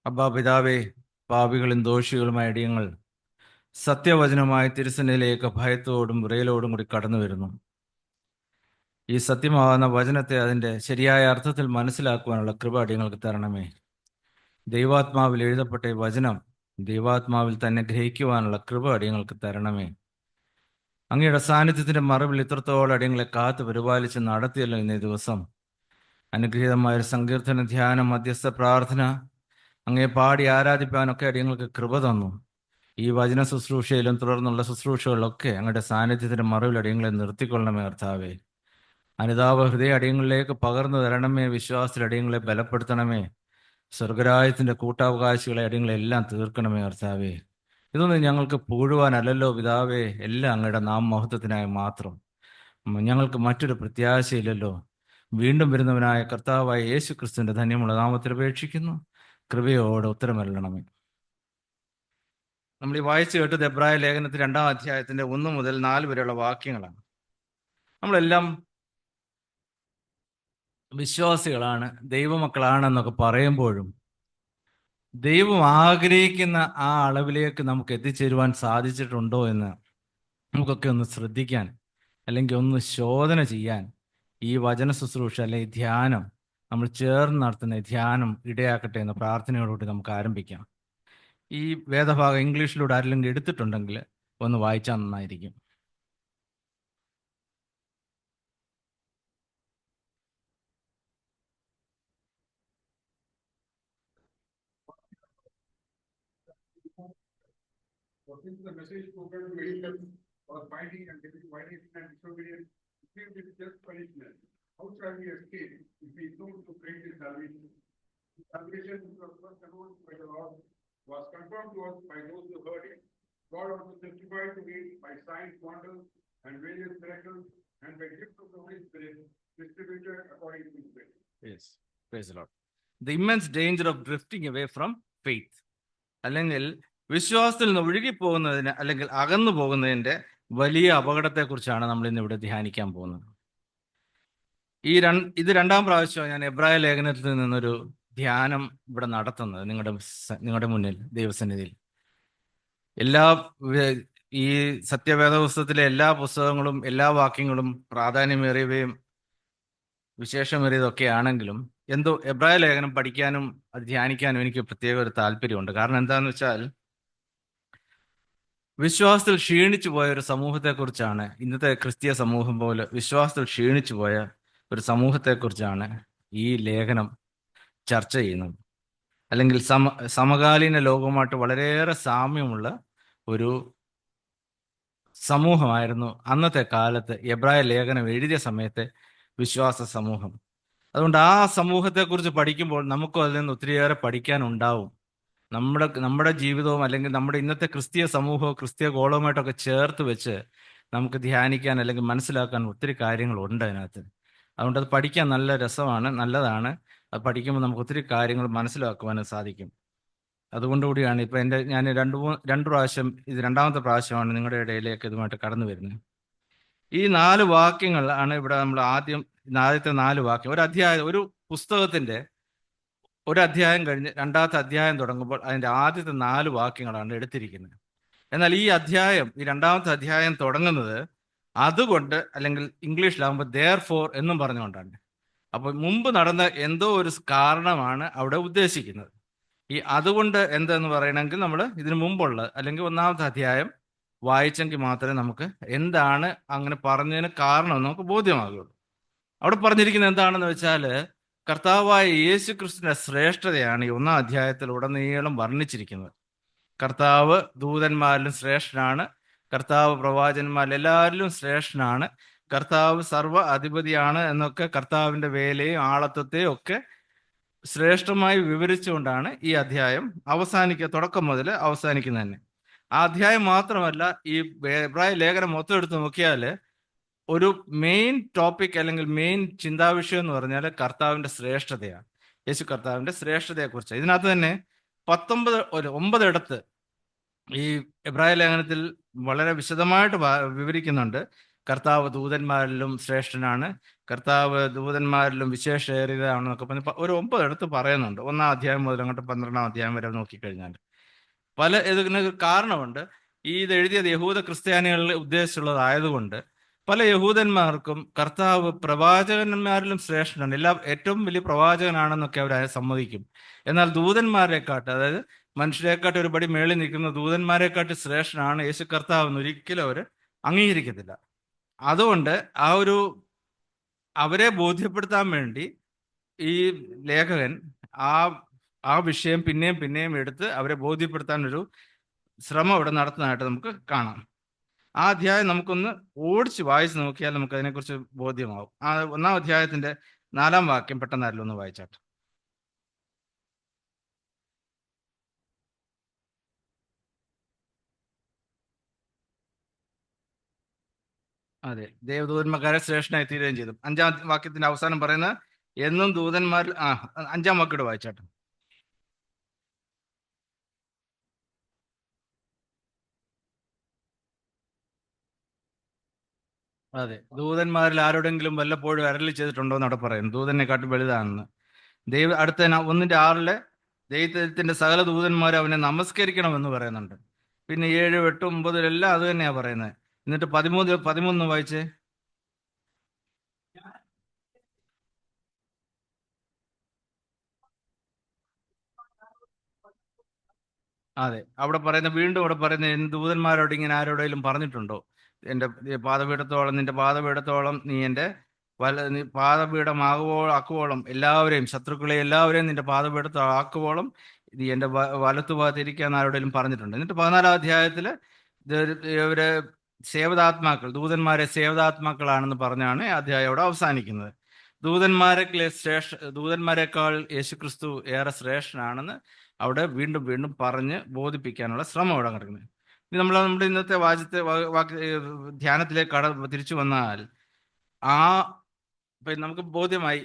അബ്ബാ പിതാവേ, പാപികളും ദോഷികളുമായ അടിയങ്ങൾ സത്യവചനമായ തിരുസന്നിധിയിലേക്ക് ഭയത്തോടും വിറയലോടും കൂടി കടന്നു വരുന്നു. ഈ സത്യമാകുന്ന വചനത്തെ അതിൻ്റെ ശരിയായ അർത്ഥത്തിൽ മനസ്സിലാക്കുവാനുള്ള കൃപ അടിയങ്ങൾക്ക് തരണമേ. ദൈവാത്മാവിൽ എഴുതപ്പെട്ട ഈ വചനം ദൈവാത്മാവിൽ തന്നെ ഗ്രഹിക്കുവാനുള്ള കൃപ അടിയങ്ങൾക്ക് തരണമേ. അങ്ങയുടെ സാന്നിധ്യത്തിന്റെ മറവിൽ ഇത്രത്തോളം അടിയങ്ങളെ കാത്ത് പരിപാലിച്ച് നടത്തിയല്ലോ ഇന്നേ ദിവസം. അനുഗ്രഹീതമായൊരു സങ്കീർത്തന ധ്യാനം, മധ്യസ്ഥ പ്രാർത്ഥന, അങ്ങയെ പാടി ആരാധിപ്പാനൊക്കെ അടിയങ്ങൾക്ക് കൃപ തന്നു. ഈ വചന ശുശ്രൂഷയിലും തുടർന്നുള്ള ശുശ്രൂഷകളിലൊക്കെ അങ്ങയുടെ സാന്നിധ്യത്തിന്റെ മറവിൽ അടിയങ്ങളെ നിർത്തിക്കൊള്ളണമേ കർത്താവേ. അനുതാപ ഹൃദയ അടിയങ്ങളിലേക്ക് പകർന്നു തരണമേ. വിശ്വാസത്തിൽ അടിയങ്ങളെ ബലപ്പെടുത്തണമേ. സ്വർഗരാജ്യത്തിൻ്റെ കൂട്ടാവകാശികളെ അടിയങ്ങളെല്ലാം തീർക്കണമേ കർത്താവേ. ഇതൊന്നും ഞങ്ങൾക്ക് പൂഴുവാനല്ലല്ലോ പിതാവേ, എല്ലാം അങ്ങയുടെ നാമമഹത്വത്തിനായി മാത്രം. ഞങ്ങൾക്ക് മറ്റൊരു പ്രത്യാശയില്ലല്ലോ. വീണ്ടും വരുന്നവനായ കർത്താവായ യേശു ക്രിസ്തുവിൻ്റെ ധന്യമുള്ള നാമത്തിൽ അപേക്ഷിക്കുന്നു. കൃപയോടെ ഉത്തരമരണമേ. നമ്മൾ ഈ വായിച്ചു കേട്ടത് എബ്രായ ലേഖനത്തിൽ 2-ാം അധ്യായത്തിന്റെ 1 മുതൽ 4 വരെയുള്ള വാക്യങ്ങളാണ്. നമ്മളെല്ലാം വിശ്വാസികളാണ്, ദൈവമക്കളാണെന്നൊക്കെ പറയുമ്പോഴും ദൈവം ആഗ്രഹിക്കുന്ന ആ അളവിലേക്ക് നമുക്ക് എത്തിച്ചേരുവാൻ സാധിച്ചിട്ടുണ്ടോ എന്ന് നമുക്കൊക്കെ ഒന്ന് ശ്രദ്ധിക്കാൻ, അല്ലെങ്കിൽ ഒന്ന് ശോധന ചെയ്യാൻ ഈ വചന ശുശ്രൂഷ അല്ലെങ്കിൽ ധ്യാനം, നമ്മൾ ചേർന്ന് നടത്തുന്ന ധ്യാനം ഇടയാക്കട്ടെ എന്ന പ്രാർത്ഥനയോടുകൂടി നമുക്ക് ആരംഭിക്കാം. ഈ വേദഭാഗം ഇംഗ്ലീഷിലൂടെ ആരെങ്കിലും എടുത്തിട്ടുണ്ടെങ്കിൽ ഒന്ന് വായിച്ചാൽ നന്നായിരിക്കും. The message spoken medical or fighting and violation and disobedience, received with just punishment. How shall we escape if we don't to pray this salvation? Salvation which was first announced by the Lord was confirmed to us by those who heard it. God also testified to it by signs, wonders, and various miracles, and by gifts of the Holy Spirit distributed according to His will. Yes, praise the Lord. The immense danger of drifting away from faith, അല്ലെങ്കിൽ വിശ്വാസത്തിൽ നിന്ന് ഒഴുകിപ്പോകുന്നതിന് അല്ലെങ്കിൽ അകന്നു പോകുന്നതിൻ്റെ വലിയ അപകടത്തെക്കുറിച്ചാണ് നമ്മൾ ഇന്ന് ഇവിടെ ധ്യാനിക്കാൻ പോകുന്നത്. ഇത് 2-ാം പ്രാവശ്യമാണ് ഞാൻ എബ്രായ ലേഖനത്തിൽ നിന്നൊരു ധ്യാനം ഇവിടെ നടത്തുന്നത് നിങ്ങളുടെ മുന്നിൽ ദൈവസന്നിധിയിൽ. ഈ സത്യവേദ പുസ്തകത്തിലെ എല്ലാ പുസ്തകങ്ങളും എല്ലാ വാക്യങ്ങളും പ്രാധാന്യമേറിയവയും വിശേഷമേറിയതൊക്കെ ആണെങ്കിലും എന്തോ എബ്രായ ലേഖനം പഠിക്കാനും അത് ധ്യാനിക്കാനും എനിക്ക് പ്രത്യേക ഒരു താല്പര്യമുണ്ട്. കാരണം എന്താണെന്ന് വെച്ചാൽ, വിശ്വാസത്തിൽ ക്ഷീണിച്ചു പോയ ഒരു സമൂഹത്തെക്കുറിച്ചാണ്, ഇന്നത്തെ ക്രിസ്തീയ സമൂഹം പോലെ വിശ്വാസത്തിൽ ക്ഷീണിച്ചു പോയ ഒരു സമൂഹത്തെക്കുറിച്ചാണ് ഈ ലേഖനം ചർച്ച ചെയ്യുന്നത്. അല്ലെങ്കിൽ സമകാലീന ലോകവുമായിട്ട് വളരെയേറെ സാമ്യമുള്ള ഒരു സമൂഹമായിരുന്നു അന്നത്തെ കാലത്ത് എബ്രായ ലേഖനം എഴുതിയ സമയത്തെ വിശ്വാസ സമൂഹം. അതുകൊണ്ട് ആ സമൂഹത്തെക്കുറിച്ച് പഠിക്കുമ്പോൾ നമുക്കും അതിൽ നിന്ന് ഒത്തിരിയേറെ പഠിക്കാനുണ്ടാവും. നമ്മുടെ ജീവിതവും അല്ലെങ്കിൽ നമ്മുടെ ഇന്നത്തെ ക്രിസ്തീയ സമൂഹവും ക്രിസ്തീയ ഗോളവുമായിട്ടൊക്കെ ചേർത്ത് വെച്ച് നമുക്ക് ധ്യാനിക്കാൻ അല്ലെങ്കിൽ മനസ്സിലാക്കാൻ ഒത്തിരി കാര്യങ്ങളുണ്ട് അതിനകത്ത്. അതുകൊണ്ട് അത് പഠിക്കാൻ നല്ല രസമാണ്, നല്ലതാണ്. അത് പഠിക്കുമ്പോൾ നമുക്ക് ഒത്തിരി കാര്യങ്ങൾ മനസ്സിലാക്കുവാനും സാധിക്കും. അതുകൊണ്ടുകൂടിയാണ് ഇപ്പം ഞാൻ 2 പ്രാവശ്യം, ഇത് 2-ാമത്തെ പ്രാവശ്യമാണ് നിങ്ങളുടെ ഇടയിലേക്ക് ഇതുമായിട്ട് കടന്നു വരുന്നത്. ഈ 4 വാക്യങ്ങൾ ആണ് ഇവിടെ നമ്മൾ ആദ്യത്തെ 4 വാക്യം. ഒരു പുസ്തകത്തിന്റെ ഒരു അധ്യായം കഴിഞ്ഞ് 2-ാമത്തെ അധ്യായം തുടങ്ങുമ്പോൾ അതിൻ്റെ ആദ്യത്തെ 4 വാക്യങ്ങളാണ് എടുത്തിരിക്കുന്നത്. എന്നാൽ ഈ 2-ാമത്തെ അധ്യായം തുടങ്ങുന്നത് അതുകൊണ്ട്, അല്ലെങ്കിൽ ഇംഗ്ലീഷിലാകുമ്പോൾ therefore എന്നും പറഞ്ഞുകൊണ്ടാണ്. അപ്പോൾ മുമ്പ് നടന്ന എന്തോ ഒരു കാരണമാണ് അവിടെ ഉദ്ദേശിക്കുന്നത്. ഈ അതുകൊണ്ട് എന്തെന്ന് പറയണമെങ്കിൽ നമ്മൾ ഇതിനു മുമ്പുള്ള അല്ലെങ്കിൽ 1-ാമത്തെ അധ്യായം വായിച്ചെങ്കിൽ മാത്രമേ നമുക്ക് എന്താണ് അങ്ങനെ പറഞ്ഞതിന് കാരണം നമുക്ക് ബോധ്യമാകുള്ളൂ. അവിടെ പറഞ്ഞിരിക്കുന്നത് എന്താണെന്ന് വെച്ചാൽ, കർത്താവായ യേശു ക്രിസ്തുവിന്റെ ശ്രേഷ്ഠതയാണ് ഈ 1-ാം അധ്യായത്തിൽ ഉടനീളം വർണ്ണിച്ചിരിക്കുന്നത്. കർത്താവ് ദൂതന്മാരിലും ശ്രേഷ്ഠനാണ്, കർത്താവ് പ്രവാചകന്മാരിൽ എല്ലാവരിലും ശ്രേഷ്ഠനാണ്, കർത്താവ് സർവ്വ അധിപതിയാണ് എന്നൊക്കെ കർത്താവിന്റെ വേലയും ആളത്വത്തെയും ഒക്കെ ശ്രേഷ്ഠമായി വിവരിച്ചുകൊണ്ടാണ് ഈ അധ്യായം തുടക്കം മുതൽ അവസാനിക്കുന്നത് തന്നെ. ആ അധ്യായം മാത്രമല്ല, ഈ എബ്രായ ലേഖനം മൊത്തം എടുത്ത് നോക്കിയാൽ ഒരു മെയിൻ ടോപ്പിക് അല്ലെങ്കിൽ മെയിൻ ചിന്താവിഷയം എന്ന് പറഞ്ഞാൽ കർത്താവിന്റെ ശ്രേഷ്ഠതയാണ്. യേശു കർത്താവിന്റെ ശ്രേഷ്ഠതയെക്കുറിച്ച് ഇതിനകത്ത് തന്നെ 9 ഇടത്ത് ഈ എബ്രായ ലേഖനത്തിൽ വളരെ വിശദമായിട്ട് വിവരിക്കുന്നുണ്ട്. കർത്താവ് ദൂതന്മാരിലും ശ്രേഷ്ഠനാണ്, കർത്താവ് ദൂതന്മാരിലും വിശേഷേറിയതാണെന്നൊക്കെ പറഞ്ഞ് ഒരു 9 ഇടത്ത് പറയുന്നുണ്ട്. 1-ാം അധ്യായം മുതൽ അങ്ങോട്ട് 12-ാം അധ്യായം വരെ നോക്കിക്കഴിഞ്ഞാൽ ഇതിന് കാരണമുണ്ട്. ഇത് എഴുതിയത് യഹൂദ ക്രിസ്ത്യാനികളിൽ ഉദ്ദേശിച്ചുള്ളതായതുകൊണ്ട് പല യഹൂദന്മാർക്കും കർത്താവ് പ്രവാചകന്മാരിലും ശ്രേഷ്ഠനാണ്, ഏറ്റവും വലിയ പ്രവാചകനാണെന്നൊക്കെ അവർ സമ്മതിക്കും. എന്നാൽ ദൂതന്മാരെക്കാട്ട്, അതായത് മനുഷ്യരെക്കാട്ട് ഒരുപടി മേളിൽ നിൽക്കുന്ന ദൂതന്മാരെക്കാട്ട് ശ്രേഷ്ഠനാണ് യേശു കർത്താവ് എന്ന് ഒരിക്കലും അവർ അംഗീകരിക്കത്തില്ല. അതുകൊണ്ട് അവരെ ബോധ്യപ്പെടുത്താൻ വേണ്ടി ഈ ലേഖകൻ ആ വിഷയം പിന്നെയും എടുത്ത് അവരെ ബോധ്യപ്പെടുത്താൻ ഒരു ശ്രമം ഇവിടെ നടത്തുന്നതായിട്ട് നമുക്ക് കാണാം. ആ അധ്യായം നമുക്കൊന്ന് ഓടിച്ച് വായിച്ച് നോക്കിയാൽ നമുക്ക് അതിനെക്കുറിച്ച് ബോധ്യമാവും. 1-ാം അധ്യായത്തിന്റെ 4-ാം വാക്യം പെട്ടെന്നായിരുന്നു ഒന്ന് വായിച്ചാട്ടെ. അതെ, ദേവദൂതന്മാരെ ശ്രേഷ്ഠനായി തീരുകയും ചെയ്തു. 5-ാം വാക്യത്തിന്റെ അവസാനം പറയുന്നത് എന്നും ദൂതന്മാരിൽ 5-ാം വാക്യോട് വായിച്ചാട്ടെ. അതെ, ദൂതന്മാരിൽ ആരോടെങ്കിലും വല്ലപ്പോഴും അരളി ചെയ്തിട്ടുണ്ടോ എന്ന് അവിടെ പറയുന്നു. ദൂതനെക്കാട്ടും വലുതാണെന്ന്. അടുത്ത 1:6 ദൈവത്തിന്റെ സകല ദൂതന്മാരും അവനെ നമസ്കരിക്കണമെന്ന് പറയുന്നുണ്ട്. പിന്നെ 7, 8, 9 എല്ലാം അത് തന്നെയാ പറയുന്നത്. എന്നിട്ട് 13 വായിച്ചേ. അതെ, വീണ്ടും അവിടെ പറയുന്ന ദൂതന്മാരോട് ഇങ്ങനെ ആരോടെങ്കിലും പറഞ്ഞിട്ടുണ്ടോ, നിന്റെ പാദപീഠത്തോളം നീ എൻ്റെ പാദപീഠമാക്കുവോളം എല്ലാവരെയും നിന്റെ പാദപീഠത്തിൽ ആക്കുവോളം നീ എൻ്റെ വലത്തുഭാഗത്ത് ഇരിക്കാന്ന് ആരോടെങ്കിലും പറഞ്ഞിട്ടുണ്ട്. എന്നിട്ട് 14-ാം അധ്യായത്തിൽ ഇവര് ദൂതന്മാരെ സേവതാത്മാക്കളാണെന്ന് പറഞ്ഞാണ് അധ്യായം അവിടെ അവസാനിക്കുന്നത്. ദൂതന്മാരെക്കാൾ യേശുക്രിസ്തു ഏറെ ശ്രേഷ്ഠനാണെന്ന് അവിടെ വീണ്ടും വീണ്ടും പറഞ്ഞ് ബോധിപ്പിക്കാനുള്ള ശ്രമം അവിടെ നടക്കുന്നത്. ഇനി നമ്മുടെ ഇന്നത്തെ ധ്യാനത്തിലേക്ക് തിരിച്ചു വന്നാൽ നമുക്ക് ബോധ്യമായി.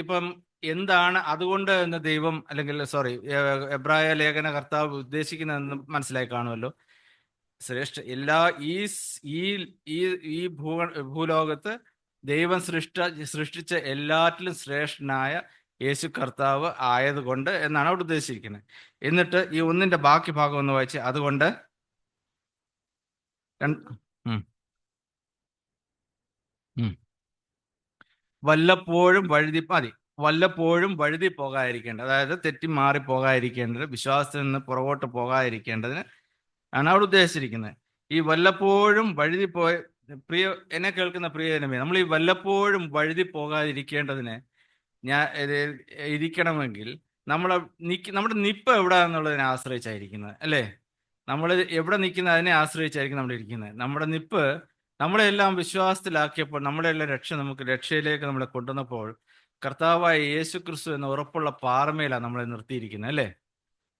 ഇപ്പം എന്താണ് അതുകൊണ്ട് എന്ന് ദൈവം എബ്രായ ലേഖന കർത്താവ് ഉദ്ദേശിക്കുന്നതെന്ന് മനസ്സിലായി കാണുമല്ലോ. ഈ ഭൂലോകത്ത് ദൈവം സൃഷ്ടിച്ച എല്ലാറ്റിലും ശ്രേഷ്ഠനായ യേശു കർത്താവ് ആയതുകൊണ്ട് എന്നാണ് അവിടെ ഉദ്ദേശിച്ചിരിക്കുന്നത്. എന്നിട്ട് ഈ 1-ന്റെ ബാക്കി ഭാഗം ഒന്ന് വായിച്ച്. അതുകൊണ്ട് വല്ലപ്പോഴും വഴുതി പോകാതിരിക്കേണ്ടത്, അതായത് തെറ്റി മാറി പോകാതിരിക്കേണ്ടത്, വിശ്വാസത്തിൽ നിന്ന് പുറകോട്ട് പോകാതിരിക്കേണ്ടതിന് ആണ് അവിടെ ഉദ്ദേശിച്ചിരിക്കുന്നത്. ഈ വല്ലപ്പോഴും എന്നെ കേൾക്കുന്ന പ്രിയജനമേ, നമ്മൾ ഈ വല്ലപ്പോഴും വഴുതി പോകാതിരിക്കേണ്ടതിന് ഇരിക്കണമെങ്കിൽ നമ്മുടെ നിപ്പ് എവിടെയാണെന്നുള്ളതിനെ ആശ്രയിച്ചായിരിക്കുന്നത്, അല്ലേ? നമ്മൾ എവിടെ നിൽക്കുന്ന അതിനെ ആശ്രയിച്ചായിരിക്കും നമ്മൾ ഇരിക്കുന്നത്. നമ്മുടെ നിപ്പ് നമ്മളെല്ലാം വിശ്വാസത്തിലാക്കിയപ്പോൾ, നമ്മളെല്ലാം രക്ഷയിലേക്ക് നമ്മളെ കൊണ്ടുവന്നപ്പോൾ കർത്താവായ യേശു ക്രിസ്തു എന്ന ഉറപ്പുള്ള പാറമേലാണ് നമ്മളെ നിർത്തിയിരിക്കുന്നത്, അല്ലേ?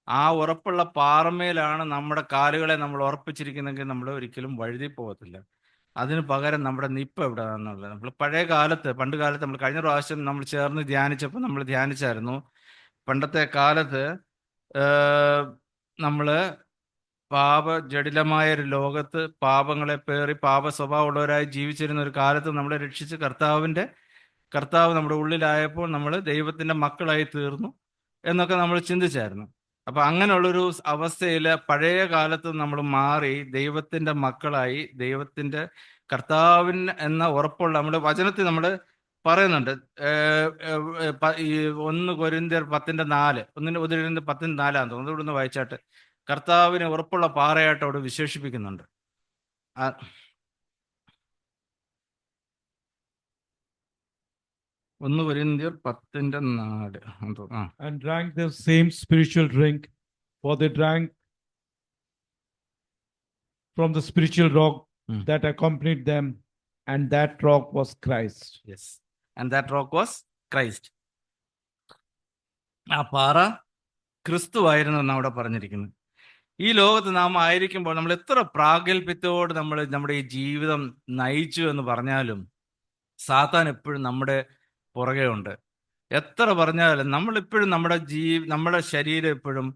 ആ ഉറപ്പുള്ള പാറമേലാണ് നമ്മുടെ കാലുകളെ നമ്മൾ ഉറപ്പിച്ചിരിക്കുന്നെങ്കിൽ നമ്മൾ ഒരിക്കലും വഴുതി പോകത്തില്ല. അതിന് പകരം നമ്മുടെ നിപ്പ് എവിടെയാണെന്നുള്ളത് നമ്മൾ പണ്ട് കാലത്ത് നമ്മൾ കഴിഞ്ഞ പ്രാവശ്യം നമ്മൾ ചേർന്ന് ധ്യാനിച്ചപ്പോൾ നമ്മൾ ധ്യാനിച്ചായിരുന്നു. പണ്ടത്തെ കാലത്ത് നമ്മൾ ജടിലമായ ഒരു ലോകത്ത് പാപങ്ങളെ പേറി പാപ സ്വഭാവമുള്ളവരായി ജീവിച്ചിരുന്ന ഒരു കാലത്ത് നമ്മളെ രക്ഷിച്ച് കർത്താവ് നമ്മുടെ ഉള്ളിലായപ്പോൾ നമ്മൾ ദൈവത്തിന്റെ മക്കളായി തീർന്നു എന്നൊക്കെ നമ്മൾ ചിന്തിച്ചായിരുന്നു. അപ്പൊ അങ്ങനെയുള്ളൊരു അവസ്ഥയിൽ പഴയ കാലത്ത് നമ്മൾ മാറി ദൈവത്തിന്റെ മക്കളായി, ദൈവത്തിന്റെ കർത്താവിന് എന്ന ഉറപ്പുള്ള നമ്മുടെ വചനത്തിൽ നമ്മൾ പറയുന്നുണ്ട്. 1 കൊരിന്ത്യർ 10:4 തോന്നുന്നു. ഇവിടുന്ന് വായിച്ചാട്ട് കർത്താവിന് ഉറപ്പുള്ള പാറയായിട്ട് അവിടെ വിശേഷിപ്പിക്കുന്നുണ്ട്. 1 കൊരിന്ത്യർ 10:4. And drank the same spiritual drink, for they drank from the spiritual rock that accompanied them, and that rock was Christ. Yes, and that rock was Christ. ആ പാറ ക്രിസ്തു ആയിരുന്നു എന്ന് അവിടെ പറഞ്ഞിരിക്കുന്നത്. ഈ ലോകത്ത് നാം ആയിരിക്കുമ്പോൾ നമ്മൾ എത്ര പ്രാഗൽഭ്യത്തോട് നമ്മുടെ ഈ ജീവിതം നയിച്ചു എന്ന് പറഞ്ഞാലും സാത്താൻ എപ്പോഴും നമ്മുടെ പുറകെ ഉണ്ട്. എത്ര പറഞ്ഞാലും നമ്മളിപ്പോഴും നമ്മുടെ ശരീരം എപ്പോഴും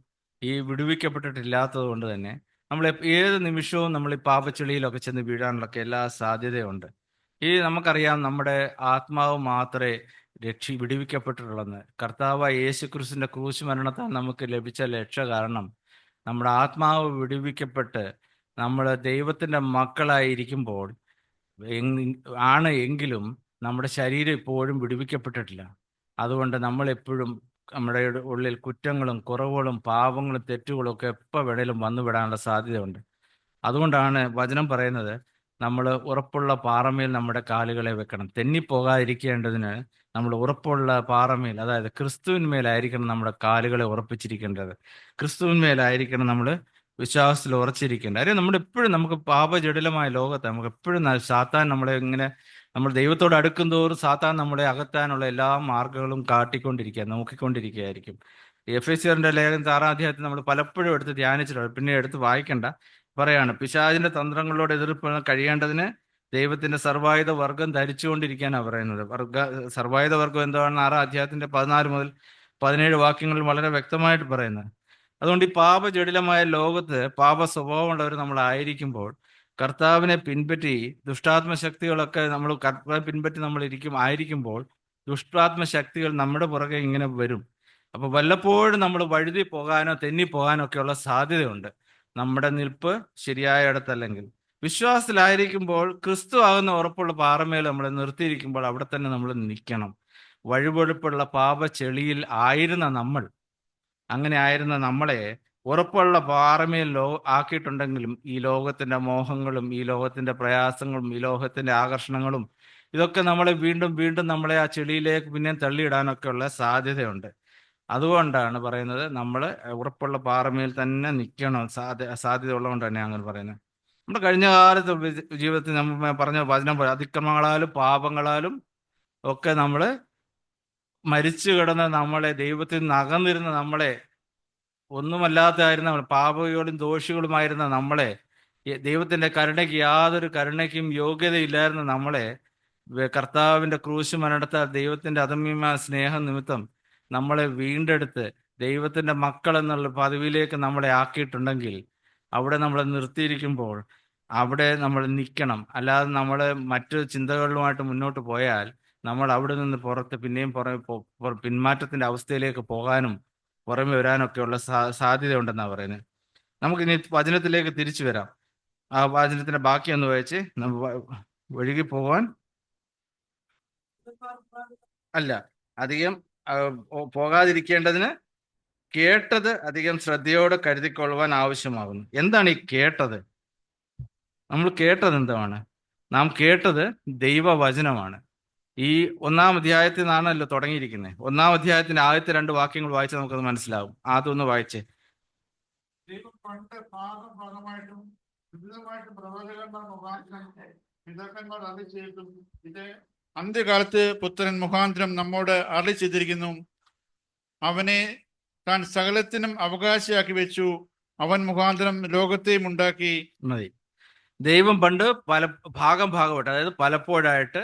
ഈ വിടുവിക്കപ്പെട്ടിട്ടില്ലാത്തത് കൊണ്ട് തന്നെ നമ്മൾ ഏത് നിമിഷവും നമ്മൾ ഈ പാപച്ചെളിയിലൊക്കെ ചെന്ന് വീഴാനുള്ളൊക്കെ എല്ലാ സാധ്യതയുണ്ട്. നമുക്കറിയാം നമ്മുടെ ആത്മാവ് മാത്രമേ വിടുവിക്കപ്പെട്ടിട്ടുള്ളെന്ന്. കർത്താവായ യേശുക്രിസ്തുവിന്റെ ക്രൂശ് മരണത്താൽ നമുക്ക് ലഭിച്ച രക്ഷ കാരണം നമ്മുടെ ആത്മാവ് വിടുവിക്കപ്പെട്ട് നമ്മൾ ദൈവത്തിന്റെ മക്കളായിരിക്കുമ്പോൾ എങ്കിലും നമ്മുടെ ശരീരം ഇപ്പോഴും വിടുവിക്കപ്പെട്ടിട്ടില്ല. അതുകൊണ്ട് നമ്മളെപ്പോഴും നമ്മുടെ ഉള്ളിൽ കുറ്റങ്ങളും കുറവുകളും പാപങ്ങളും തെറ്റുകളും ഒക്കെ എപ്പോൾ വേണേലും വന്നുവിടാനുള്ള സാധ്യതയുണ്ട്. അതുകൊണ്ടാണ് വചനം പറയുന്നത് നമ്മൾ ഉറപ്പുള്ള പാറമേൽ നമ്മുടെ കാലുകളെ വെക്കണം. തെന്നിപ്പോകാതിരിക്കേണ്ടതിന് നമ്മൾ ഉറപ്പുള്ള പാറമേൽ, അതായത് ക്രിസ്തുവിന്മേലായിരിക്കണം നമ്മുടെ കാലുകളെ ഉറപ്പിച്ചിരിക്കേണ്ടത്. ക്രിസ്തുവിന്മേലായിരിക്കണം നമ്മൾ വിശ്വാസത്തിൽ ഉറച്ചിരിക്കേണ്ടത്. അറിയാം, നമുക്ക് പാപജടിലമായ ലോകത്ത് നമുക്ക് എപ്പോഴും സാത്താൻ നമ്മൾ ദൈവത്തോട് അടുക്കുന്തോറും സാത്താൻ നമ്മളെ അകത്താനുള്ള എല്ലാ മാർഗങ്ങളും നോക്കിക്കൊണ്ടിരിക്കുകയായിരിക്കും. എഫേസ്യരുടെ ലേഖനം 6-ാം അധ്യായത്തിൽ നമ്മൾ പലപ്പോഴും എടുത്ത് ധ്യാനിച്ചിട്ടുണ്ട്, പിന്നെ എടുത്ത് വായിക്കണ്ട. പറയാണ്, പിശാചിന്റെ തന്ത്രങ്ങളോട് എതിർപ്പ് കഴിയേണ്ടതിന് ദൈവത്തിന്റെ സർവായുധ വർഗം ധരിച്ചുകൊണ്ടിരിക്കാനാണ് പറയുന്നത്. സർവായുധ വർഗം എന്താണെന്ന് 6 അധ്യായത്തിന്റെ 14 മുതൽ 17 വാക്യങ്ങളിൽ വളരെ വ്യക്തമായിട്ട് പറയുന്നത്. അതുകൊണ്ട് ഈ പാപജടിലമായ ലോകത്ത് പാപ സ്വഭാവമുള്ളവർ നമ്മളായിരിക്കുമ്പോൾ കർത്താവിനെ പിൻപറ്റി ദുഷ്ടാത്മശക്തികളൊക്കെ നമ്മൾ കർത്താവിനെ പിൻപറ്റി നമ്മൾ ആയിരിക്കുമ്പോൾ ദുഷ്ടാത്മശക്തികൾ നമ്മുടെ പുറകെ ഇങ്ങനെ വരും. അപ്പൊ വല്ലപ്പോഴും നമ്മൾ വഴുതി പോകാനോ തെന്നിപ്പോകാനോ ഒക്കെയുള്ള സാധ്യതയുണ്ട്, നമ്മുടെ നിൽപ്പ് ശരിയായ ഇടത്തല്ലെങ്കിൽ. വിശ്വാസത്തിലായിരിക്കുമ്പോൾ ക്രിസ്തു ആകുന്ന ഉറപ്പുള്ള പാറമേൽ നമ്മളെ നിർത്തിയിരിക്കുമ്പോൾ അവിടെ തന്നെ നമ്മൾ നിൽക്കണം. വഴുവഴുപ്പുള്ള പാപ ചെളിയിൽ ആയിരുന്ന നമ്മൾ, അങ്ങനെ ആയിരുന്ന നമ്മളെ ഉറപ്പുള്ള പാറമേൽ ആക്കിയിട്ടുണ്ടെങ്കിലും ഈ ലോകത്തിന്റെ മോഹങ്ങളും ഈ ലോകത്തിന്റെ പ്രയാസങ്ങളും ഈ ലോകത്തിന്റെ ആകർഷണങ്ങളും ഇതൊക്കെ നമ്മളെ വീണ്ടും വീണ്ടും നമ്മളെ ആ ചെളിയിലേക്ക് പിന്നെയും തള്ളിയിടാനൊക്കെ ഉള്ള സാധ്യതയുണ്ട്. അതുകൊണ്ടാണ് പറയുന്നത് നമ്മൾ ഉറപ്പുള്ള പാറമേൽ തന്നെ നിൽക്കണം. സാധ്യത ഉള്ളതുകൊണ്ട് തന്നെ അങ്ങനെ പറയുന്നത്. നമ്മുടെ കഴിഞ്ഞ കാലത്ത് ജീവിതത്തിൽ നമ്മൾ പറഞ്ഞ വചനം പോലെ അതിക്രമങ്ങളാലും പാപങ്ങളാലും ഒക്കെ നമ്മൾ മരിച്ചു കിടന്ന നമ്മളെ, ദൈവത്തിൽ നിന്ന് അകന്നിരുന്ന നമ്മളെ, ഒന്നുമല്ലാത്തതായിരുന്ന പാപികളും ദോഷികളുമായിരുന്ന നമ്മളെ, ദൈവത്തിന്റെ കരുണയ്ക്കും യോഗ്യതയില്ലായിരുന്ന നമ്മളെ കർത്താവിന്റെ ക്രൂശ് മരണത്താൽ ദൈവത്തിന്റെ അദമ്യമായ സ്നേഹം നിമിത്തം നമ്മളെ വീണ്ടെടുത്ത് ദൈവത്തിന്റെ മക്കൾ എന്നുള്ള പദവിയിലേക്ക് നമ്മളെ ആക്കിയിട്ടുണ്ടെങ്കിൽ അവിടെ നമ്മളെ നിർത്തിയിരിക്കുമ്പോൾ അവിടെ നമ്മൾ നിൽക്കണം. അല്ലാതെ നമ്മൾ മറ്റു ചിന്തകളിലുമായിട്ട് മുന്നോട്ട് പോയാൽ നമ്മൾ അവിടെ നിന്ന് പുറത്ത് പിന്നെയും പിന്മാറ്റത്തിന്റെ അവസ്ഥയിലേക്ക് പോകാനും പുറമെ വരാനൊക്കെയുള്ള സാധ്യതയുണ്ടെന്നാണ് പറയുന്നത്. നമുക്കിനി വചനത്തിലേക്ക് തിരിച്ചു വരാം. ആ വചനത്തിന്റെ ബാക്കി ഒന്ന് വായിച്ച് ഒഴുകി പോകാൻ അല്ല, അധികം പോകാതിരിക്കേണ്ടതിന് കേട്ടത് അധികം ശ്രദ്ധയോടെ കരുതിക്കൊള്ളുവാൻ ആവശ്യമാകുന്നു. എന്താണ് ഈ കേട്ടത്? നമ്മൾ കേട്ടത് എന്താണ്? നാം കേട്ടത് ദൈവവചനമാണ്. ഈ 1-ാം അധ്യായത്തിൽ നിന്നാണല്ലോ തുടങ്ങിയിരിക്കുന്നത്. 1-ാം അധ്യായത്തിന്റെ ആദ്യത്തെ 2 വാക്യങ്ങൾ വായിച്ചാൽ നമുക്കത് മനസ്സിലാവും. ആദ്യം വായിച്ചേ. ദൈവം പണ്ട് ഭാഗമായിട്ടും വിവിധമായിട്ടും പ്രവചകന്മാർ മുഖാന്തരം പിതാക്കന്മാർ അരുളി ചെയ്തിട്ടും ഇത് അന്ത്യകാലത്ത് പുത്രൻ മുഖാന്തരം നമ്മോട് അരുളി ചെയ്തിരിക്കുന്നു. അവനെ താൻ സകലത്തിനും അവകാശിയാക്കി വെച്ചു. അവൻ മുഖാന്തരം ലോകത്തെയും ഉണ്ടാക്കി. മതി. ദൈവം പണ്ട് ഭാഗമായിട്ട്, അതായത് പലപ്പോഴായിട്ട്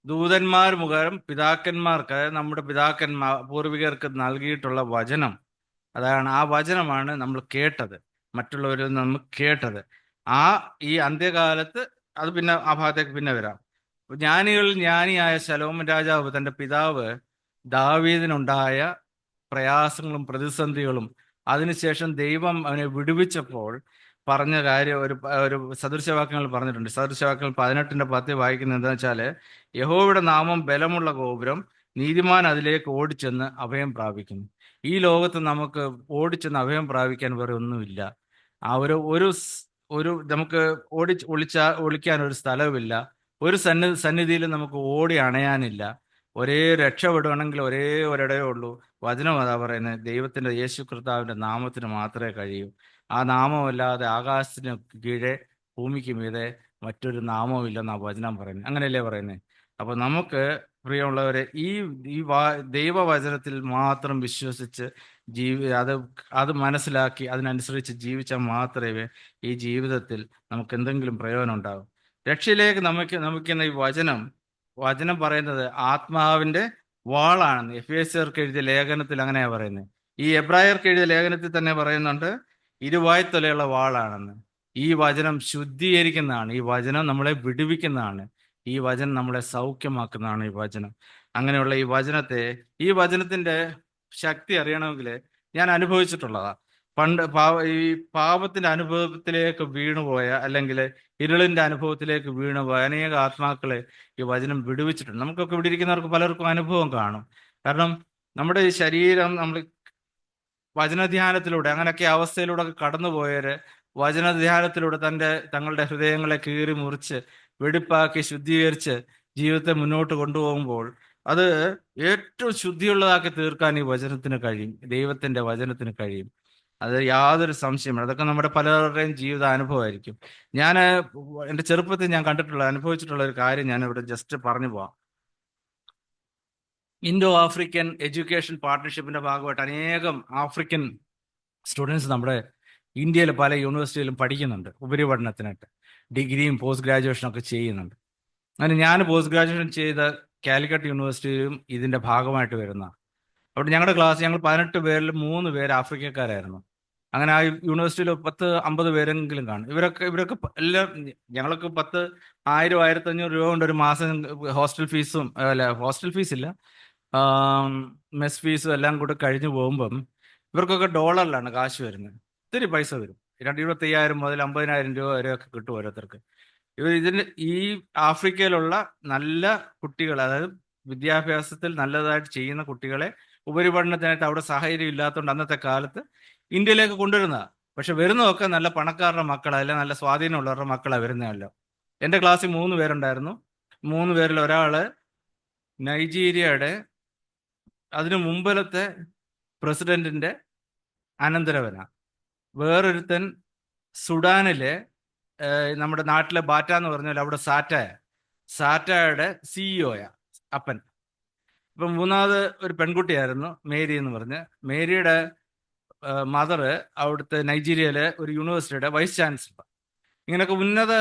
ദൂതന്മാർ മുഖാന്തരം പിതാക്കന്മാർക്ക്, അതായത് നമ്മുടെ പൂർവികർക്ക് നൽകിയിട്ടുള്ള വചനം, അതാണ് ആ വചനമാണ് നമ്മൾ കേട്ടത്, മറ്റുള്ളവരിൽ നിന്ന് നമ്മൾ കേട്ടത്. ഈ അന്ത്യകാലത്ത് അത് പിന്നെ ആ ഭാഗത്തേക്ക് പിന്നെ വരാം. ജ്ഞാനിയായ ശലോമോൻ രാജാവ് തൻ്റെ പിതാവ് ദാവീദിനുണ്ടായ പ്രയാസങ്ങളും പ്രതിസന്ധികളും അതിനുശേഷം ദൈവം അവനെ വിടുവിച്ചപ്പോൾ പറഞ്ഞ കാര്യം ഒരു സദൃശവാക്യങ്ങൾ പറഞ്ഞിട്ടുണ്ട്. സദൃശവാക്യങ്ങൾ 18:10 വായിക്കുന്നത് എന്താ വെച്ചാൽ, യഹോവയുടെ നാമം ബലമുള്ള ഗോപുരം, നീതിമാൻ അതിലേക്ക് ഓടിച്ചെന്ന് അഭയം പ്രാപിക്കുന്നു. ഈ ലോകത്ത് നമുക്ക് ഓടിച്ചെന്ന് അഭയം പ്രാപിക്കാൻ വേറെ ഒന്നുമില്ല. ആ ഒരു നമുക്ക് ഒളിക്കാൻ ഒരു സ്ഥലവുമില്ല. ഒരു സന്നിധിയിൽ നമുക്ക് ഓടി അണയാനില്ല. ഒരേ രക്ഷപ്പെടുകയാണെങ്കിൽ ഒരേ ഒരിടയേ ഉള്ളൂ. വചനം അതാ പറയുന്നത്, ദൈവത്തിന്റെ യേശു കർത്താവിന്റെ നാമത്തിന് മാത്രമേ കഴിയൂ. ആ നാമമല്ലാതെ ആകാശത്തിന് കീഴെ ഭൂമിക്ക് മീതെ മറ്റൊരു നാമവും ഇല്ലെന്നാ വചനം പറയുന്നത്. അങ്ങനെയല്ലേ പറയുന്നത്? അപ്പൊ നമുക്ക് പ്രിയമുള്ളവരെ, ഈ ദൈവവചനത്തിൽ മാത്രം വിശ്വസിച്ച് അത് മനസ്സിലാക്കി അതിനനുസരിച്ച് ജീവിച്ചാൽ മാത്രമേ ഈ ജീവിതത്തിൽ നമുക്ക് എന്തെങ്കിലും പ്രയോജനം ഉണ്ടാകും. രക്ഷയിലേക്ക് നമിക്കുന്ന ഈ വചനം പറയുന്നത് ആത്മാവിന്റെ വാളാണെന്ന് എഫേസ്യർക്ക് എഴുതിയ ലേഖനത്തിൽ അങ്ങനെയാ പറയുന്നത്. ഈ എബ്രായർക്ക് എഴുതിയ ലേഖനത്തിൽ തന്നെ പറയുന്നുണ്ട് ഇരുവായ്ത്തൊലയുള്ള വാളാണെന്ന്. ഈ വചനം ശുദ്ധീകരിക്കുന്നതാണ്, ഈ വചനം നമ്മളെ വിടുവിക്കുന്നതാണ്, ഈ വചനം നമ്മളെ സൗഖ്യമാക്കുന്നതാണ്. ഈ വചനം അങ്ങനെയുള്ള ഈ വചനത്തിന്റെ ശക്തി അറിയണമെങ്കിൽ ഞാൻ അനുഭവിച്ചിട്ടുള്ളതാ. പണ്ട് ഈ പാപത്തിന്റെ അനുഭവത്തിലേക്ക് വീണുപോയ, അല്ലെങ്കിൽ ഇരുളിന്റെ അനുഭവത്തിലേക്ക് വീണുപോയ അനേക ആത്മാക്കളെ ഈ വചനം വിടുവിച്ചിട്ടുണ്ട്. നമുക്കൊക്കെ ഇവിടെ ഇരിക്കുന്നവർക്ക് പലർക്കും അനുഭവം കാണും. കാരണം നമ്മുടെ ഈ ശരീരം നമ്മൾ വചനധ്യാനത്തിലൂടെ അങ്ങനെയൊക്കെ അവസ്ഥയിലൂടെ കടന്നുപോയവര് വചനധ്യാനത്തിലൂടെ തങ്ങളുടെ ഹൃദയങ്ങളെ കീറി മുറിച്ച് വെടിപ്പാക്കി ശുദ്ധീകരിച്ച് ജീവിതത്തെ മുന്നോട്ട് കൊണ്ടുപോകുമ്പോൾ അത് ഏറ്റവും ശുദ്ധിയുള്ളതാക്കി തീർക്കാൻ ഈ വചനത്തിന് കഴിയും, ദൈവത്തിന്റെ വചനത്തിന് കഴിയും. അത് യാതൊരു സംശയമില്ല. അതൊക്കെ നമ്മുടെ പലരുടെയും ജീവിത അനുഭവമായിരിക്കും. ഞാൻ എൻ്റെ ചെറുപ്പത്തിൽ ഞാൻ അനുഭവിച്ചിട്ടുള്ള ഒരു കാര്യം ഞാൻ ഇവിടെ ജസ്റ്റ് പറഞ്ഞു പോവാം. ഇൻഡോ ആഫ്രിക്കൻ എഡ്യൂക്കേഷൻ പാർട്ട്ണർഷിപ്പിന്റെ ഭാഗമായിട്ട് അനേകം ആഫ്രിക്കൻ സ്റ്റുഡൻസ് നമ്മുടെ ഇന്ത്യയിലെ പല യൂണിവേഴ്സിറ്റിയിലും പഠിക്കുന്നുണ്ട്. ഉപരിപഠനത്തിനായിട്ട് ഡിഗ്രിയും പോസ്റ്റ് ഗ്രാജുവേഷനും ഒക്കെ ചെയ്യുന്നുണ്ട്. അങ്ങനെ ഞാൻ പോസ്റ്റ് ഗ്രാജുവേഷൻ ചെയ്ത കാലിക്കറ്റ് യൂണിവേഴ്സിറ്റിയിലും ഇതിൻ്റെ ഭാഗമായിട്ട് വരുന്ന. അവിടെ ഞങ്ങളുടെ ക്ലാസ് ഞങ്ങൾ 18 പേരിൽ 3 പേര് ആഫ്രിക്കക്കാരായിരുന്നു. അങ്ങനെ ആ യൂണിവേഴ്സിറ്റിയിൽ 10-50 പേരെങ്കിലും കാണും. ഇവരൊക്കെ എല്ലാം ഞങ്ങളൊക്കെ 10,000 1,500 രൂപ കൊണ്ട് ഒരു മാസം ഹോസ്റ്റൽ ഫീസും ഹോസ്റ്റൽ ഫീസ് ഇല്ല, മെസ് ഫീസും എല്ലാം കൂടെ കഴിഞ്ഞു പോകുമ്പം ഇവർക്കൊക്കെ ഡോളറിലാണ് കാശ് വരുന്നത്. ഒത്തിരി പൈസ വരും. 25,000 മുതൽ 50,000 രൂപ വരെയൊക്കെ കിട്ടും ഓരോരുത്തർക്ക്. ഈ ആഫ്രിക്കയിലുള്ള നല്ല കുട്ടികൾ, അതായത് വിദ്യാഭ്യാസത്തിൽ നല്ലതായിട്ട് ചെയ്യുന്ന കുട്ടികളെ ഉപരിപഠനത്തിനായിട്ട് അവിടെ സാഹചര്യം ഇല്ലാത്തതുകൊണ്ട് അന്നത്തെ കാലത്ത് ഇന്ത്യയിലേക്ക് കൊണ്ടുവരുന്നതാണ്. പക്ഷെ വരുന്നതൊക്കെ നല്ല പണക്കാരുടെ മക്കളല്ല, നല്ല സ്വാധീനമുള്ളവരുടെ മക്കളാണ് വരുന്നതല്ലോ. എൻ്റെ ക്ലാസ്സിൽ 3 പേരുണ്ടായിരുന്നു. 3 പേരിൽ ഒരാൾ നൈജീരിയയുടെ അതിനു മുമ്പിലത്തെ പ്രസിഡന്റിന്റെ അനന്തരവനാണ്. വേറൊരുത്തൻ സുഡാനിലെ നമ്മുടെ നാട്ടിലെ ബാറ്റ എന്ന് പറഞ്ഞാൽ അവിടെ സാറ്റയുടെ സിഇഒയാ അപ്പൻ. ഇപ്പം 3ാമത് ഒരു പെൺകുട്ടിയായിരുന്നു, മേരി എന്ന് പറഞ്ഞ്. മേരിയുടെ മദർ അവിടുത്തെ നൈജീരിയയിലെ ഒരു യൂണിവേഴ്സിറ്റിയുടെ വൈസ് ചാൻസലർ. ഇങ്ങനെയൊക്കെ ഉന്നത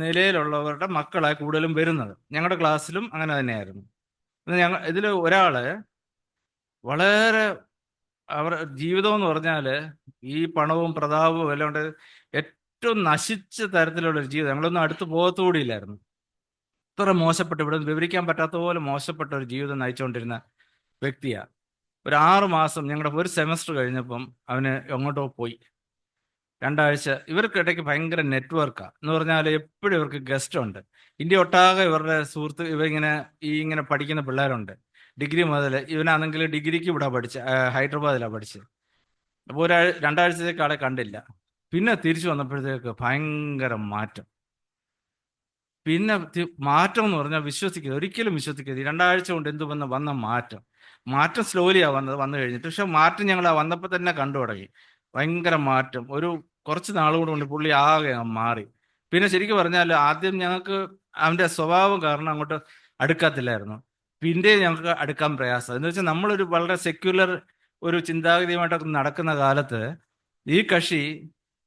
നിലയിലുള്ളവരുടെ മക്കളായി കൂടുതലും വരുന്നത്. ഞങ്ങളുടെ ക്ലാസ്സിലും അങ്ങനെ തന്നെയായിരുന്നു. ഇതിൽ ഒരാള് വളരെ അവർ ജീവിതം എന്ന് പറഞ്ഞാൽ ഈ പണവും പ്രതാപവും എല്ലാം കൊണ്ട് ഏറ്റവും നശിച്ച തരത്തിലുള്ള ഒരു ജീവിതം. ഞങ്ങളൊന്നും അടുത്ത് പോകത്തുകൂടിയില്ലായിരുന്നു. ഇത്ര മോശപ്പെട്ട, ഇവിടെ വിവരിക്കാൻ പറ്റാത്ത പോലെ മോശപ്പെട്ട ഒരു ജീവിതം നയിച്ചുകൊണ്ടിരുന്ന വ്യക്തിയാണ്. ഒരു 6 മാസം ഞങ്ങളുടെ ഒരു സെമസ്റ്റർ കഴിഞ്ഞപ്പം അവന് എങ്ങോട്ടോ പോയി. 2 ആഴ്ച. ഇവർക്കിടയ്ക്ക് ഭയങ്കര നെറ്റ്വർക്കാണ് എന്ന് പറഞ്ഞാൽ എപ്പോഴും ഇവർക്ക് ഗസ്റ്റ് ഉണ്ട്. ഇന്ത്യ ഒട്ടാകെ ഇവരുടെ സുഹൃത്ത് ഇങ്ങനെ പഠിക്കുന്ന പിള്ളേരുണ്ട്. ഡിഗ്രി മുതൽ. ഇവനാണെങ്കിൽ ഡിഗ്രിക്ക് ഇവിടെ ഹൈദരാബാദിലാണ് പഠിച്ചത്. അപ്പോൾ 2 ആഴ്ചത്തേക്ക് ആളെ കണ്ടില്ല. പിന്നെ തിരിച്ചു വന്നപ്പോഴത്തേക്ക് ഭയങ്കര മാറ്റം. പിന്നെ മാറ്റം എന്ന് പറഞ്ഞാൽ ഒരിക്കലും വിശ്വസിക്കരുത്. 2 ആഴ്ച കൊണ്ട് എന്ത് വന്ന മാറ്റം സ്ലോലിയാണ് വന്നു കഴിഞ്ഞിട്ട്. പക്ഷെ മാറ്റം ഞങ്ങൾ വന്നപ്പോൾ തന്നെ കണ്ടു തുടങ്ങി. ഭയങ്കര മാറ്റം. കുറച്ച് നാളുകൊണ്ട് പുള്ളി ആകെ മാറി. പിന്നെ ശരിക്കും പറഞ്ഞാൽ ആദ്യം ഞങ്ങൾക്ക് അവൻ്റെ സ്വഭാവം കാരണം അങ്ങോട്ട് അടുക്കത്തില്ലായിരുന്നു. പിന്നെ ഞങ്ങൾക്ക് അടുക്കാൻ പ്രയാസം. എന്ന് വെച്ചാൽ നമ്മളൊരു വളരെ സെക്യുലർ ഒരു ചിന്താഗതിയുമായിട്ടൊക്കെ നടക്കുന്ന കാലത്ത് ഈ കക്ഷി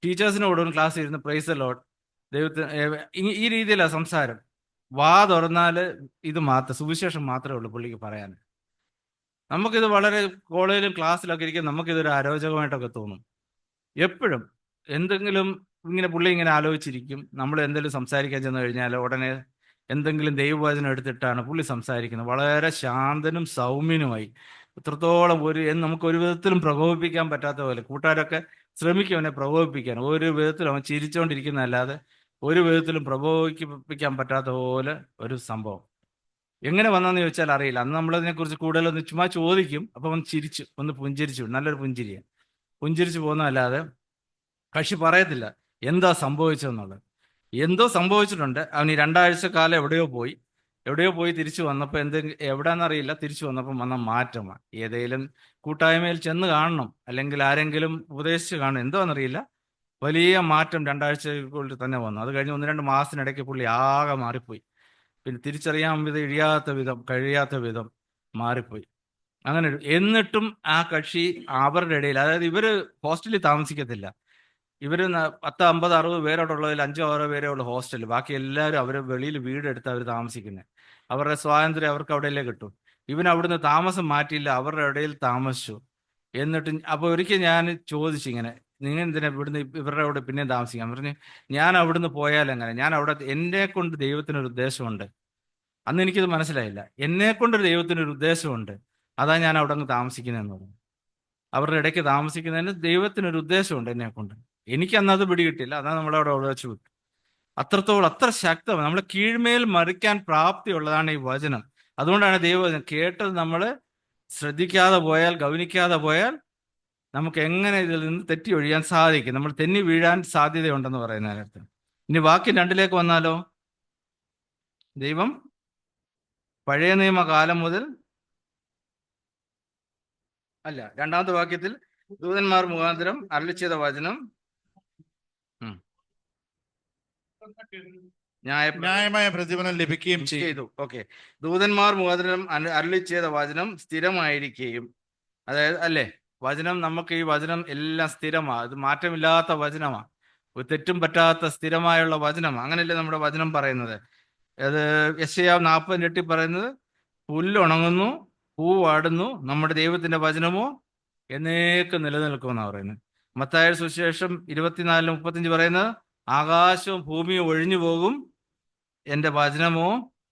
ടീച്ചേഴ്സിനോടും ക്ലാസ് ഇരുന്ന് പ്രൈസ് ദി ലോർഡ്, ദൈവത്തിന് ഈ രീതിയിലാണ് സംസാരം. വാ തുറന്നാൽ ഇത് മാത്രം, സുവിശേഷം മാത്രമേ ഉള്ളൂ പുള്ളിക്ക് പറയാൻ. നമുക്കിത് വളരെ കോളേജിലും ക്ലാസ്സിലൊക്കെ ഇരിക്കും, നമുക്കിതൊരു അരോചകമായിട്ടൊക്കെ തോന്നും. എപ്പോഴും എന്തെങ്കിലും പുള്ളി ഇങ്ങനെ ആലോചിച്ചിരിക്കും. നമ്മൾ എന്തെങ്കിലും സംസാരിക്കാൻ ചെന്ന് കഴിഞ്ഞാൽ ഉടനെ എന്തെങ്കിലും ദൈവവചനം എടുത്തിട്ടാണ് പുള്ളി സംസാരിക്കുന്നത്. വളരെ ശാന്തനും സൗമ്യനുമായി. ഇത്രത്തോളം നമുക്ക് ഒരു വിധത്തിലും പ്രകോപിപ്പിക്കാൻ പറ്റാത്ത പോലെ. കൂട്ടുകാരൊക്കെ ശ്രമിക്കും അവനെ പ്രകോപിപ്പിക്കാൻ. ഒരു വിധത്തിലും അവൻ ചിരിച്ചുകൊണ്ടിരിക്കുന്നതല്ലാതെ ഒരു വിധത്തിലും പ്രകോപിപ്പിക്കാൻ പറ്റാത്ത പോലെ ഒരു സംഭവം. എങ്ങനെ വന്നെന്ന് ചോദിച്ചാൽ അറിയില്ല. അന്ന് നമ്മളതിനെക്കുറിച്ച് കൂടുതലൊന്ന് ചുമ്മാ ചോദിക്കും. അപ്പം ഒന്ന് പുഞ്ചിരിച്ചു, നല്ലൊരു പുഞ്ചിരിയാണ്. പുഞ്ചിരിച്ചു പോകുന്നതല്ലാതെ കക്ഷി പറയത്തില്ല എന്താ സംഭവിച്ചതെന്നുള്ളത്. എന്തോ സംഭവിച്ചിട്ടുണ്ട്. അവൻ ഈ 2 ആഴ്ചക്കാലം എവിടെയോ പോയി തിരിച്ചു വന്നപ്പോൾ എവിടെയാണെന്നറിയില്ല, തിരിച്ചു വന്നപ്പോൾ വന്ന മാറ്റമാണ്. ഏതെങ്കിലും കൂട്ടായ്മയിൽ ചെന്ന് കാണണം, അല്ലെങ്കിൽ ആരെങ്കിലും ഉപദേശിച്ച് കാണണം, എന്തോന്നറിയില്ല. വലിയ മാറ്റം 2 ആഴ്ചക്കുള്ളിൽ തന്നെ വന്നു. അത് കഴിഞ്ഞ് 1-2 മാസത്തിനിടയ്ക്ക് പുള്ളി ആകെ മാറിപ്പോയി. പിന്നെ തിരിച്ചറിയാൻ കഴിയാത്ത വിധം മാറിപ്പോയി. അങ്ങനെ എന്നിട്ടും ആ കക്ഷി അവരുടെ ഇടയിൽ, അതായത് ഇവര് ഹോസ്റ്റലിൽ താമസിക്കത്തില്ല. ഇവര് 10, 50, 60 പേരോടുള്ളതിൽ 5-6 പേരേ ഉള്ളൂ ഹോസ്റ്റലിൽ. ബാക്കി എല്ലാവരും അവർ വെളിയിൽ വീടെടുത്ത് അവർ താമസിക്കുന്നത്. അവരുടെ സ്വാതന്ത്ര്യം അവർക്ക് അവിടെയല്ലേ കിട്ടും. ഇവൻ അവിടുന്ന് താമസം മാറ്റിയില്ല, അവരുടെ ഇടയിൽ താമസിച്ചു. എന്നിട്ട് അപ്പോൾ ഒരിക്കൽ ഞാൻ ചോദിച്ചു, ഇങ്ങനെ നിങ്ങൾ എന്തിനാ ഇവിടുന്ന് ഇവരുടെ അവിടെ പിന്നെയും താമസിക്കാൻ? പറഞ്ഞു, ഞാൻ അവിടുന്ന് പോയാലെങ്ങനെ? ഞാൻ അവിടെ എന്നെ കൊണ്ട് ദൈവത്തിനൊരു ഉദ്ദേശമുണ്ട്. അന്ന് എനിക്കിത് മനസ്സിലായില്ല. എന്നെ കൊണ്ടൊരു ദൈവത്തിനൊരു ഉദ്ദേശമുണ്ട്, അതാ ഞാൻ അവിടെ അങ്ങ് താമസിക്കുന്നതെന്ന് പറഞ്ഞു. അവരുടെ ഇടയ്ക്ക് താമസിക്കുന്നതിന് ദൈവത്തിനൊരു ഉദ്ദേശമുണ്ട് എന്നെ കൊണ്ട്. എനിക്കന്നത് പിടികിട്ടില്ല, അതാ നമ്മളവിടെ വെച്ച് വിട്ടു. അത്രത്തോളം അത്ര ശക്തമാണ്. നമ്മളെ കീഴ്മേൽ മറിക്കാൻ പ്രാപ്തിയുള്ളതാണ് ഈ വചനം. അതുകൊണ്ടാണ് ദൈവവചനം കേട്ടത് നമ്മൾ ശ്രദ്ധിക്കാതെ പോയാൽ, ഗൗനിക്കാതെ പോയാൽ നമുക്ക് എങ്ങനെ ഇതിൽ നിന്ന് തെറ്റി ഒഴിയാൻ സാധിക്കും. നമ്മൾ തെന്നി വീഴാൻ സാധ്യതയുണ്ടെന്ന് പറയുന്ന നേരത്ത്. ഇനി വാക്യം 2 വന്നാലോ, ദൈവം പഴയ നിയമകാലം മുതൽ അല്ല, 2ാമത്തെ വാക്യത്തിൽ ദൂതന്മാർ മുഖാന്തരം അരുളി ചെയ്ത വചനം ന്യായമായ പ്രതിഫലം ലഭിക്കുകയും ചെയ്തു. ഓക്കെ, ദൂതന്മാർ മുഖാന്തരം അരുളി ചെയ്ത വചനം സ്ഥിരമായിരിക്കുകയും, അതായത് അല്ലേ, വചനം നമുക്ക് ഈ വചനം എല്ലാം സ്ഥിരമാണ്. ഇത് മാറ്റമില്ലാത്ത വചനമാണ്, ഒരു തെറ്റും പറ്റാത്ത സ്ഥിരമായുള്ള വചനമാണ്. അങ്ങനെയല്ലേ നമ്മുടെ വചനം പറയുന്നത്. അത് യെശയ്യാവ് 40 പറയുന്നത്, പുല്ലുണങ്ങുന്നു, പൂ വാടുന്നു, നമ്മുടെ ദൈവത്തിന്റെ വചനമോ എന്നേക്കും നിലനിൽക്കുമെന്നാണ് പറയുന്നത്. മത്തായിയുടെ സുവിശേഷം 24:35 പറയുന്നത്, ആകാശവും ഭൂമിയും ഒഴിഞ്ഞു പോകും, എൻ്റെ വചനമോ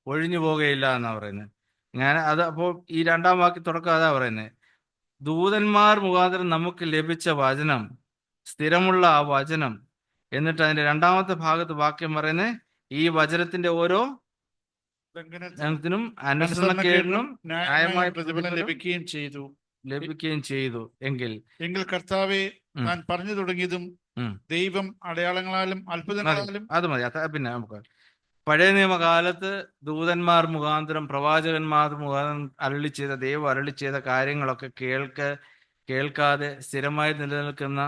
ഒഴിഞ്ഞു പോകുകയില്ല എന്നാണ് പറയുന്നത്. അപ്പോൾ ഈ 2-ാം വാക്യ തുടക്കം അതാ പറയുന്നത്. ദൂതന്മാർ മുഖാന്തരം നമുക്ക് ലഭിച്ച വചനം, സ്ഥിരമുള്ള ആ വചനം. എന്നിട്ട് അതിന്റെ 2-ാമത്തെ ഭാഗത്ത് വാക്യം പറയുന്നത്, ഈ വചനത്തിന്റെ ഓരോ ലംഘനത്തിനും അനുസരണക്കേടിനും ന്യായമായ പ്രതിഫലം ലഭിക്കുകയും ചെയ്തു എങ്കിൽ കർത്താവെ, ഞാൻ പറഞ്ഞു തുടങ്ങിയതും ദൈവം അടയാളങ്ങളാലും അത്ഭുതങ്ങളാലും അത് മതി. പിന്നെ നമുക്ക് പഴയ നിയമകാലത്ത് ദൂതന്മാർ മുഖാന്തരം, പ്രവാചകന്മാർ മുഖാന്തരം ദൈവം അരുളി ചെയ്ത കാര്യങ്ങളൊക്കെ കേൾക്കാതെ സ്ഥിരമായി നിലനിൽക്കുന്ന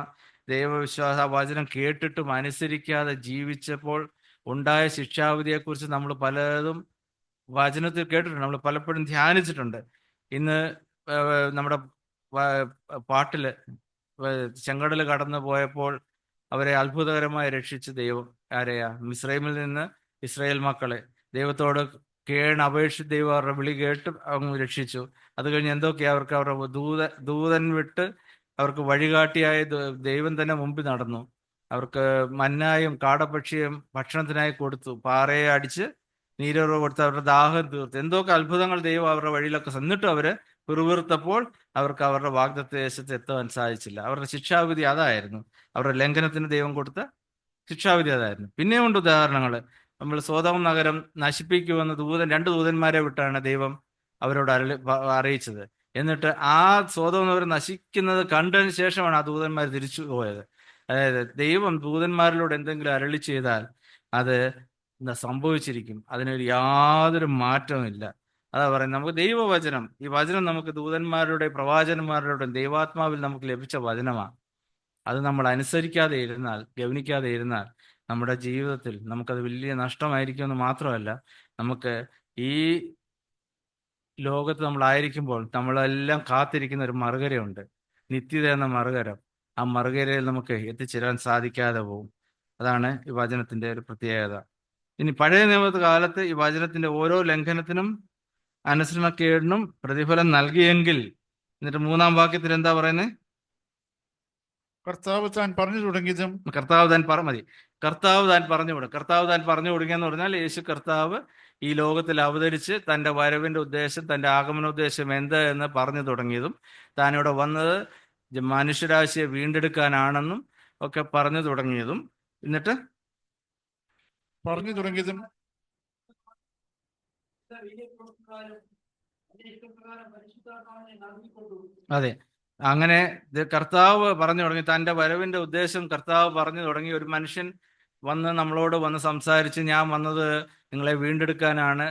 ദൈവവിശ്വാസ വചനം കേട്ടിട്ടും അനുസരിക്കാതെ ജീവിച്ചപ്പോൾ ഉണ്ടായ ശിക്ഷാവിധിയെക്കുറിച്ച് നമ്മൾ പലതും വചനത്തിൽ കേട്ടിട്ടുണ്ട്, നമ്മൾ പലപ്പോഴും ധ്യാനിച്ചിട്ടുണ്ട്. ഇന്ന് നമ്മുടെ പാട്ടില് ചെങ്കടൽ കടന്നു പോയപ്പോൾ അവരെ അത്ഭുതകരമായി രക്ഷിച്ച് ദൈവം. ആരെയാ? മിസ്രൈമിൽ നിന്ന് ഇസ്രായേൽ മക്കളെ ദൈവത്തോട് അപേക്ഷിച്ച് ദൈവം അവരുടെ വിളി കേട്ട് അങ്ങ് രക്ഷിച്ചു. അത് കഴിഞ്ഞ് എന്തൊക്കെയാ അവർക്ക് അവരുടെ ദൂതൻ വിട്ട് അവർക്ക് വഴികാട്ടിയായ ദൈവം തന്നെ മുമ്പിൽ നടന്നു. അവർക്ക് മന്നായും കാടപ്പക്ഷിയും ഭക്ഷണത്തിനായി കൊടുത്തു. പാറയെ അടിച്ച് നീരുറവ് കൊടുത്ത് അവരുടെ ദാഹം തീർത്തു. എന്തൊക്കെ അത്ഭുതങ്ങൾ ദൈവം അവരുടെ വഴിയിലൊക്കെ എന്നിട്ടും അവര് പിറുപിറുത്തപ്പോൾ അവർക്ക് അവരുടെ വാഗ്ദത്ത ദേശത്ത് എത്താൻ സാധിച്ചില്ല. അവരുടെ ശിക്ഷാവിധി അതായിരുന്നു. അവരുടെ ലംഘനത്തിന് ദൈവം കൊടുത്ത ശിക്ഷാവിധി അതായിരുന്നു. പിന്നെയും ഉണ്ട് ഉദാഹരണങ്ങൾ. നമ്മൾ സോദോം നഗരം നശിപ്പിക്കുമെന്ന് 2 ദൂതന്മാരെ വിട്ടാണ് ദൈവം അവരോട് അറിയിച്ചത്. എന്നിട്ട് ആ സോദോം നഗരം നശിക്കുന്നത് കണ്ടതിന് ശേഷമാണ് ആ ദൂതന്മാർ തിരിച്ചു പോയത്. അതായത് ദൈവം ദൂതന്മാരിലൂടെ എന്തെങ്കിലും അരുളി ചെയ്താൽ അത് സംഭവിച്ചിരിക്കും. അതിനൊരു യാതൊരു മാറ്റവും ഇല്ല. അതാ പറയുന്നത്, നമുക്ക് ദൈവവചനം, ഈ വചനം നമുക്ക് ദൂതന്മാരുടെ പ്രവാചകന്മാരുടെ ദൈവാത്മാവിൽ നമുക്ക് ലഭിച്ച വചനമാണ്. അത് നമ്മൾ അനുസരിക്കാതെ ഇരുന്നാൽ, ഗവനിക്കാതെ ഇരുന്നാൽ നമ്മുടെ ജീവിതത്തിൽ നമുക്കത് വലിയ നഷ്ടമായിരിക്കുമെന്ന് മാത്രമല്ല, നമുക്ക് ഈ ലോകത്ത് നമ്മളായിരിക്കുമ്പോൾ നമ്മളെല്ലാം കാത്തിരിക്കുന്ന ഒരു മറുകരയുണ്ട്, നിത്യത എന്ന മറുകരം. ആ മറുകരയിൽ നമുക്ക് എത്തിച്ചേരാൻ സാധിക്കാതെ പോകും. അതാണ് ഈ വചനത്തിന്റെ ഒരു പ്രത്യേകത. ഇനി പഴയ നിയമ കാലത്ത് ഈ വചനത്തിന്റെ ഓരോ ലംഘനത്തിനും അനുസരണക്കേടിനും പ്രതിഫലം നൽകിയെങ്കിൽ, എന്നിട്ട് 3-ാം വാക്യത്തിൽ എന്താ പറയുന്നത്? കർത്താവ് താൻ പറഞ്ഞു തുടങ്ങിയതും കർത്താവ് താൻ പറഞ്ഞു തുടങ്ങിയെന്ന് പറഞ്ഞാൽ യേശു കർത്താവ് ഈ ലോകത്തിൽ അവതരിച്ച് തൻ്റെ വരവിൻ്റെ ഉദ്ദേശം, തൻ്റെ ആഗമനോദ്ദേശം എന്ത് എന്ന് പറഞ്ഞു തുടങ്ങിയതും, താനിവിടെ വന്നത് മനുഷ്യരാശിയെ വീണ്ടെടുക്കാനാണെന്നും ഒക്കെ പറഞ്ഞു തുടങ്ങിയതും, എന്നിട്ട് അതെ, അങ്ങനെ കർത്താവ് പറഞ്ഞു തുടങ്ങി. തൻ്റെ വരവിൻ്റെ ഉദ്ദേശം കർത്താവ് പറഞ്ഞു തുടങ്ങി. ഒരു മനുഷ്യൻ നമ്മളോട് വന്ന് സംസാരിച്ച്, ഞാൻ വന്നത് നിങ്ങളെ വീണ്ടെടുക്കാനാണ്,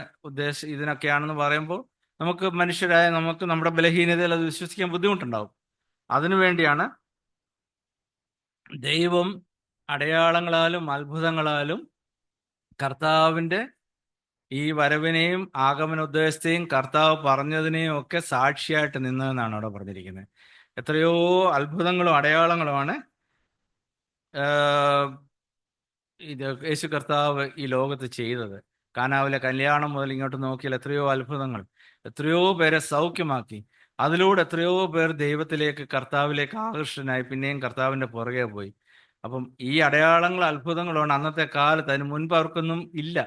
ഇതിനൊക്കെയാണെന്ന് പറയുമ്പോൾ നമുക്ക് മനുഷ്യരായ നമുക്ക് നമ്മുടെ ബലഹീനതയിൽ അത് വിശ്വസിക്കാൻ ബുദ്ധിമുട്ടുണ്ടാവും. അതിനുവേണ്ടിയാണ് ദൈവം അടയാളങ്ങളാലും അത്ഭുതങ്ങളാലും കർത്താവിൻ്റെ ഈ വരവിനെയും ആഗമനോദ്ദേശത്തെയും കർത്താവ് പറഞ്ഞതിനെയും ഒക്കെ സാക്ഷിയായിട്ട് നിന്നതെന്നാണ് അവിടെ പറഞ്ഞിരിക്കുന്നത്. എത്രയോ അത്ഭുതങ്ങളും അടയാളങ്ങളുമാണ് ഇത് യേശു കർത്താവ് ഈ ലോകത്ത് ചെയ്തത്. കാനാവിലെ കല്യാണം മുതൽ ഇങ്ങോട്ട് നോക്കിയാൽ എത്രയോ അത്ഭുതങ്ങൾ, എത്രയോ പേരെ സൗഖ്യമാക്കി. അതിലൂടെ എത്രയോ പേർ ദൈവത്തിലേക്ക്, കർത്താവിലേക്ക് ആകർഷനായി പിന്നെയും കർത്താവിൻ്റെ പുറകെ പോയി. അപ്പം ഈ അടയാളങ്ങൾ, അത്ഭുതങ്ങളാണ് അന്നത്തെ കാലത്ത്. അതിന് മുൻപ് അവർക്കൊന്നും ഇല്ല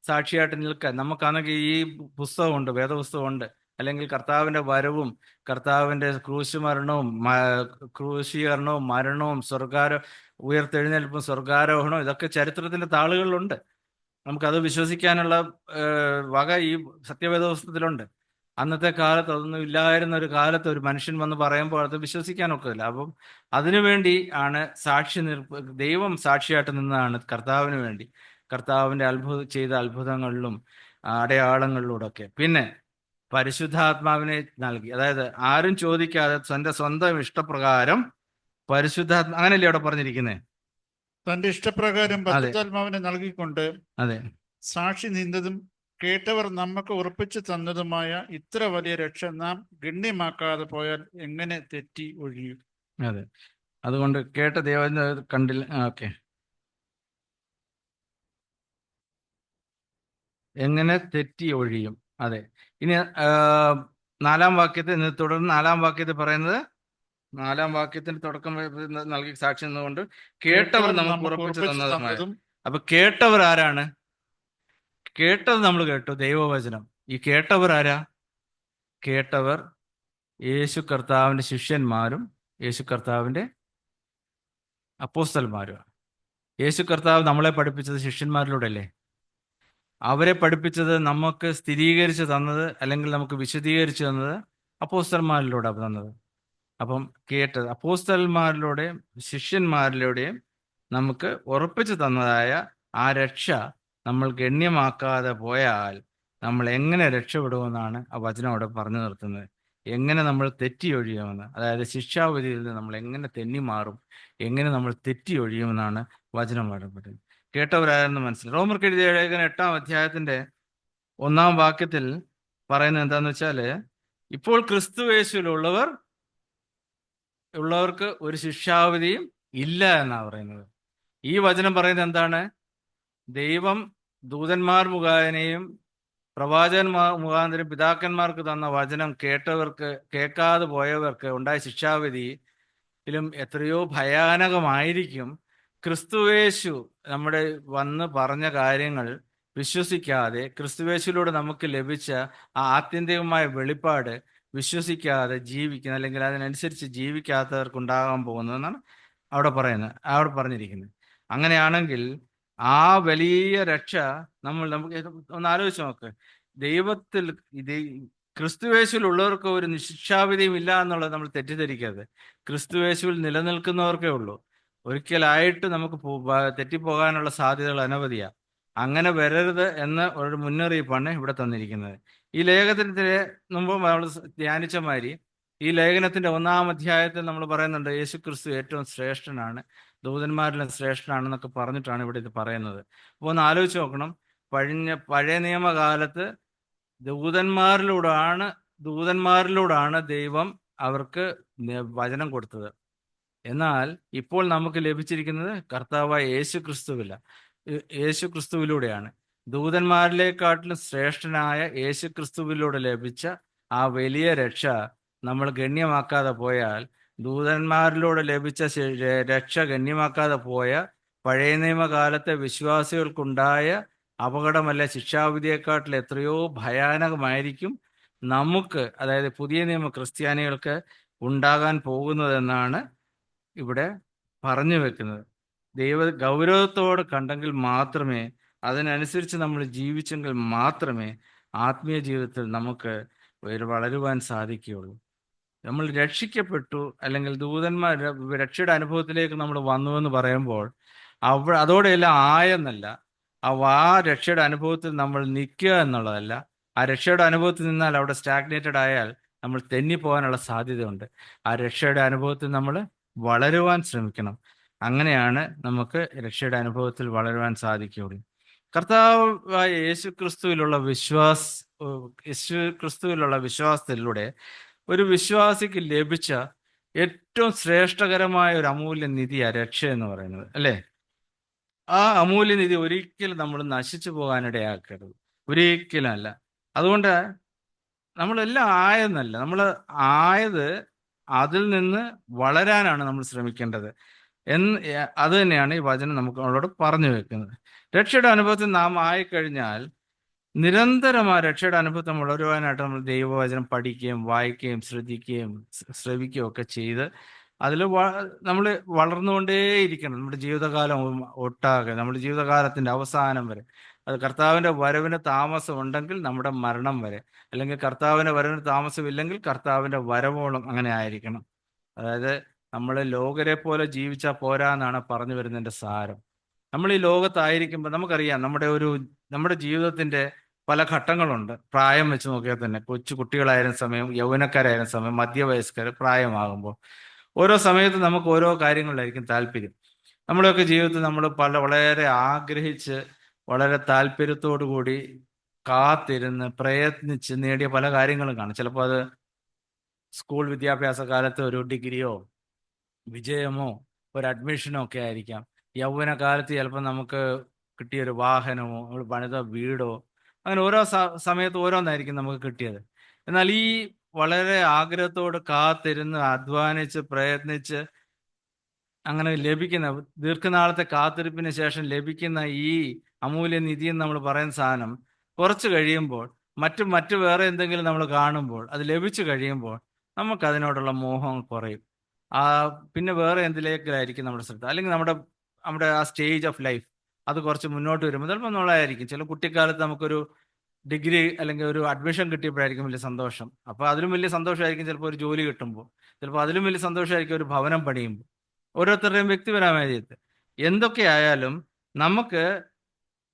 സാക്ഷിയായിട്ട് നിൽക്കാൻ. നമുക്കാണെങ്കിൽ ഈ പുസ്തകമുണ്ട്, വേദപുസ്തകമുണ്ട്. അല്ലെങ്കിൽ കർത്താവിൻ്റെ വരവും കർത്താവിൻ്റെ ക്രൂശുമരണവും ക്രൂശീകരണവും മരണവും ഉയർത്തെഴുന്നേൽപ്പും സ്വർഗാരോഹണവും ഇതൊക്കെ ചരിത്രത്തിൻ്റെ താളുകളിലുണ്ട്. നമുക്കത് വിശ്വസിക്കാനുള്ള വക ഈ സത്യവേദ പുസ്തകത്തിലുണ്ട്. അന്നത്തെ കാലത്ത് അതൊന്നും ഇല്ലായിരുന്ന ഒരു കാലത്ത് ഒരു മനുഷ്യൻ വന്ന് പറയുമ്പോൾ അത് വിശ്വസിക്കാനൊക്കില്ല. അപ്പം അതിനുവേണ്ടി ആണ് ദൈവം സാക്ഷിയായിട്ട് നിന്നതാണ് കർത്താവിന് വേണ്ടി, കർത്താവിൻ്റെ ചെയ്ത അത്ഭുതങ്ങളിലും അടയാളങ്ങളിലൂടെ ഒക്കെ. പിന്നെ പരിശുദ്ധാത്മാവിനെ നൽകി. അതായത് ആരും ചോദിക്കാതെ തൻ്റെ സ്വന്തം ഇഷ്ടപ്രകാരം അങ്ങനെയല്ലേ അവിടെ പറഞ്ഞിരിക്കുന്നത്? തന്റെ ഇഷ്ടപ്രകാരം പരിശുദ്ധാത്മാവിനെ നൽകിക്കൊണ്ട് അതെ സാക്ഷി നിന്നതും കേട്ടവർ നമുക്ക് ഉറപ്പിച്ചു തന്നതുമായ ഇത്ര വലിയ രക്ഷ നാം ഗണ്യമാക്കാതെ പോയാൽ എങ്ങനെ തെറ്റി ഒഴിയും? അതെ, അതുകൊണ്ട് കേട്ട ദൈവം കണ്ടില്ല. ഓക്കെ, എങ്ങനെ തെറ്റി ഒഴിയും. അതെ. ഇനി 4-ാം വാക്യത്തിൽ തുടർന്ന് 4-ാം വാക്യത്തിൽ പറയുന്നത്, 4-ാം വാക്യത്തിന്റെ തുടക്കം നൽകി സാക്ഷി നിന്നുകൊണ്ട് കേട്ടവർ നമുക്ക് ഉറപ്പിച്ചു തന്നതുമായ. അപ്പൊ കേട്ടവർ ആരാണ്? കേട്ടത് നമ്മൾ കേട്ടു, ദൈവവചനം. ഈ കേട്ടവർ ആരാ? കേട്ടവർ യേശു കർത്താവിന്റെ ശിഷ്യന്മാരും യേശു കർത്താവിന്റെ അപ്പോസ്തലന്മാരുമാണ്. യേശു കർത്താവ് നമ്മളെ പഠിപ്പിച്ചത് ശിഷ്യന്മാരിലൂടെ അല്ലേ? അവരെ പഠിപ്പിച്ചത് നമുക്ക് സ്ഥിരീകരിച്ച് തന്നത്, അല്ലെങ്കിൽ നമുക്ക് വിശദീകരിച്ച് തന്നത് അപ്പോസ്തലന്മാരിലൂടെ തന്നത്. അപ്പം കേട്ടത് അപ്പോസ്തലന്മാരിലൂടെയും ശിഷ്യന്മാരിലൂടെയും നമുക്ക് ഉറപ്പിച്ചു തന്നതായ ആ രക്ഷ നമ്മൾ ഗണ്യമാക്കാതെ പോയാൽ നമ്മൾ എങ്ങനെ രക്ഷപ്പെടുമെന്നാണ് ആ വചനം അവിടെ പറഞ്ഞു നിർത്തുന്നത്. എങ്ങനെ നമ്മൾ തെറ്റി ഒഴിയുമെന്ന്, അതായത് ശിക്ഷാവിധിയിൽ നിന്ന് നമ്മൾ എങ്ങനെ തെന്നി മാറും, എങ്ങനെ നമ്മൾ തെറ്റി ഒഴിയുമെന്നാണ് വചനം പറയപ്പെട്ടത്. കേട്ടവരാരെന്ന് മനസ്സിലായി. റോമർക്ക് എഴുതിയ ലേഖനം 8-ാം അധ്യായത്തിന്റെ 1-ാം വാക്യത്തിൽ പറയുന്നത് എന്താന്ന് വെച്ചാല്, ഇപ്പോൾ ക്രിസ്തു യേശുവിലുള്ളവർക്ക് ഒരു ശിക്ഷാവിധിയും ഇല്ല എന്നാ പറയുന്നത്. ഈ വചനം പറയുന്നത് എന്താണ്? ദൈവം ദൂതന്മാർ മുഖാന്തരയും പ്രവാചകന്മാർ മുഖാന്തരം പിതാക്കന്മാർക്ക് തന്ന വചനം കേൾക്കാതെ പോയവർക്ക് ഉണ്ടായ ശിക്ഷാവിധിയിലും എത്രയോ ഭയാനകമായിരിക്കും ക്രിസ്തുവേശു നമ്മുടെ വന്ന് പറഞ്ഞ കാര്യങ്ങൾ വിശ്വസിക്കാതെ, ക്രിസ്തുവേശുവിലൂടെ നമുക്ക് ലഭിച്ച ആ ആത്യന്തികമായ വെളിപ്പാട് വിശ്വസിക്കാതെ ജീവിക്കുന്ന, അല്ലെങ്കിൽ അതിനനുസരിച്ച് ജീവിക്കാത്തവർക്കുണ്ടാകാൻ പോകുന്നതെന്നാണ് അവിടെ പറഞ്ഞിരിക്കുന്നത്. അങ്ങനെയാണെങ്കിൽ ആ വലിയ രക്ഷ നമുക്ക് ഒന്ന് ആലോചിച്ച് നോക്ക്. ദൈവത്തിൽ ക്രിസ്തുവേശുവിലുള്ളവർക്ക് ഒരു ശിക്ഷാവിധിയും ഇല്ല എന്നുള്ളത് നമ്മൾ തെറ്റിദ്ധരിക്കരുത്. ക്രിസ്തുവേശുവിൽ നിലനിൽക്കുന്നവർക്കേ ഉള്ളൂ. ഒരിക്കലായിട്ട് നമുക്ക് തെറ്റിപ്പോകാനുള്ള സാധ്യതകൾ അനവധിയാണ്. അങ്ങനെ വരരുത് എന്ന ഒരു മുന്നറിയിപ്പാണ് ഇവിടെ തന്നിരിക്കുന്നത്. ഈ ലേഖനത്തിന്റെ മുമ്പ് നമ്മൾ ധ്യാനിച്ച മാതിരി ഈ ലേഖനത്തിന്റെ 1-ാം അധ്യായത്തിൽ നമ്മൾ പറയുന്നുണ്ട് യേശു ക്രിസ്തു ഏറ്റവും ശ്രേഷ്ഠനാണ്, ദൂതന്മാരിലും ശ്രേഷ്ഠനാണെന്നൊക്കെ പറഞ്ഞിട്ടാണ് ഇവിടെ ഇത് പറയുന്നത്. അപ്പോൾ ഒന്ന് ആലോചിച്ച് നോക്കണം. പഴയ നിയമകാലത്ത് ദൂതന്മാരിലൂടാണ് ദൈവം അവർക്ക് വചനം കൊടുത്തത്. എന്നാൽ ഇപ്പോൾ നമുക്ക് ലഭിച്ചിരിക്കുന്നത് കർത്താവായ യേശു ക്രിസ്തുവിലൂടെയാണ്. ദൂതന്മാരിലേക്കാട്ടിലും ശ്രേഷ്ഠനായ യേശു ക്രിസ്തുവിലൂടെ ലഭിച്ച ആ വലിയ രക്ഷ നമ്മൾ ഗണ്യമാക്കാതെ പോയാൽ, ദൂതന്മാരിലൂടെ ലഭിച്ച രക്ഷ ഗണ്യമാക്കാതെ പോയ പഴയ നിയമകാലത്തെ വിശ്വാസികൾക്കുണ്ടായ അപകടമല്ല, ശിക്ഷാവിധിയെക്കാട്ടിൽ എത്രയോ ഭയാനകമായിരിക്കും നമുക്ക്, അതായത് പുതിയ നിയമ ക്രിസ്ത്യാനികൾക്ക് ഉണ്ടാകാൻ പോകുന്നതെന്നാണ് ഇവിടെ പറഞ്ഞു വെക്കുന്നത്. ഗൗരവത്തോടെ കണ്ടെങ്കിൽ മാത്രമേ, അതിനനുസരിച്ച് നമ്മൾ ജീവിച്ചെങ്കിൽ മാത്രമേ ആത്മീയ ജീവിതത്തിൽ നമുക്ക് വളരുവാൻ സാധിക്കുകയുള്ളൂ. നമ്മൾ രക്ഷിക്കപ്പെട്ടു, അല്ലെങ്കിൽ രക്ഷയുടെ അനുഭവത്തിലേക്ക് നമ്മൾ വന്നു എന്ന് പറയുമ്പോൾ അതോടെയെല്ലാം ആയെന്നല്ല. ആ രക്ഷയുടെ അനുഭവത്തിൽ നമ്മൾ നിൽക്കുക എന്നുള്ളതല്ല. ആ രക്ഷയുടെ അനുഭവത്തിൽ നിന്നാൽ അവിടെ സ്റ്റാഗ്നേറ്റഡ് ആയാൽ നമ്മൾ തെന്നിപ്പോകാനുള്ള സാധ്യതയുണ്ട്. ആ രക്ഷയുടെ അനുഭവത്തിൽ നമ്മൾ വളരുവാൻ ശ്രമിക്കണം. അങ്ങനെയാണ് നമുക്ക് രക്ഷയുടെ അനുഭവത്തിൽ വളരുവാൻ സാധിക്കുകയുള്ളൂ. കർത്താവായ യേശു ക്രിസ്തുവിലുള്ള വിശ്വാസത്തിലൂടെ ഒരു വിശ്വാസിക്ക് ലഭിച്ച ഏറ്റവും ശ്രേഷ്ഠകരമായ ഒരു അമൂല്യ നിധിയാണ് രക്ഷ എന്ന് പറയുന്നത്, അല്ലേ? ആ അമൂല്യനിധി ഒരിക്കലും നമ്മൾ നശിച്ചു പോകാനിടയാക്കരുത്, ഒരിക്കലും അല്ല. അതുകൊണ്ട് നമ്മളെല്ലാം ആയെന്നല്ല, നമ്മൾ ആയത് അതിൽ നിന്ന് വളരാനാണ് നമ്മൾ ശ്രമിക്കേണ്ടത് അത് തന്നെയാണ് ഈ വചനം നമുക്ക് നമ്മളോട് പറഞ്ഞു വെക്കുന്നത്. രക്ഷയുടെ അനുഭവത്തിൽ നാം ആയിക്കഴിഞ്ഞാൽ നിരന്തരമായ രക്ഷയുടെ അനുഭവം വളരുവാനായിട്ട് നമ്മൾ ദൈവവചനം പഠിക്കുകയും വായിക്കുകയും ശ്രവിക്കുകയും ഒക്കെ ചെയ്ത് അതിൽ നമ്മൾ വളർന്നുകൊണ്ടേയിരിക്കണം. നമ്മുടെ ജീവിതകാലം ഒട്ടാകെ, നമ്മുടെ ജീവിതകാലത്തിന്റെ അവസാനം വരെ. അത് കർത്താവിന്റെ വരവിന് താമസം ഉണ്ടെങ്കിൽ നമ്മുടെ മരണം വരെ, അല്ലെങ്കിൽ കർത്താവിന്റെ വരവിന് താമസമില്ലെങ്കിൽ കർത്താവിന്റെ വരവോളം അങ്ങനെ ആയിരിക്കണം. അതായത് നമ്മൾ ലോകരെ പോലെ ജീവിച്ചാൽ പോരാ എന്നാണ് പറഞ്ഞു വരുന്നതിന്റെ സാരം. നമ്മൾ ഈ ലോകത്തായിരിക്കുമ്പോൾ നമുക്കറിയാം നമ്മുടെ ജീവിതത്തിന്റെ പല ഘട്ടങ്ങളുണ്ട്. പ്രായം വെച്ച് നോക്കിയാൽ തന്നെ കൊച്ചു കുട്ടികളായിരുന്ന സമയം, യൗവനക്കാരായിരുന്ന സമയം, മധ്യവയസ്കർ, പ്രായമാകുമ്പോൾ ഓരോ സമയത്തും നമുക്ക് ഓരോ കാര്യങ്ങളിലായിരിക്കും താല്പര്യം. നമ്മുടെയൊക്കെ ജീവിതത്തിൽ നമ്മൾ വളരെ ആഗ്രഹിച്ച് വളരെ താല്പര്യത്തോടു കൂടി കാത്തിരുന്ന് പ്രയത്നിച്ച് നേടിയ പല കാര്യങ്ങളും കാണും. ചിലപ്പോൾ അത് സ്കൂൾ വിദ്യാഭ്യാസ കാലത്ത് ഒരു ഡിഗ്രിയോ വിജയമോ ഒരു അഡ്മിഷനോ ഒക്കെ ആയിരിക്കാം. യൗവന കാലത്ത് ചിലപ്പോൾ നമുക്ക് കിട്ടിയൊരു വാഹനമോ നമ്മൾ പണിത വീടോ അങ്ങനെ ഓരോ സമയത്ത് ഓരോന്നായിരിക്കും നമുക്ക് കിട്ടിയത്. എന്നാൽ ഈ വളരെ ആഗ്രഹത്തോട് കാത്തിരുന്ന് അധ്വാനിച്ച് പ്രയത്നിച്ച് അങ്ങനെ ലഭിക്കുന്ന ദീർഘനാളത്തെ കാത്തിരിപ്പിന് ശേഷം ലഭിക്കുന്ന ഈ അമൂല്യ നിധി എന്ന് നമ്മൾ പറയുന്ന സാധനം കുറച്ച് കഴിയുമ്പോൾ മറ്റു വേറെ എന്തെങ്കിലും നമ്മൾ കാണുമ്പോൾ അത് ലഭിച്ചു കഴിയുമ്പോൾ നമുക്ക് അതിനോടുള്ള മോഹം കുറയും. പിന്നെ വേറെ എന്തിലേക്കായിരിക്കും നമ്മുടെ ശ്രദ്ധ, അല്ലെങ്കിൽ നമ്മുടെ ആ സ്റ്റേജ് ഓഫ് ലൈഫ് അത് കുറച്ച് മുന്നോട്ട് വരുമ്പോൾ ചിലപ്പോൾ നമ്മളായിരിക്കും. ചില കുട്ടിക്കാലത്ത് നമുക്കൊരു ഡിഗ്രി അല്ലെങ്കിൽ ഒരു അഡ്മിഷൻ കിട്ടിയപ്പോഴായിരിക്കും വലിയ സന്തോഷം. അപ്പോൾ അതിലും വലിയ സന്തോഷമായിരിക്കും ചിലപ്പോൾ ഒരു ജോലി കിട്ടുമ്പോൾ, ചിലപ്പോൾ അതിലും വലിയ സന്തോഷമായിരിക്കും ഒരു ഭവനം പണിയുമ്പോൾ. ഓരോരുത്തരുടെയും വ്യക്തിപരമായ രീതിയിൽ എന്തൊക്കെയായാലും നമുക്ക്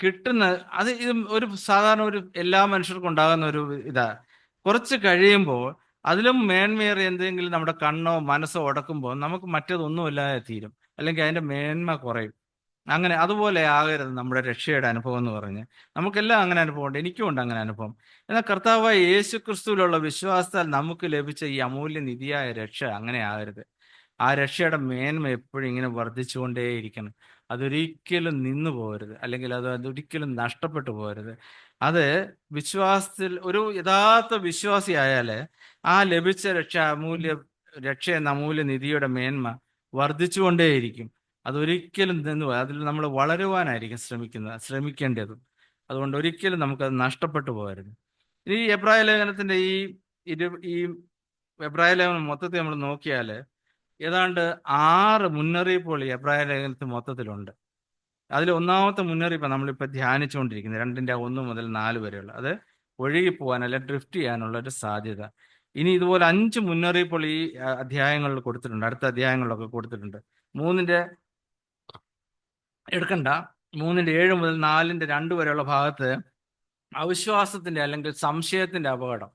കിട്ടുന്ന ഇത് ഒരു സാധാരണ ഒരു എല്ലാ മനുഷ്യർക്കും ഉണ്ടാകുന്ന ഒരു കുറച്ച് കഴിയുമ്പോൾ അതിലും മേന്മയേറിയ എന്തെങ്കിലും നമ്മുടെ കണ്ണോ മനസ്സോ ഉടക്കുമ്പോൾ നമുക്ക് മറ്റേതൊന്നുമില്ലാതെ തീരും, അല്ലെങ്കിൽ അതിന്റെ മേന്മ കുറയും. അങ്ങനെ അതുപോലെ ആകരുത് നമ്മുടെ രക്ഷയുടെ അനുഭവം എന്ന് പറഞ്ഞ്. നമുക്കെല്ലാം അങ്ങനെ അനുഭവം ഉണ്ട്, എനിക്കും ഉണ്ട് അങ്ങനെ അനുഭവം. എന്നാൽ കർത്താവായ യേശു ക്രിസ്തുവിലുള്ള വിശ്വാസത്താൽ നമുക്ക് ലഭിച്ച ഈ അമൂല്യ നിധിയായ രക്ഷ അങ്ങനെ ആകരുത്. ആ രക്ഷയുടെ മേന്മ എപ്പോഴും ഇങ്ങനെ വർദ്ധിച്ചുകൊണ്ടേയിരിക്കണം. അതൊരിക്കലും നിന്നു പോകരുത്, അല്ലെങ്കിൽ അതൊരിക്കലും നഷ്ടപ്പെട്ടു പോകരുത്. അത് വിശ്വാസത്തിൽ ഒരു യഥാർത്ഥ വിശ്വാസിയായാൽ ആ ലഭിച്ച രക്ഷ എന്ന അമൂല്യ നിധിയുടെ മേന്മ വർദ്ധിച്ചുകൊണ്ടേയിരിക്കും. അതൊരിക്കലും നിന്നു പോകാം. അതിൽ നമ്മൾ വളരുവാനായിരിക്കും ശ്രമിക്കേണ്ടതും. അതുകൊണ്ട് ഒരിക്കലും നമുക്കത് നഷ്ടപ്പെട്ടു പോകരുത്. ഈ എബ്രായ ലേഖനത്തിന്റെ ഈ എബ്രായ ലേഖനം മൊത്തത്തിൽ നമ്മൾ നോക്കിയാൽ ഏതാണ്ട് 6 മുന്നറിയിപ്പുകൾ ഈ എബ്രായ ലേഖനത്തിൽ മൊത്തത്തിലുണ്ട്. അതിൽ ഒന്നാമത്തെ മുന്നറിയിപ്പ് നമ്മളിപ്പോൾ ധ്യാനിച്ചുകൊണ്ടിരിക്കുന്നത് 2:1 മുതൽ 4 വരെയുള്ള, അത് ഒഴുകിപ്പോവാൻ അല്ലെങ്കിൽ ഡ്രിഫ്റ്റ് ചെയ്യാനുള്ള ഒരു സാധ്യത. ഇനി ഇതുപോലെ 5 മുന്നറിയിപ്പുകൾ ഈ അധ്യായങ്ങളിൽ കൊടുത്തിട്ടുണ്ട്, അടുത്ത അധ്യായങ്ങളിലൊക്കെ കൊടുത്തിട്ടുണ്ട്. 3:7 മുതൽ 4:2 വരെയുള്ള ഭാഗത്ത് അവിശ്വാസത്തിന്റെ അല്ലെങ്കിൽ സംശയത്തിന്റെ അപകടം,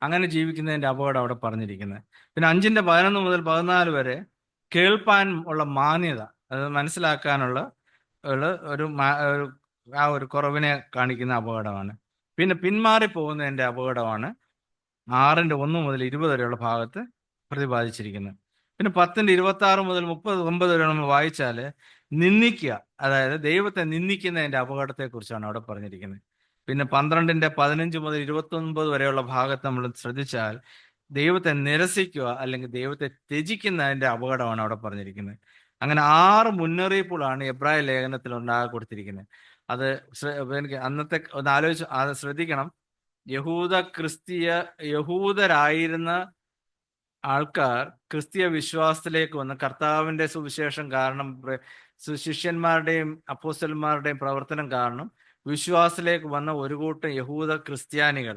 അങ്ങനെ ജീവിക്കുന്നതിന്റെ അപകടം അവിടെ പറഞ്ഞിരിക്കുന്നത്. പിന്നെ 5:11 മുതൽ 14 വരെ കേൾപ്പാൻ ഉള്ള മാന്യത, അത് മനസ്സിലാക്കാനുള്ള ഒരു കുറവിനെ കാണിക്കുന്ന അപകടമാണ്. പിന്നെ പിന്മാറി പോകുന്നതിന്റെ അപകടമാണ് 6:1 മുതൽ 20 വരെയുള്ള ഭാഗത്ത് പ്രതിപാദിച്ചിരിക്കുന്നത്. പിന്നെ 10:26 മുതൽ 39 വരെ നമ്മൾ വായിച്ചാൽ നിന്ദിക്കുക, അതായത് ദൈവത്തെ നിന്ദിക്കുന്നതിന്റെ അപകടത്തെ കുറിച്ചാണ് അവിടെ പറഞ്ഞിരിക്കുന്നത്. പിന്നെ 12:15 മുതൽ 29 വരെയുള്ള ഭാഗത്ത് നമ്മൾ ശ്രദ്ധിച്ചാൽ ദൈവത്തെ നിരസിക്കുക അല്ലെങ്കിൽ ദൈവത്തെ ത്യജിക്കുന്നതിന്റെ അപകടമാണ് അവിടെ പറഞ്ഞിരിക്കുന്നത്. അങ്ങനെ 6 മുന്നറിയിപ്പുകളാണ് എബ്രായ ലേഖനത്തിൽ കൊടുത്തിരിക്കുന്നത്. അത് എനിക്ക് അന്നത്തെ ഒന്ന് ആലോചിച്ച് അത് ശ്രദ്ധിക്കണം. യഹൂദരായിരുന്ന ആൾക്കാർ ക്രിസ്തീയ വിശ്വാസത്തിലേക്ക് വന്ന് കർത്താവിന്റെ സുവിശേഷം കാരണം, ശിഷ്യന്മാരുടെയും അപ്പോസ്തലന്മാരുടെയും പ്രവർത്തനം കാരണം വിശ്വാസത്തിലേക്ക് വന്ന ഒരു കൂട്ടം യഹൂദ ക്രിസ്ത്യാനികൾ,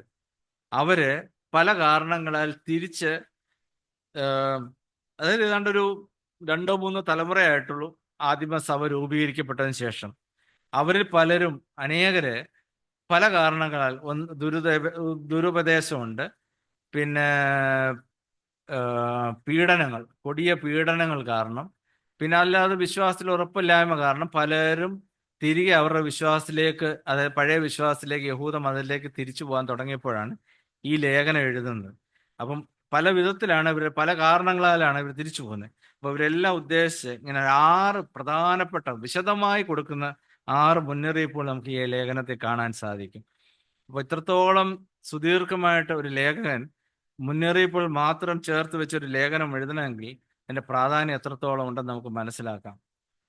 അവര് പല കാരണങ്ങളാൽ തിരിച്ച്, അതായത് ഏതാണ്ടൊരു 2-3 തലമുറയായിട്ടുള്ളൂ ആദിമസഭ രൂപീകരിക്കപ്പെട്ടതിന് ശേഷം, അവരിൽ പലരും അനേകര് പല കാരണങ്ങളാൽ ദുരുപദേശമുണ്ട്, പിന്നെ പീഡനങ്ങൾ, കൊടിയ പീഡനങ്ങൾ കാരണം, പിന്നെ അല്ലാതെ വിശ്വാസത്തിൽ ഉറപ്പില്ലായ്മ കാരണം പലരും തിരികെ അവരുടെ വിശ്വാസത്തിലേക്ക്, അതായത് പഴയ വിശ്വാസത്തിലേക്ക്, യഹൂദ മതത്തിലേക്ക് തിരിച്ചു പോകാൻ തുടങ്ങിയപ്പോഴാണ് ഈ ലേഖനം എഴുതുന്നത്. അപ്പം പല വിധത്തിലാണ് പല കാരണങ്ങളാലാണ് ഇവർ തിരിച്ചു പോകുന്നത്. അപ്പോൾ ഇവരെല്ലാം ഉദ്ദേശിച്ച് ഇങ്ങനെ 6 പ്രധാനപ്പെട്ട വിശദമായി കൊടുക്കുന്ന 6 മുന്നറിയിപ്പുകൾ നമുക്ക് ഈ ലേഖനത്തിൽ കാണാൻ സാധിക്കും. അപ്പോൾ ഇത്രത്തോളം സുദീർഘമായിട്ട് ഒരു ലേഖകൻ മുന്നറിയിപ്പുകൾ മാത്രം ചേർത്ത് വെച്ചൊരു ലേഖനം എഴുതണമെങ്കിൽ അതിന്റെ പ്രാധാന്യം എത്രത്തോളം ഉണ്ടെന്ന് നമുക്ക് മനസ്സിലാക്കാം.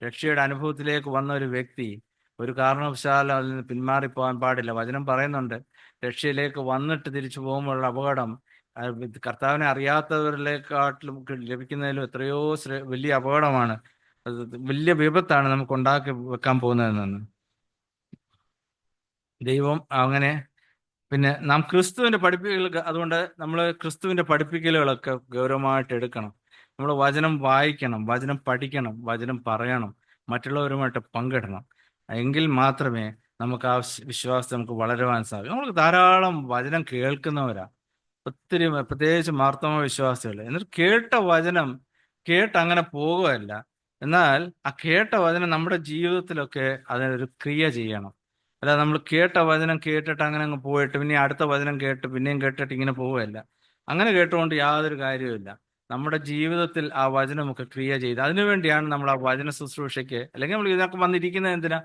രക്ഷയുടെ അനുഭവത്തിലേക്ക് വന്ന ഒരു വ്യക്തി ഒരു കാരണവശാലും അതിൽ നിന്ന് പിന്മാറിപ്പോകാൻ പാടില്ല. വചനം പറയുന്നുണ്ട്, രക്ഷയിലേക്ക് വന്നിട്ട് തിരിച്ചു പോകുമ്പോഴുള്ള അപകടം കർത്താവിനെ അറിയാത്തവരിലേക്കാട്ടിലും ലഭിക്കുന്നതിലും എത്രയോ വലിയ അപകടമാണ്, അത് വലിയ വിപത്താണ് നമുക്ക് ഉണ്ടാക്കി വെക്കാൻ പോകുന്നതെന്ന് ദൈവം അങ്ങനെ. പിന്നെ നാം ക്രിസ്തുവിന്റെ പഠിപ്പിക്കലുകൾ, അതുകൊണ്ട് നമ്മൾ ക്രിസ്തുവിന്റെ പഠിപ്പിക്കലുകളൊക്കെ ഗൗരവമായിട്ട് എടുക്കണം. നമ്മൾ വചനം വായിക്കണം, വചനം പഠിക്കണം, വചനം പറയണം, മറ്റുള്ളവരുമായിട്ട് പങ്കിടണം. എങ്കിൽ മാത്രമേ നമുക്ക് ആ വിശ്വാസത്തെ നമുക്ക് വളരുവാൻ സാധിക്കും. നമ്മൾ ധാരാളം വചനം കേൾക്കുന്നവരാ, ഒത്തിരി, പ്രത്യേകിച്ച് മാർത്തോമ വിശ്വാസികൾ. എന്നിട്ട് കേട്ട വചനം അങ്ങനെ പോകുകയല്ല, എന്നാൽ ആ കേട്ട വചനം നമ്മുടെ ജീവിതത്തിലൊക്കെ അതിനൊരു ക്രിയ ചെയ്യണം. അല്ലാതെ നമ്മൾ കേട്ട വചനം കേട്ടിട്ട് അങ്ങനെ അങ്ങ് പോയിട്ട് പിന്നെ അടുത്ത വചനം കേട്ട് പിന്നെയും കേട്ടിട്ട് ഇങ്ങനെ പോവുകയല്ല. അങ്ങനെ കേട്ടുകൊണ്ട് യാതൊരു കാര്യവുമില്ല. നമ്മുടെ ജീവിതത്തിൽ ആ വചനമൊക്കെ ക്രിയ ചെയ്ത്, അതിനുവേണ്ടിയാണ് നമ്മൾ ആ വചന ശുശ്രൂഷയ്ക്ക്, അല്ലെങ്കിൽ നമ്മൾ ഇതിനൊക്കെ വന്നിരിക്കുന്നത് എന്തിനാ,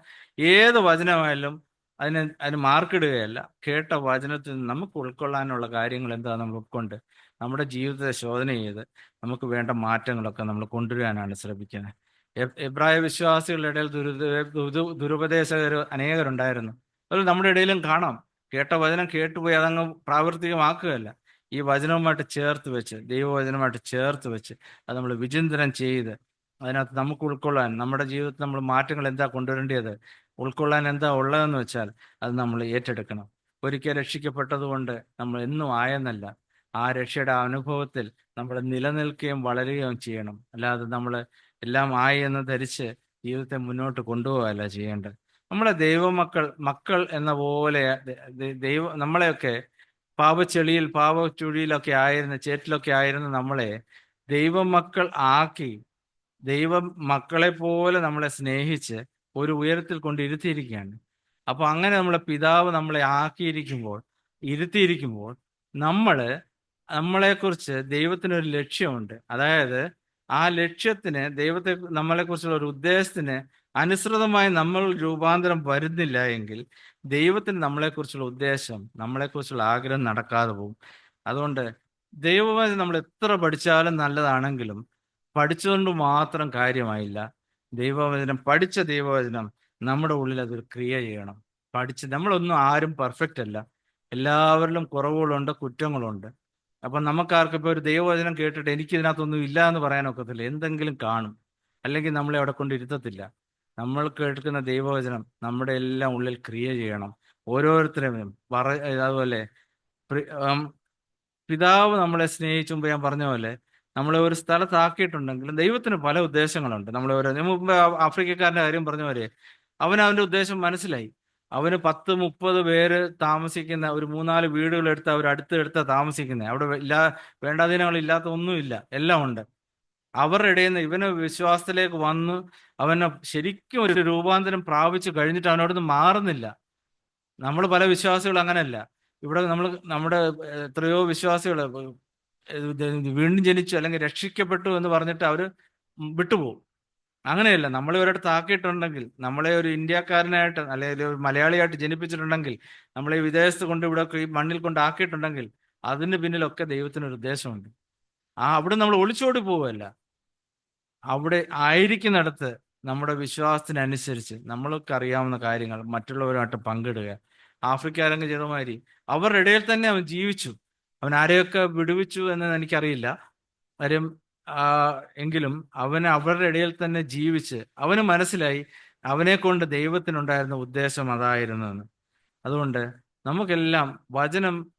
ഏത് വചനമായാലും അതിന് മാർക്കിടുകയല്ല. കേട്ട വചനത്തിൽ നിന്ന് നമുക്ക് ഉൾക്കൊള്ളാനുള്ള കാര്യങ്ങൾ എന്താ നമ്മൾ ഉൾക്കൊണ്ട് നമ്മുടെ ജീവിതത്തെ ശോധന ചെയ്ത് നമുക്ക് വേണ്ട മാറ്റങ്ങളൊക്കെ നമ്മൾ കൊണ്ടുവരാനാണ് ശ്രമിക്കുന്നത്. എബ്രായ വിശ്വാസികളുടെ ഇടയിൽ ദുരുപദേശകർ അനേകരുണ്ടായിരുന്നു. അത് നമ്മുടെ ഇടയിലും കാണാം. കേട്ട വചനം കേട്ടുപോയി അതങ്ങ് പ്രാവർത്തികമാക്കുകയല്ല. ഈ വചനവുമായിട്ട് ചേർത്ത് വെച്ച്, ദൈവവചനമായിട്ട് ചേർത്ത് വെച്ച് അത് നമ്മൾ വിചിന്തനം ചെയ്ത് അതിനകത്ത് നമുക്ക് ഉൾക്കൊള്ളാൻ, നമ്മുടെ ജീവിതത്തിൽ നമ്മൾ മാറ്റങ്ങൾ എന്താ കൊണ്ടുവരേണ്ടത്, ഉൾക്കൊള്ളാൻ എന്താ ഉള്ളതെന്ന് വെച്ചാൽ അത് നമ്മൾ ഏറ്റെടുക്കണം. ഒരിക്കൽ രക്ഷിക്കപ്പെട്ടതുകൊണ്ട് നമ്മൾ എന്നും ആയെന്നല്ല, ആ രക്ഷയുടെ അനുഭവത്തിൽ നമ്മൾ നിലനിൽക്കുകയും വളരുകയും ചെയ്യണം. അല്ലാതെ നമ്മൾ എല്ലാം ആയി എന്ന് ധരിച്ച് ജീവിതത്തെ മുന്നോട്ട് കൊണ്ടുപോവുകയല്ല ചെയ്യേണ്ടത്. നമ്മളെ മക്കൾ എന്ന പോലെ നമ്മളെയൊക്കെ പാപച്ചെളിയിൽ പാപച്ചുഴിയിലൊക്കെ ആയിരുന്ന, ചേറ്റിലൊക്കെ ആയിരുന്ന നമ്മളെ ദൈവമക്കൾ ആക്കി, മക്കളെ പോലെ നമ്മളെ സ്നേഹിച്ച് ഒരു ഉയരത്തിൽ കൊണ്ട് ഇരുത്തിയിരിക്കുകയാണ്. അപ്പൊ അങ്ങനെ നമ്മളെ പിതാവ് നമ്മളെ ഇരുത്തിയിരിക്കുമ്പോൾ നമ്മളെക്കുറിച്ച് ദൈവത്തിനൊരു ലക്ഷ്യമുണ്ട്. അതായത് ആ ലക്ഷ്യത്തിന്, നമ്മളെക്കുറിച്ചുള്ള ഒരു ഉദ്ദേശത്തിന് അനുസൃതമായി നമ്മൾ രൂപാന്തരം വരുന്നില്ല എങ്കിൽ ദൈവത്തിന് നമ്മളെക്കുറിച്ചുള്ള ഉദ്ദേശം, നമ്മളെക്കുറിച്ചുള്ള ആഗ്രഹം നടക്കാതെ പോകും. അതുകൊണ്ട് ദൈവവചനം നമ്മൾ എത്ര പഠിച്ചാലും നല്ലതാണെങ്കിലും പഠിച്ചുകൊണ്ട് മാത്രം കാര്യമായില്ല. പഠിച്ച ദൈവവചനം നമ്മുടെ ഉള്ളിൽ അതൊരു ക്രിയ ചെയ്യണം. നമ്മളൊന്നും ആരും പെർഫെക്റ്റ് അല്ല, എല്ലാവരിലും കുറവുകളുണ്ട്, കുറ്റങ്ങളുണ്ട്. അപ്പം നമുക്കാർക്കും ഇപ്പോൾ ഒരു ദൈവവചനം കേട്ടിട്ട് എനിക്ക് ഇതിനകത്തൊന്നും ഇല്ല എന്ന് പറയാനൊക്കത്തില്ല. എന്തെങ്കിലും കാണും, അല്ലെങ്കിൽ നമ്മളെ അവിടെ കൊണ്ട് ഇരുത്തത്തില്ല. നമ്മൾ കേൾക്കുന്ന ദൈവവചനം നമ്മുടെ എല്ലാം ഉള്ളിൽ ക്രിയ ചെയ്യണം. ഓരോരുത്തരെയും അതുപോലെ പിതാവ് നമ്മളെ സ്നേഹിച്ചു മുമ്പ് ഞാൻ പറഞ്ഞ പോലെ നമ്മളെ ഒരു സ്ഥലത്താക്കിയിട്ടുണ്ടെങ്കിലും ദൈവത്തിന് പല ഉദ്ദേശങ്ങളുണ്ട്. മുമ്പ് ആഫ്രിക്കക്കാരൻ്റെ കാര്യം പറഞ്ഞ പോലെ അവൻ്റെ ഉദ്ദേശം മനസ്സിലായി. അവന് 10-30 പേര് താമസിക്കുന്ന ഒരു 3-4 വീടുകളെടുത്ത് അവർ അടുത്തെടുത്താ താമസിക്കുന്നത്. അവിടെ വേണ്ടാധീനങ്ങളില്ലാത്ത ഒന്നുമില്ല, എല്ലാം ഉണ്ട്. അവരുടെ ഇടയിൽ നിന്ന് ഇവന് വിശ്വാസത്തിലേക്ക് വന്ന് അവനെ ശരിക്കും ഒരു രൂപാന്തരം പ്രാപിച്ചു കഴിഞ്ഞിട്ട് അവനോടൊന്ന് മാറുന്നില്ല. നമ്മൾ പല വിശ്വാസികൾ അങ്ങനെയല്ല. ഇവിടെ നമ്മുടെ എത്രയോ വിശ്വാസികൾ വീണ്ടും ജനിച്ചു അല്ലെങ്കിൽ രക്ഷിക്കപ്പെട്ടു എന്ന് പറഞ്ഞിട്ട് അവർ വിട്ടുപോകും. അങ്ങനെയല്ല, നമ്മളെ ഒരിടത്ത് ആക്കിയിട്ടുണ്ടെങ്കിൽ, നമ്മളെ ഒരു ഇന്ത്യക്കാരനായിട്ട് അല്ലെങ്കിൽ ഒരു മലയാളിയായിട്ട് ജനിപ്പിച്ചിട്ടുണ്ടെങ്കിൽ, നമ്മളെ വിദേശത്ത് കൊണ്ട് ഇവിടെ ഈ മണ്ണിൽ കൊണ്ട് ആക്കിയിട്ടുണ്ടെങ്കിൽ അതിന് പിന്നിലൊക്കെ ദൈവത്തിനൊരു ഉദ്ദേശമുണ്ട്. അവിടെ നമ്മൾ ഒളിച്ചോടി പോവുകയല്ല. അവിടെ ആയിരിക്കുന്നിടത്ത് നമ്മുടെ വിശ്വാസത്തിനനുസരിച്ച് നമ്മൾക്ക് അറിയാവുന്ന കാര്യങ്ങൾ മറ്റുള്ളവരുമായിട്ട് പങ്കിടുക. ആഫ്രിക്കാരങ്ങ് ചെയ്ത മാതിരി അവരുടെ ഇടയിൽ തന്നെ അവൻ ജീവിച്ചു. അവൻ ആരെയൊക്കെ വിടുവിച്ചു എന്ന് എനിക്കറിയില്ല, കാര്യം എങ്കിലും അവരുടെ ഇടയിൽ തന്നെ ജീവിച്ച് അവന് മനസ്സിലായി അവനെ കൊണ്ട് ദൈവത്തിനുണ്ടായിരുന്ന ഉദ്ദേശം അതായിരുന്നെന്ന്. അതുകൊണ്ട് നമുക്കെല്ലാം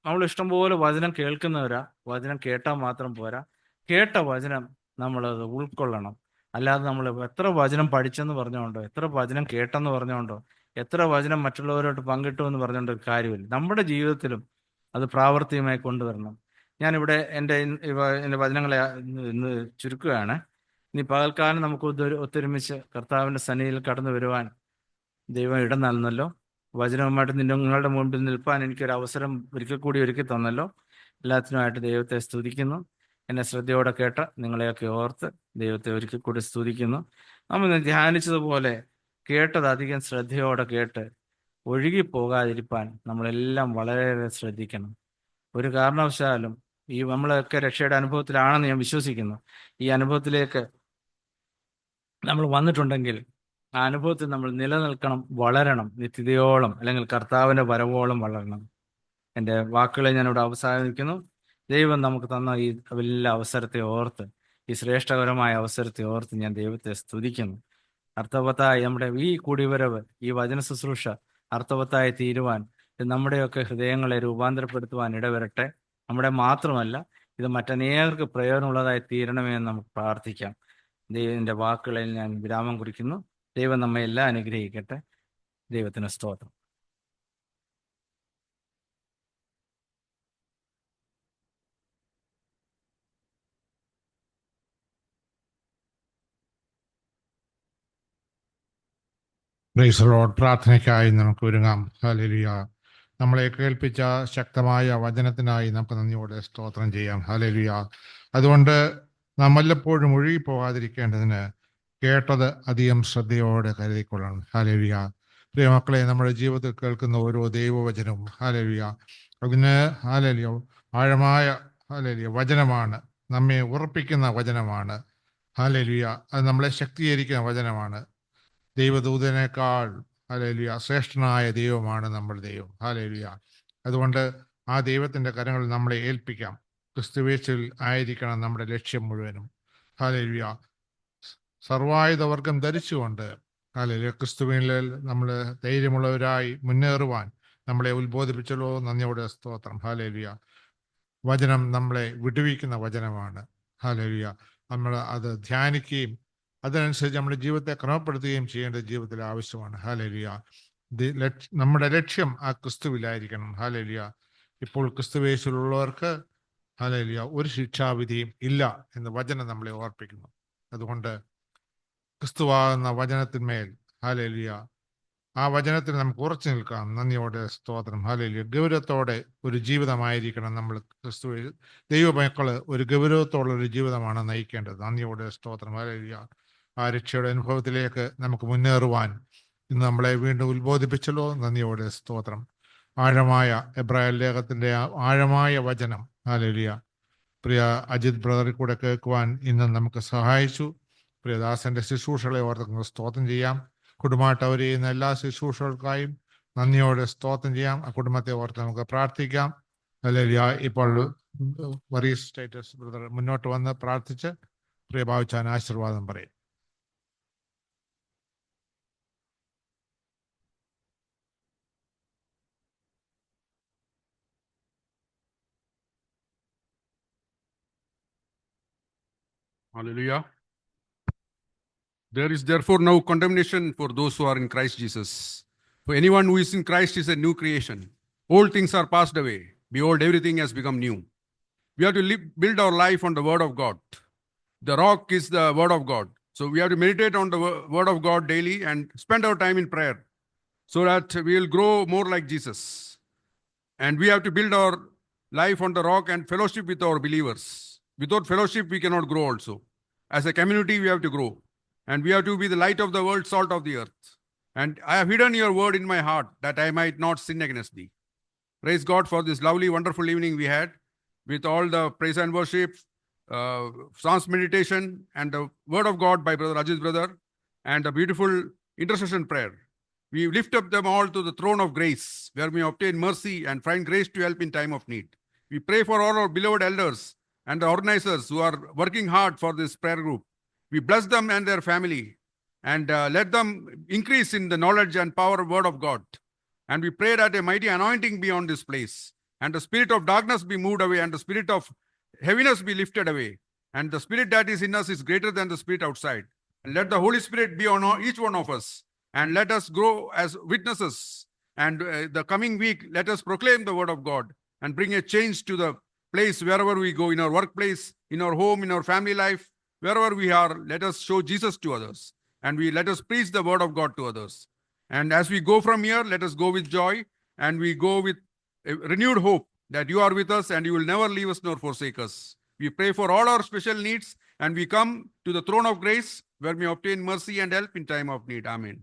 നമ്മൾ ഇഷ്ടംപോലെ വചനം കേൾക്കുന്നവരാ. വചനം കേട്ടാൽ മാത്രം പോരാ, കേട്ട വചനം നമ്മളത് ഉൾക്കൊള്ളണം. അല്ലാതെ നമ്മൾ എത്ര വചനം പഠിച്ചെന്ന് പറഞ്ഞുകൊണ്ടോ, എത്ര വചനം കേട്ടെന്ന് പറഞ്ഞുകൊണ്ടോ, എത്ര വചനം മറ്റുള്ളവരോട്ട് പങ്കിട്ടു എന്ന് പറഞ്ഞുകൊണ്ട് ഒരു കാര്യമില്ല. നമ്മുടെ ജീവിതത്തിലും അത് പ്രാവർത്തികമായി കൊണ്ടുവരണം. ഞാനിവിടെ എൻ്റെ വചനങ്ങളെ ഇന്ന് ചുരുക്കുകയാണ്. ഇനി പകൽക്കാലം നമുക്ക് ഒത്തൊരുമിച്ച് കർത്താവിൻ്റെ സന്നിധിയിൽ കടന്നു വരുവാൻ ദൈവം ഇടം നൽകുന്നല്ലോ. വചനവുമായിട്ട് നിങ്ങളുടെ മുമ്പിൽ നിൽപ്പാൻ എനിക്കൊരു അവസരം ഒരിക്കൽ കൂടി ഒരുക്കി തന്നല്ലോ. എല്ലാത്തിനുമായിട്ട് ദൈവത്തെ സ്തുതിക്കുന്നു. എന്നെ ശ്രദ്ധയോടെ കേട്ട നിങ്ങളെയൊക്കെ ഓർത്ത് ദൈവത്തെ ഒരിക്കൽ കൂടി സ്തുതിക്കുന്നു. നമ്മൾ ധ്യാനിച്ചതുപോലെ കേട്ടത് അധികം ശ്രദ്ധയോടെ കേട്ട് ഒഴുകിപ്പോകാതിരിക്കാൻ നമ്മളെല്ലാം വളരെയേറെ ശ്രദ്ധിക്കണം. ഒരു കാരണവശാലും നമ്മളൊക്കെ രക്ഷയുടെ അനുഭവത്തിലാണെന്ന് ഞാൻ വിശ്വസിക്കുന്നു. ഈ അനുഭവത്തിലേക്ക് നമ്മൾ വന്നിട്ടുണ്ടെങ്കിൽ ആ അനുഭവത്തിൽ നമ്മൾ നിലനിൽക്കണം, വളരണം, നിത്യതയോളം അല്ലെങ്കിൽ കർത്താവിൻ്റെ വരവോളം വളരണം. എൻ്റെ വാക്കുകളെ ഞാനിവിടെ അവസാനിപ്പിക്കുന്നു. ദൈവം നമുക്ക് തന്ന ഈ എല്ലാ അവസരത്തെ ഓർത്ത്, ഈ ശ്രേഷ്ഠകരമായ അവസരത്തെ ഓർത്ത് ഞാൻ ദൈവത്തെ സ്തുതിക്കുന്നു. അർത്ഥവത്തായി നമ്മുടെ ഈ കൂടിവരവ്, ഈ വചന ശുശ്രൂഷ അർത്ഥവത്തായി തീരുവാൻ, നമ്മുടെയൊക്കെ ഹൃദയങ്ങളെ രൂപാന്തരപ്പെടുത്തുവാൻ ഇടവരട്ടെ. നമ്മുടെ മാത്രമല്ല, ഇത് മറ്റനേകർക്ക് പ്രയോജനമുള്ളതായി തീരണമേ എന്ന് നമുക്ക് പ്രാർത്ഥിക്കാം. ദൈവത്തിൻ്റെ വാക്കുകളിൽ ഞാൻ വിരാമം കുറിക്കുന്നു. ദൈവം നമ്മെ എല്ലാം അനുഗ്രഹിക്കട്ടെ. ദൈവത്തിന് സ്തോത്രം. Price the Lord. പ്രാർത്ഥനയ്ക്കായി നമുക്ക് ഒരുങ്ങാം. ഹല്ലേലൂയ. നമ്മളെ കേൾപ്പിച്ച ശക്തമായ വചനത്തിനായി നമുക്ക് നന്ദിയോടെ സ്തോത്രം ചെയ്യാം. ഹല്ലേലൂയ. അതുകൊണ്ട് നാം വല്ലപ്പോഴും ഒഴുകിപ്പോകാതിരിക്കേണ്ടതിന് കേട്ടത് അധികം ശ്രദ്ധയോടെ കരുതിക്കൊള്ളണം. ഹല്ലേലൂയ. പ്രിയമക്കളെ, നമ്മുടെ ജീവിതത്തിൽ കേൾക്കുന്ന ഓരോ ദൈവവചനവും ഹല്ലേലൂയ അതിന് ഹല്ലേലൂയ ആഴമായ ഹല്ലേലൂയ വചനമാണ്, നമ്മെ ഉറപ്പിക്കുന്ന വചനമാണ്. ഹല്ലേലൂയ അത് നമ്മളെ ശക്തീകരിക്കുന്ന വചനമാണ്. ദൈവദൂതനേക്കാൾ ഹല്ലേലൂയ ശ്രേഷ്ഠനായ ദൈവമാണ് നമ്മുടെ ദൈവം. ഹല്ലേലൂയ അതുകൊണ്ട് ആ ദൈവത്തിൻ്റെ കരങ്ങളിൽ നമ്മളെ ഏൽപ്പിക്കാം. ക്രിസ്തുവേശുവിൽ ആയിരിക്കണം നമ്മുടെ ലക്ഷ്യം മുഴുവനും. ഹല്ലേലൂയ സർവായുധവർഗം ധരിച്ചുകൊണ്ട് ഹല്ലേലൂയ ക്രിസ്തുവിൽ നമ്മൾ ധൈര്യമുള്ളവരായി മുന്നേറുവാൻ നമ്മളെ ഉത്ബോധിപ്പിച്ചല്ലോ. നന്ദിയോടെ സ്തോത്രം. ഹല്ലേലൂയ വചനം നമ്മളെ വിടുവിക്കുന്ന വചനമാണ്. ഹല്ലേലൂയ നമ്മൾ അത് ധ്യാനിക്കുകയും അതനുസരിച്ച് നമ്മുടെ ജീവിതത്തെ ക്രമപ്പെടുത്തുകയും ചെയ്യേണ്ടത് ജീവിതത്തിൽ ആവശ്യമാണ്. ഹല്ലേലൂയ നമ്മുടെ ലക്ഷ്യം ആ ക്രിസ്തുവിലായിരിക്കണം. ഹല്ലേലൂയ ഇപ്പോൾ ക്രിസ്തുവേശുവിലുള്ളവർക്ക് ഹല്ലേലൂയ ഒരു ശിക്ഷാവിധിയും ഇല്ല എന്ന് വചനം നമ്മളെ ഓർപ്പിക്കുന്നു. അതുകൊണ്ട് ക്രിസ്തുവാകുന്ന വചനത്തിന്മേൽ ഹല്ലേലൂയ ആ വചനത്തിൽ നമുക്ക് ഉറച്ചു നിൽക്കാം. നന്ദിയോടെ സ്തോത്രം. ഹല്ലേലൂയ ഗൗരവത്തോടെ ഒരു ജീവിതമായിരിക്കണം നമ്മൾ ക്രിസ്തുവിൽ ദൈവമക്കള് ഒരു ഗൗരവത്തോടെ ഒരു ജീവിതമാണ് നയിക്കേണ്ടത്. നന്ദിയോടെ സ്തോത്രം. ഹല്ലേലൂയ ആ രക്ഷയുടെ അനുഭവത്തിലേക്ക് നമുക്ക് മുന്നേറുവാൻ ഇന്ന് നമ്മളെ വീണ്ടും ഉത്ബോധിപ്പിച്ചല്ലോ. നന്ദിയോടെ സ്തോത്രം. ആഴമായ എബ്രായ ലേഖനത്തിന്റെ ആഴമായ വചനം ഹല്ലേലൂയ പ്രിയ അജിത് ബ്രദറിൽ കൂടെ കേൾക്കുവാൻ ഇന്ന് നമുക്ക് സഹായിച്ചു. പ്രിയദാസന്റെ ശുശ്രൂഷകളെ ഓർത്ത് സ്തോത്രം ചെയ്യാം. കുടുംബമായിട്ട് അവർ ചെയ്യുന്ന എല്ലാ ശുശ്രൂഷകൾക്കായും നന്ദിയോടെ സ്തോത്രം ചെയ്യാം. ആ കുടുംബത്തെ ഓർത്ത് നമുക്ക് പ്രാർത്ഥിക്കാം. ഹല്ലേലൂയ ഇപ്പോൾ വറീസ് സ്റ്റേറ്റസ് ബ്രദർ മുന്നോട്ട് വന്ന് പ്രാർത്ഥിച്ച് പ്രിയ ബാബുച്ചാൻ ആശീർവാദം പറയും. Hallelujah. There is therefore no condemnation for those who are in Christ Jesus. For anyone who is in Christ is a new creation. Old things are passed away. Behold, everything has become new. We have to build our life on the Word of God. The rock is the Word of God. So we have to meditate on the Word of God daily and spend our time in prayer so that we will grow more like Jesus. And we have to build our life on the rock and fellowship with our believers. Without fellowship, we cannot grow also. As a community, we have to grow. And we have to be the light of the world, salt of the earth. And I have hidden your word in my heart that I might not sin against thee. Praise God for this lovely, wonderful evening we had with all the praise and worship, Psalms meditation, and the word of God by Brother Ajit brother, and a beautiful intercession prayer. We lift up them all to the throne of grace, where we obtain mercy and find grace to help in time of need. We pray for all our beloved elders and the organizers who are working hard for this prayer group. We bless them and their family and let them increase in the knowledge and power of word of God. And we pray that a mighty anointing be on this place, and the spirit of darkness be moved away, and the spirit of heaviness be lifted away. And the spirit that is in us is greater than the spirit outside. And let the Holy Spirit be on each one of us, and let us grow as witnesses. And the coming week, let us proclaim the word of God and bring a change to the place wherever we go, in our workplace, in our home, in our family life, wherever we are. Let us show Jesus to others, and let us preach the word of God to others. And as we go from here, let us go with joy, and we go with a renewed hope that you are with us and you will never leave us nor forsake us. We pray for all our special needs, and we come to the throne of grace where we obtain mercy and help in time of need. Amen.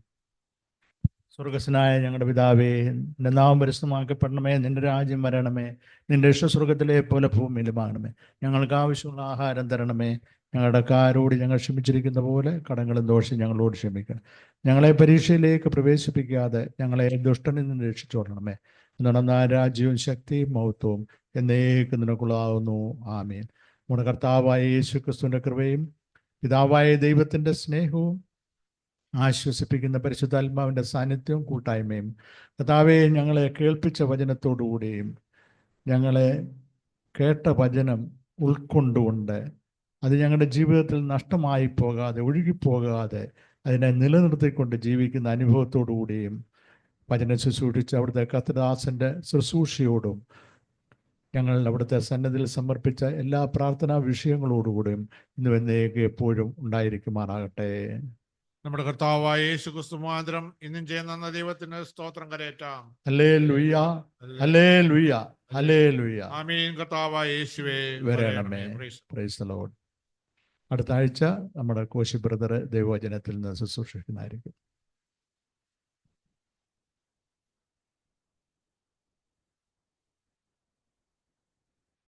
സ്വർഗസ്നായ ഞങ്ങളുടെ പിതാവേ, നിന്റെ നാമം പരിശുദ്ധമാക്കപ്പെടണമേ, നിന്റെ രാജ്യം വരണമേ, നിന്റെ ഇഷ്ടം സ്വർഗത്തിലെ പോലെ ഭൂമിയിലുമാകണമേ. ഞങ്ങൾക്ക് ആവശ്യമുള്ള ആഹാരം തരണമേ. ഞങ്ങളുടെ കാരോട് ഞങ്ങൾ ക്ഷമിച്ചിരിക്കുന്ന പോലെ കടങ്ങളും ദോഷം ഞങ്ങളോട് ക്ഷമിക്കണം. ഞങ്ങളെ പരീക്ഷയിലേക്ക് പ്രവേശിപ്പിക്കാതെ ഞങ്ങളെ ദുഷ്ടനിൽ നിന്ന് രക്ഷിച്ചോളണമേ. നടന്ന രാജ്യവും ശക്തിയും മഹത്വവും എന്നേക്കും നിനക്കുള്ളതാകുന്നു. ആമേൻ. നമ്മുടെ കർത്താവായ യേശു ക്രിസ്തുവിന്റെ കൃപയും പിതാവായ ദൈവത്തിന്റെ സ്നേഹവും ആശ്വസിപ്പിക്കുന്ന പരിശുദ്ധാത്മാവിൻ്റെ സാന്നിധ്യവും കൂട്ടായ്മയും കർത്താവേ ഞങ്ങളെ കേൾപ്പിച്ച വചനത്തോടുകൂടിയും ഞങ്ങളെ കേട്ട വചനം ഉൾക്കൊണ്ടുകൊണ്ട് അത് ഞങ്ങളുടെ ജീവിതത്തിൽ നഷ്ടമായി പോകാതെ ഒഴുകിപ്പോകാതെ അതിനെ നിലനിർത്തിക്കൊണ്ട് ജീവിക്കുന്ന അനുഭവത്തോടുകൂടിയും വചനം ശുശ്രൂഷിച്ച് അവിടുത്തെ കർത്തദാസൻ്റെ ശുശ്രൂഷയോടും ഞങ്ങൾ അവിടുത്തെ സന്നദ്ധിയിൽ സമർപ്പിച്ച എല്ലാ പ്രാർത്ഥനാ വിഷയങ്ങളോടുകൂടിയും ഇന്ന് എന്നേക്ക് എപ്പോഴും ഉണ്ടായിരിക്കുമാറാകട്ടെ. നമ്മുടെ കർത്താവായ യേശു ക്രിസ്തു മുഖാന്തരം ഇന്നും ചെയ്യുന്ന ദൈവത്തിന് സ്തോത്രം കരയറ്റാം. ഹല്ലേലൂയ, ഹല്ലേലൂയ, ഹല്ലേലൂയ. ആമീൻ. കർത്താവായ യേശുവേ വരണമേ. Praise the lord. അടുത്ത ആഴ്ച നമ്മുടെ കോശി ബ്രദർ ദൈവവചനത്തിൽ നിന്ന് ശുശ്രൂഷിക്കുന്നതായിരിക്കും.